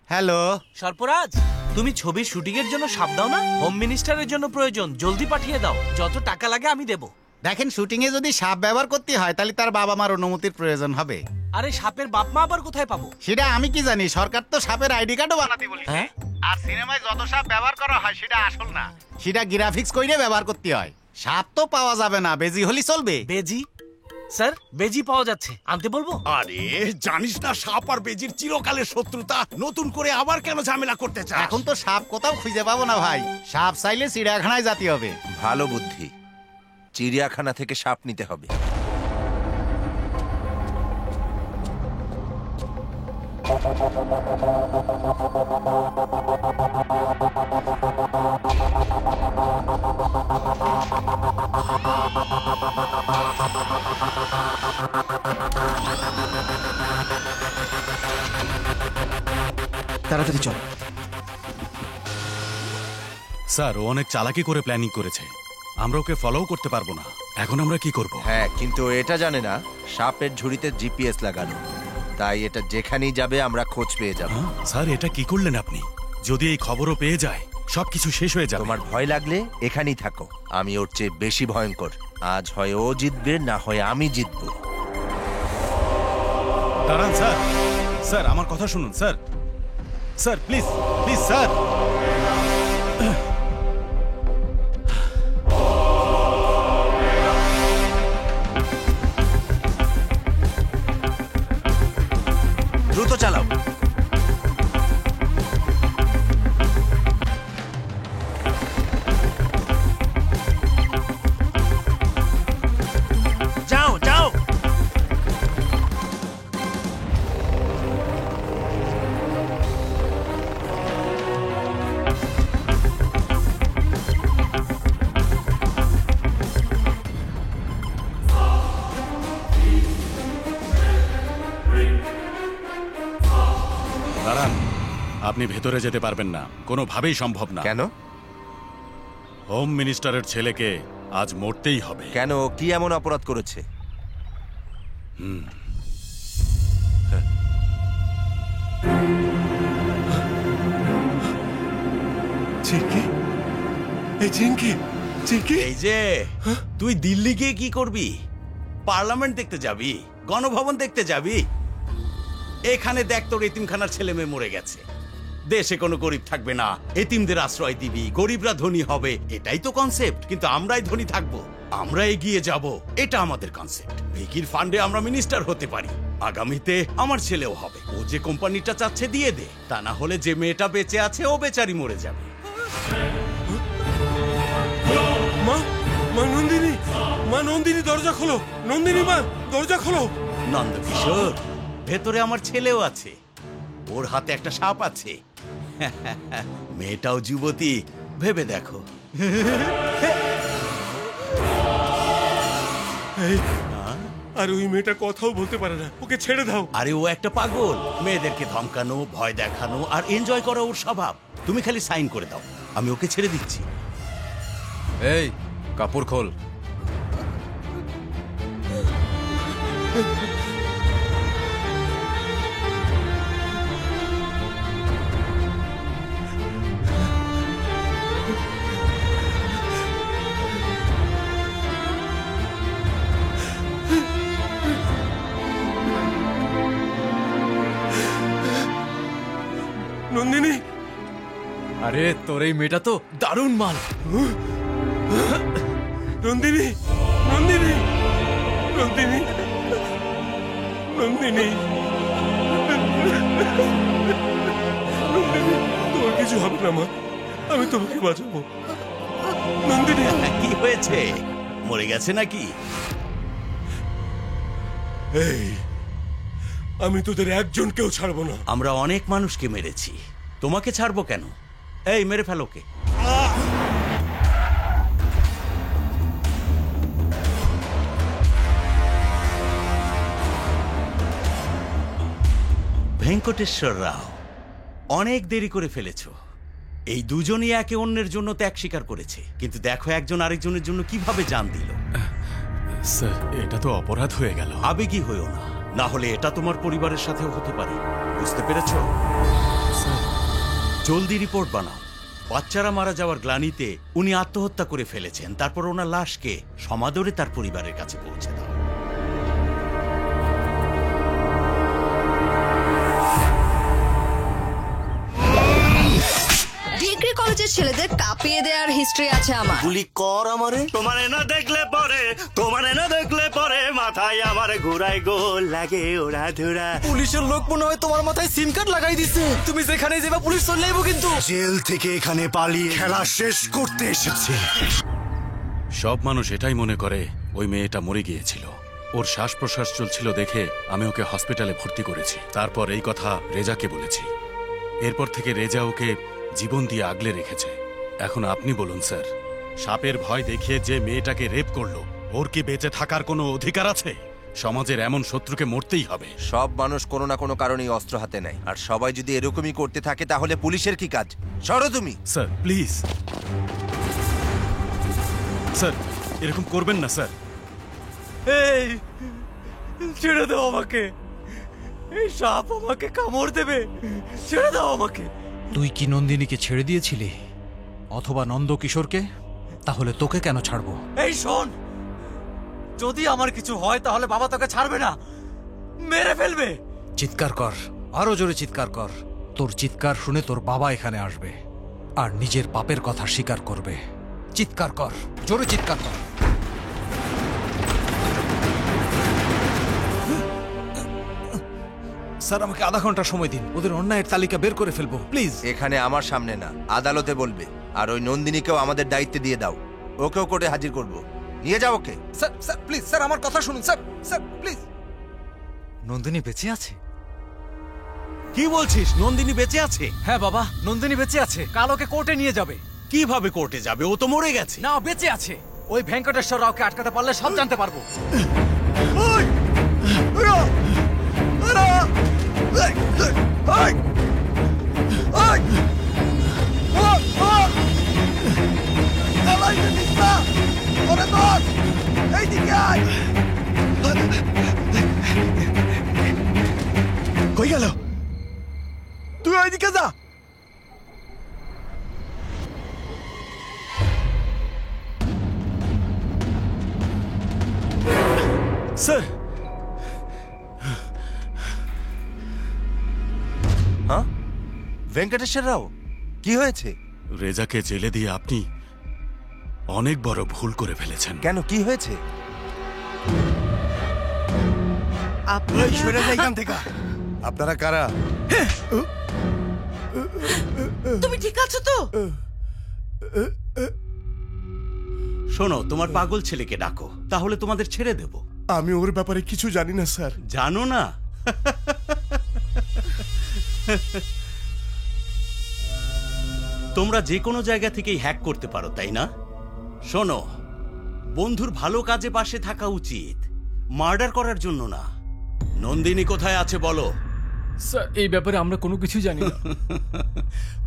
হ্যালো সর্পরাজ, তুমি ছবির শুটিং এর জন্য সাপ দাও না? হোম মিনিস্টারের জন্য প্রয়োজন, জলদি পাঠিয়ে দাও, যত টাকা লাগে আমি দেবো। দেখেন, শুটিং এ যদি সাপ ব্যবহার করতে হয় তাহলে তার বাবা মার অনুমতির প্রয়োজন হবে। আরে সাপের বাপ মা আবার কোথায় পাবো? সেটা আমি কি জানি, সরকার তো সাপের আইডি কার্ডও বানাতে বলেছে। হ্যাঁ? আর সিনেমায় যত সাপ ব্যবহার করা হয় সেটা আসল না, সেটা গ্রাফিক্স কইরে ব্যবহার করতে হয়। সাপ তো পাওয়া যাবে না, বেজি হলি চলবে। বেজি? স্যার বেজি পাওয়া যাচ্ছে, আনতে বলবো? আরে জানিস না সাপ আর বেজির চিরকালের শত্রুতা, নতুন করে আবার কেন ঝামেলা করতে চাস? এখন তো সাপ কোথাও খুঁজে পাবো না ভাই, সাপ চাইলে চিড়িয়াখানায় যেতে হবে। ভালো বুদ্ধি, চিড়িয়াখানা থেকে সাপ নিতে হবে। তাড়াতাড়ি চল। স্যার ও অনেক চালাকি করে প্ল্যানিং করেছে, আমরা ওকে ফলো করতে পারবো না। এখন আমরা কি করব? হ্যাঁ, কিন্তু এটা জানে না সাপের ঝুড়িতে জিপিএস লাগানো, তাই এটা যেখানেই যাবে আমরা খোঁজ পেয়ে যাব। স্যার এটা কি করলেন আপনি? যদি এই খবরও পেয়ে যায় সবকিছু শেষ হয়ে যাবে। তোমার ভয় লাগলে এখানেই থাকো, আমি ওর চেয়ে বেশি ভয়ঙ্কর। আজ হয় ও জিতবে, না হয় আমি জিতবো। দাঁড়ান স্যার, স্যার আমার কথা শুনুন sir, sir please please sir. দ্রুত চালাও। যাও যাও। দাঁড়ান, আপনি ভেতরে যেতে পারবেন না, কোনোভাবেই সম্ভব না। কেন? হোম মিনিস্টারের ছেলেকে আজ মরতেই হবে। কেন? কি এমন অপরাধ করেছে? এই যে তুই দিল্লি গিয়ে কি করবি? পার্লামেন্ট দেখতে যাবি? গণভবন দেখতে যাবি? এখানে দেখ তোর এতিমখানার ছেলে মেয়ে মরে গেছে। দেশে কোনো গরিব থাকবে না, এতিমদের আশ্রয় দিবি, গরিবরা ধনী হবে, এটাই তো কনসেপ্ট। কিন্তু আমরাই ধনী থাকবো, আমরা এগিয়ে যাব, এটা আমাদের কনসেপ্ট। ভিকির ফান্ডে আমরা মিনিস্টার হতে পারি, আগামীতে আমার ছেলেও হবে। ও যে কোম্পানিটা চাচ্ছে দিয়ে দে, তা না হলে যে মেয়েটা বেঁচে আছে ও বেচারি মরে যাবে। মা নন্দিনী, মা নন্দিনী, দরজা খোলো। নন্দিনী মা, দরজা খোলো। নন্দকিশোর, ভেতরে আমার ছেলেও আছে, ওর হাতে একটা সাপ আছে। মেয়েটাও যুবতী, ভেবে দেখো। আর ওই মেয়েটা কথাও বলতে পারে না, ওকে ছেড়ে দাও। আরে ও একটা পাগল, মেয়েদেরকে ধমকানো, ভয় দেখানো আর এনজয় করা ওর স্বভাব। তুমি খালি সাইন করে দাও, আমি ওকে ছেড়ে দিচ্ছি। এই কাপড় খোল। নন্দিনী, আরে তোর এই মেয়েটা তো দারুণ মাল। নন্দিনী, নন্দিনী, নন্দিনী, নন্দিনী, তোমার কিছু হবে না মা, আমি তোমাকে বাঁচাবো। নন্দিনী, কি হয়েছে? মরে গেছে নাকি? এই, আমি তোদের একজনকেও ছাড়বো না। আমরা অনেক মানুষকে মেরেছি, তোমাকে ছাড়বো কেন? এই মেরে ফেলোকে। ভেঙ্কটেশ্বর রাও, অনেক দেরি করে ফেলেছো। এই দুজনই একে অন্যের জন্য ত্যাগ স্বীকার করেছে, কিন্তু দেখো একজন আরেকজনের জন্য কিভাবে জান দিল। স্যার এটা তো অপরাধ হয়ে গেল। আবেগী হয়েও না, না হলে এটা তোমার পরিবারের সাথেও হতে পারে। বুঝতে পেরেছো? জলদি রিপোর্ট বানাও। বাচ্চারা মারা যাওয়ার গ্লানিতে উনি আত্মহত্যা করে ফেলেছেন, তারপর ওনার লাশকে সমাদরে তার পরিবারের কাছে পৌঁছে দাও। ডিগ্রি কলেজের ছেলেদের কাঁপিয়ে দেওয়ার হিস্ট্রি আছে আমার। গুলি কর আমারে। তোমারে না দেখলে পরে, তোমারে না দেখলে পরে মাথায় আমার ঘুরাই গোল লাগে ওরা ধুরা। পুলিশের লোক মনে হয় তোমার মাথায় সিম কার্ড লাগাই দিছে। তুমি যেখানে যাবে পুলিশ চলে যাবো কিন্তু। জেল থেকে এখানে পালিয়ে খেলা শেষ করতে এসেছে। সব মানুষ এটাই মনে করে ওই মেয়েটা মরে গিয়েছিল, ওর শ্বাস প্রশ্বাস চলছিল দেখে আমি ওকে হসপিটালে ভর্তি করেছি। তারপর এই কথা রেজাকে বলেছি। এরপর থেকে রেজা ওকে জীবন দিয়ে আগলে রেখেছে। এখন আপনি বলুন স্যার, সাপের ভয় দেখিয়ে যে মেয়েটাকে রেপ করলো, ওর কি বেঁচে থাকার কোনো অধিকার আছে? সমাজের এমন শত্রুকে মরতেই হবে। সব মানুষ কোনো না কোনো কারণেই অস্ত্র হাতে নেয়, আর সবাই যদি এরকমই করতে থাকে তাহলে পুলিশের কি কাজ? সরো তুমি। স্যার প্লিজ, স্যার এরকম করবেন না স্যার। এই ছেড়ে দাও আমাকে, এই সাপ আমাকে কামড় দেবে, ছেড়ে দাও আমাকে। তুই কি নন্দিনীকে ছেড়ে দিয়েছিলি, অথবা নন্দকিশোরকে? তাহলে তোকে কেন ছাড়বো? এই শোন, যদি আমার কিছু হয় তাহলে বাবা তোকে ছাড়বে না, মেরে ফেলবে। চিৎকার কর, আরো জোরে চিৎকার কর। তোর চিৎকার শুনে তোর বাবা এখানে আসবে আর নিজের পাপের কথা স্বীকার করবে। চিৎকার কর, জোরে চিৎকার কর। স্যার আমাকে আধা ঘন্টা সময় দিন, ওদের অন্যায়ের তালিকা বের করে ফেলবো প্লিজ। এখানে আমার সামনে না, আদালতে বলবে। আর ওই নন্দিনীকেও আমাদের দায়িত্বে দিয়ে দাও, ওকেও কোর্টে হাজির করব। নিয়ে যাও ওকে। স্যার স্যার প্লিজ, স্যার আমার কথা শুনুন স্যার, স্যার প্লিজ। নন্দিনী বেঁচে আছে? কি বলছিস? নন্দিনী বেঁচে আছে? হ্যাঁ বাবা, নন্দিনী বেঁচে আছে। কাল ওকে কোর্টে নিয়ে যাবে। কিভাবে কোর্টে যাবে? ও তো মরে গেছে। না, বেঁচে আছে। ওই ভেঙ্কটেশ্বর রাওকে আটকাতে পারলে সব জানতে পারবো। কই গেল? তুই ওইদিকে যা। স্যার। হ্যাঁ, ভেঙ্কটেশ্বর রাও, কি হয়েছে? রেজাকে জেলে দিয়ে আপনি অনেক বড় ভুল করে ফেলেছেন। কেন, কি হয়েছে? আপনারা কারা? তুমি ঠিক আছো তো? শোনো, তোমার পাগল ছেলেকে ডাকো, তাহলে তোমাদের ছেড়ে দেব। আমি ওর ব্যাপারে কিছু জানি না স্যার। জানো না? তোমরা যে কোনো জায়গা থেকেই হ্যাক করতে পারো, তাই না? শোনো, বন্ধুর ভালো কাজে পাশে থাকা উচিত, মার্ডার করার জন্য না। নন্দিনী কোথায় আছে বলো? স্যার এই ব্যাপারে আমরা কোনো কিছু জানি না।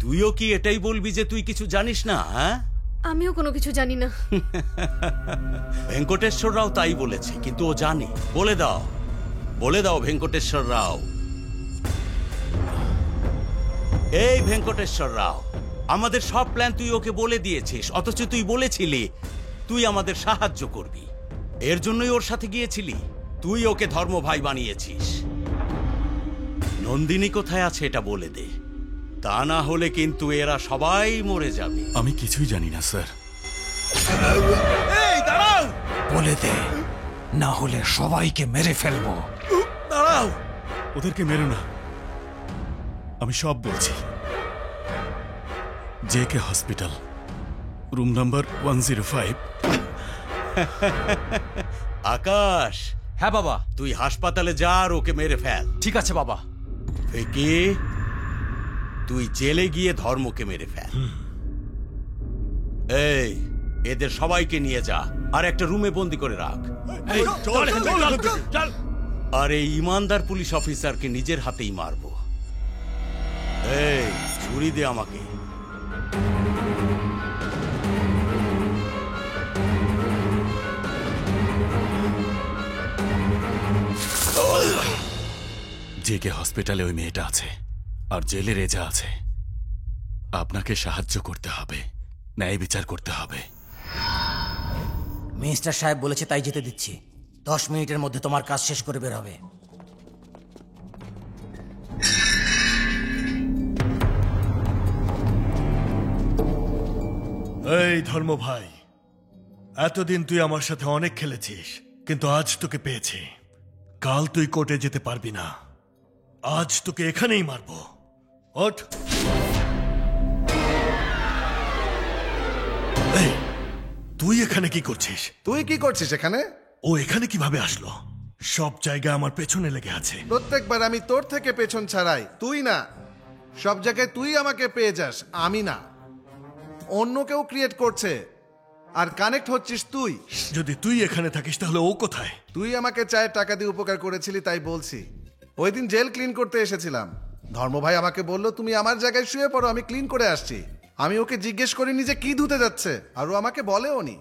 তুইও কি এটাই বলবি যে তুই কিছু জানিস না? হ্যাঁ, আমিও কোনো কিছু জানি না। ভেঙ্কটেশ্বর রাও তাই বলেছে, কিন্তু ও জানে। বলে দাও, বলে দাও ভেঙ্কটেশ্বর রাও। এই ভেঙ্কটেশ্বর রাও, আমাদের সব প্ল্যান তুই ওকে বলে দিয়েছিস, অথচ তুই বলেছিলি তুই আমাদের সাহায্য করবি। এর জন্যই ওর সাথে গিয়েছিলি। তুই ওকে ধর্ম ভাই বানিয়েছিস। নন্দিনী কোথায় আছে এটা বলে দে, তা না হলে কিন্তু এরা সবাই মরে যাবে। আমি কিছুই জানি না স্যার। এই দাঁড়াও, বলে দে, না হলে সবাইকে মেরে ফেলবো। দাঁড়াও। ওদেরকে মেরো না, আমি সব বলছি। JK hospital, room number 105। Akash. হ্যাঁ বাবা। তুই হাসপাতালে যা আর ওকে মেরে ফেল। ঠিক আছে বাবা। ফেকে, তুই জেলে গিয়ে ধর্মকে মেরে ফেল। এই, এদের সবাইকে নিয়ে যা আর একটা রুমে বন্দি করে রাখ। আর এই ইমানদার পুলিশ অফিসারকে নিজের হাতেই মারবো। এই, ছুরি দে আমাকে। জেকে হসপিটালে ওই মেয়েটা আছে আর জেলে রেজা আছে। আপনাকে সাহায্য করতে হবে, ন্যায় বিচার করতে হবে। মিনিস্টার সাহেব বলেছে তাই যেতে দিচ্ছি। 10 মিনিটের মধ্যে তোমার কাজ শেষ করে বের হবে। এই ধর্ম ভাই, এতদিন তুই আমার সাথে অনেক খেলেছিস, কিন্তু আজ তোকে পেয়েছি। কাল তুই কোর্টে যেতে পারবি না, আজ তোকে এখানেই মারবো। ওঠ। এই, তুই এখানে কি করছিস? তুই কি করছিস এখানে? ও এখানে কিভাবে আসলো? সব জায়গায় আমার পেছনে লেগে আছে। প্রত্যেকবার আমি তোর থেকে পেছন ছাড়াই, তুই না। সব জায়গায় তুই আমাকে পেয়ে যাস, আমি না। অন্য কেউ ক্রিয়েট করছে আর কানেক্ট হচ্ছিস তুই। যদি তুই এখানে থাকিস তাহলে ও কোথায়? তুই আমাকে চায়ের টাকা দিয়ে উপকার করেছিলি তাই বলছি। ওই দিন জেল ক্লিন করতে এসেছিলাম, ধর্ম ভাই আমাকে বলল তুমি আমার জায়গায় শুয়ে পড়ো, আমি ক্লিন করে আসছি। আমি ওকে জিজ্ঞেস করিনি যে কি ধুতে যাচ্ছে, আর ও আমাকে বলেও নি।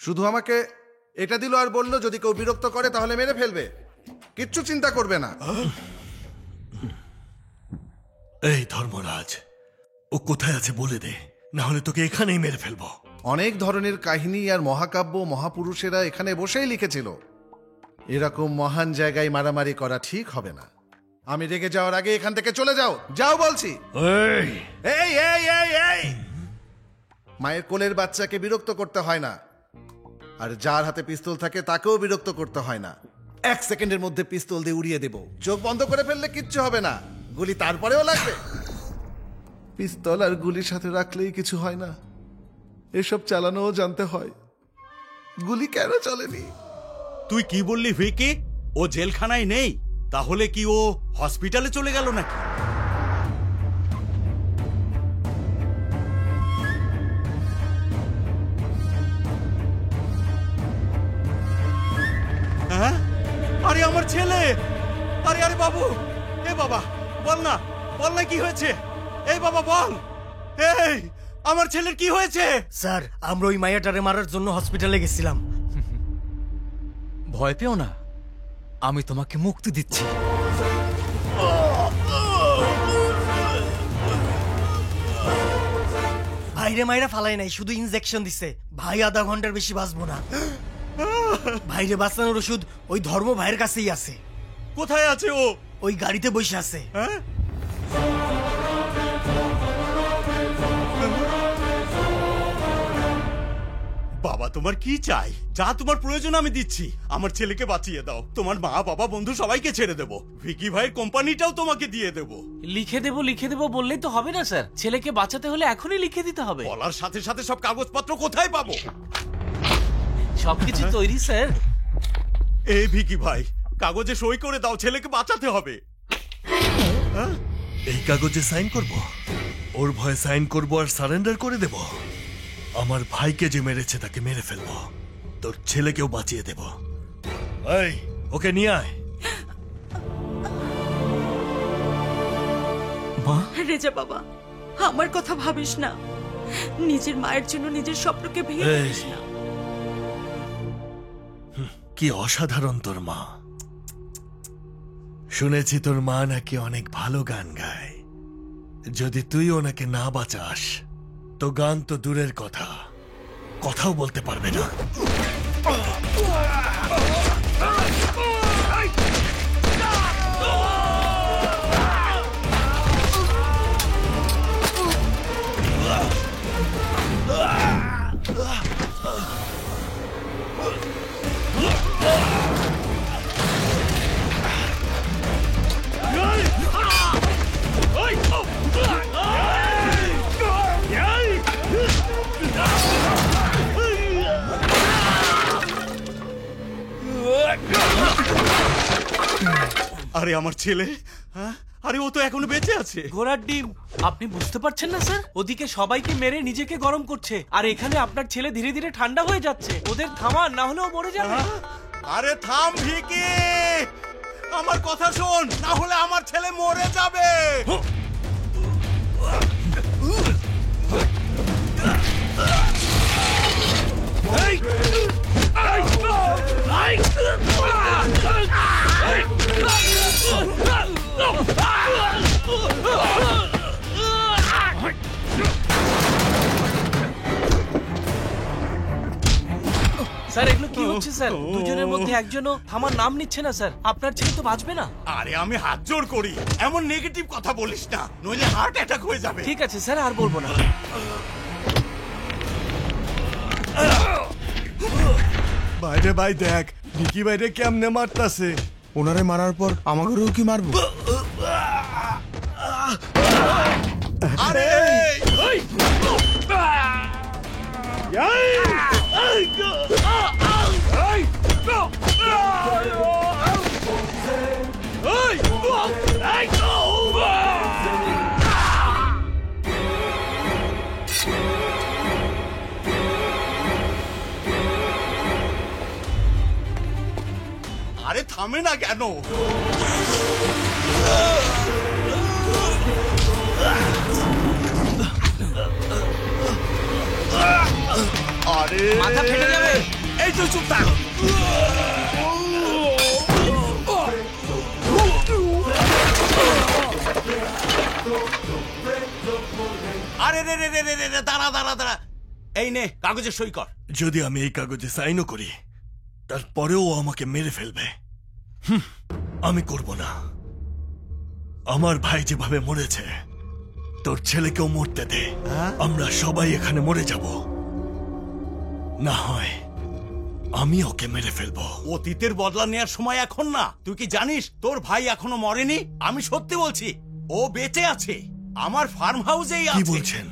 শুধু আমাকে এটা দিল আর বলল যদি কেউ বিরক্ত করে তাহলে মেরে ফেলবে, কিচ্ছু চিন্তা করবে না। এই ধর্মরাজ, ও কোথায় আছে বলে দে, না হলে তোকে এখানেই মেরে ফেলবো। অনেক ধরনের কাহিনী আর মহাকাব্য মহাপুরুষেরা এখানে বসেই লিখেছিল। এরকম মহান জায়গায় মারামারি করা ঠিক হবে না। আমি রেগে যাওয়ার আগে এখান থেকে চলে যাও, যাও বলছি। এই এই এই এই এই মায়ের কোলের বাচ্চাকে বিরক্ত করতে হয় না, আর যার হাতে পিস্তল থাকে তাকেও বিরক্ত করতে হয় না। 1 সেকেন্ডের মধ্যে পিস্তল দিয়ে উড়িয়ে দেব। চোখ বন্ধ করে ফেললে কিচ্ছু হবে না, গুলি তারপরেও লাগবে। পিস্তল আর গুলির সাথে রাখলেই কিছু হয় না, এসব চালানোও জানতে হয়। গুলি কেন চলেনি? তুই কি বললি ভিকি? ও জেলখানায় নেই? তাহলে কি ও হসপিটালে চলে গেল নাকি? হ্যাঁ, আরে আমার ছেলে! আরে আরে বাবু, এ বাবা বল না, বল না কি হয়েছে? এই বাবা বল, এই আমার ছেলের কি হয়েছে? স্যার, আমরা ওই মায়াটারে মারার জন্য হসপিটালে গেছিলাম। ভয় পেও না, আমি তোমাকে মুক্তি দিচ্ছি। ভাইরে মাইরা ফালাই নাই, শুধু ইনজেকশন দিছে। ভাই আধা ঘন্টার বেশি বাঁচবো না। ভাইরে বাঁচানোর ওষুধ ওই ধর্ম ভাইয়ের কাছেই আছে। কোথায় আছে ও? ওই গাড়িতে বসে আছে। হ্যাঁ, বাবা তোমার কি চাই? যা তোমার প্রয়োজন আমি দিচ্ছি। আমার ছেলেকে বাঁচিয়ে দাও। তোমার মা বাবা বন্ধু সবাইকে ছেড়ে দেবো। ভিকি ভাইয়ের কোম্পানিটাও তোমাকে দিয়ে দেবো। লিখে দেবো বললেই তো হবে না স্যার। ছেলেকে বাঁচাতে হলে এখনই লিখে দিতে হবে। বলার সাথে সাথে সব কাগজপত্র কোথায় পাবো? সবকিছু তৈরি স্যার। এই ভিকি ভাই, কাগজে সই করে দাও, ছেলেকে বাঁচাতে হবে। এই কাগজে সাইন করব, ওর ভয়ে সাইন করব আর সারেন্ডার করে দেব। আমার ভাইকে যে মেরেছে তাকে মেরে ফেলবো, তোর ছেলেকেও বাঁচিয়ে দেব। এই, ওকে নিয়ে আয়। মা, রেজা বাবা, আমার কথা ভাবিস না। নিজের মায়ের জন্য নিজের স্বপ্নকে ভেঙে দিস না। কি অসাধারণ তোর মা। শুনেছি তোর মা নাকি অনেক ভালো গান গায়। যদি তুই ওনাকে না বাঁচাস তো গান তো দূরের কথা, কথাও বলতে পারবে না। আরে আমার ছেলে, হ্যাঁ, আরে ও তো এখনো বেঁচে আছে। ঘোড়ার ডিম, আপনি বুঝতে পারছেন না স্যার? ওদিকে সবাইকে মেরে নিজেকে গরম করছে, আর এখানে আপনার ছেলে ধীরে ধীরে ঠান্ডা হয়ে যাচ্ছে। ওদের থামান, না হলে ও মরে যাবে। আরে থাম ভিকি, আমার কথা শোন, না হলে আমার ছেলে মরে যাবে। স্যার এগুলো কি হচ্ছে স্যার? দুজনের মধ্যে একজনও থামার নাম নিচ্ছে না স্যার। আপনার ছেলে তো বাঁচবে না। আরে আমি হাত জোড় করি, এমন নেগেটিভ কথা বলিস না, নইলে হার্ট অ্যাটাক হয়ে যাবে। ঠিক আছে স্যার, আর বলবো না। বাইরে ভাই দেখ, ভিকি বাইরে কেমনে মারতাছে। ওনারে মারার পর আমাকেও কি মারবো? আরে এই আরে থামে না কেন? আরে মাথা ফেটে যাবে। এই তো চুপ থাক। আরে রে রে রে রে রে, দাঁড়া দাঁড়া দাঁড়া, এই নে কাগজে সই কর। যদি আমি এই কাগজে সাইনও করি তারপরেও ও আমাকে মেরে ফেলবে। আমি করব না। আমার ভাই যেভাবে মরেছে তোর ছেলেকেও মরতে দে। আমরা সবাই এখানে মরে যাব, না হয় আমি ওকে মেরে ফেলবো। অতীতের বদলা নেওয়ার সময় এখন না। তুই কি জানিস তোর ভাই এখনো মরেনি? আমি সত্যি বলছি, ও বেঁচে আছে, আমার ফার্ম হাউসেই আছে। কি বলছেন?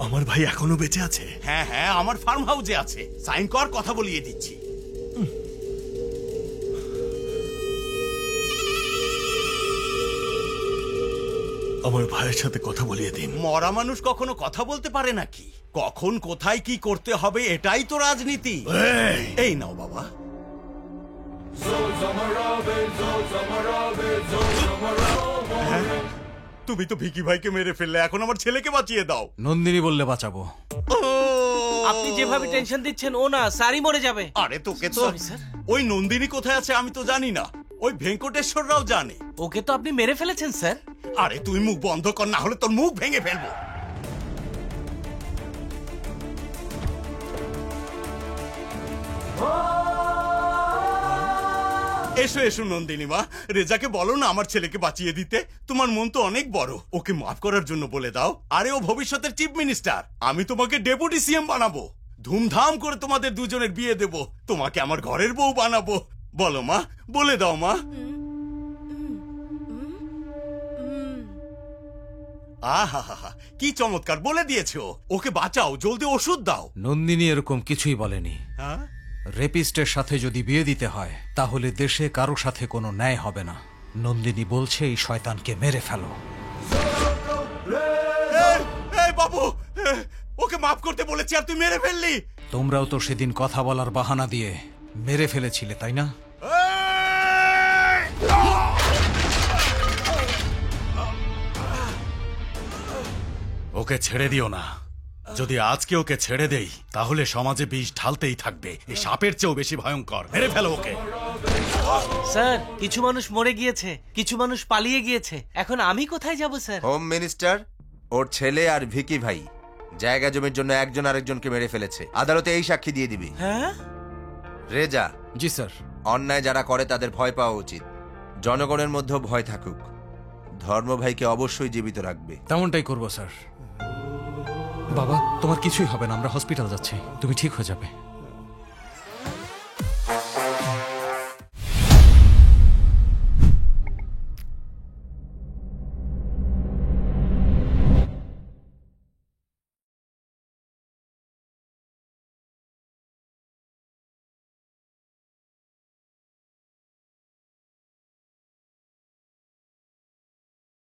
আমার ভাই এখনো বেঁচে আছে? হ্যাঁ হ্যাঁ, আমার ফার্ম হাউসে আছে। সাইন কর, কথা বলিয়ে দিচ্ছি। আমার ভাইয়ের সাথে কথা বলিয়ে দিন। মরা মানুষ কখনো কথা বলতে পারে নাকি? কখন কোথায় কি করতে হবে এটাই তো রাজনীতি। এই নাও বাবা। তুমি তো ভিকি ভাইকে মেরে ফেললে, এখন আমার ছেলেকে বাঁচিয়ে দাও। নন্দিনী বললে বাঁচাবো। আপনি যেভাবে টেনশন দিচ্ছেন ও না সারি মরে যাবে। আরে তোকে তো ওই নন্দিনী কোথায় আছে আমি তো জানি না, ওই ভেঙ্কটেশ্বররাও জানে। ওকে তো আপনি মেরে ফেলেছেন স্যার। আরে তুই মুখ বন্ধ কর, না হলে তোর মুখ ভেঙে ফেলবো। এসো এসো নন্দিনী মা, রেজাকে বলো না আমার ছেলেকে বাঁচিয়ে দিতে। তোমার মন তো অনেক বড়, ওকে মাফ করার জন্য বলে দাও। আরে ও ভবিষ্যতের চিফ মিনিস্টার, আমি তোমাকে ডেপুটি সিএম বানাবো। ধুমধাম করে তোমাদের দুজনের বিয়ে দেব, তোমাকে আমার ঘরের বউ বানাবো। বলো মা, বলে দাও মা। আহা, কি চমৎকার বলে দিয়েছো। ওকে বাঁচাও, জলদি ওষুধ দাও। নন্দিনী এরকম কিছুই বলেনি। রেপিস্টের সাথে যদি বিয়ে দিতে হয় তাহলে দেশে কারো সাথে কোনো ন্যায় হবে না। নন্দিনী বলছে এই শয়তানকে মেরে ফেলো। এই বাবু, ওকে মাফ করতে বলেছি আর তুই মেরে ফেললি। তোমরাও তো সেদিন কথা বলার বাহানা দিয়ে মেরে ফেলেছিলে, তাই না? ওকে ছেড়ে দিও না। যদি আজকে ওকে ছেড়ে দেই তাহলে সমাজে বিষ ঢালতেই থাকবে। এই সাপের চেয়েও বেশি ভয়ঙ্কর। মেরে ফেলো ওকে। স্যার, কিছু মানুষ মরে গিয়েছে, কিছু মানুষ পালিয়ে গিয়েছে, এখন আমি কোথায় যাব স্যার? হোম মিনিস্টার, ওর ছেলে আর ভিকি ভাই জায়গা জমির জন্য একজন আরেকজনকে মেরে ফেলেছে। আদালতে এই সাক্ষী দিয়ে দিবি। হ্যাঁ রেজা। জি স্যার। অন্যায় যারা করে তাদের ভয় পাওয়া উচিত, জনগণের মধ্যেও ভয় থাকুক। ধর্ম ভাইকে অবশ্যই জীবিত রাখবে। তেমনটাই করবো স্যার। বাবা, তোমার কিছুই হবে না, আমরা হসপিটাল যাচ্ছি, তুমি ঠিক হয়ে যাবে।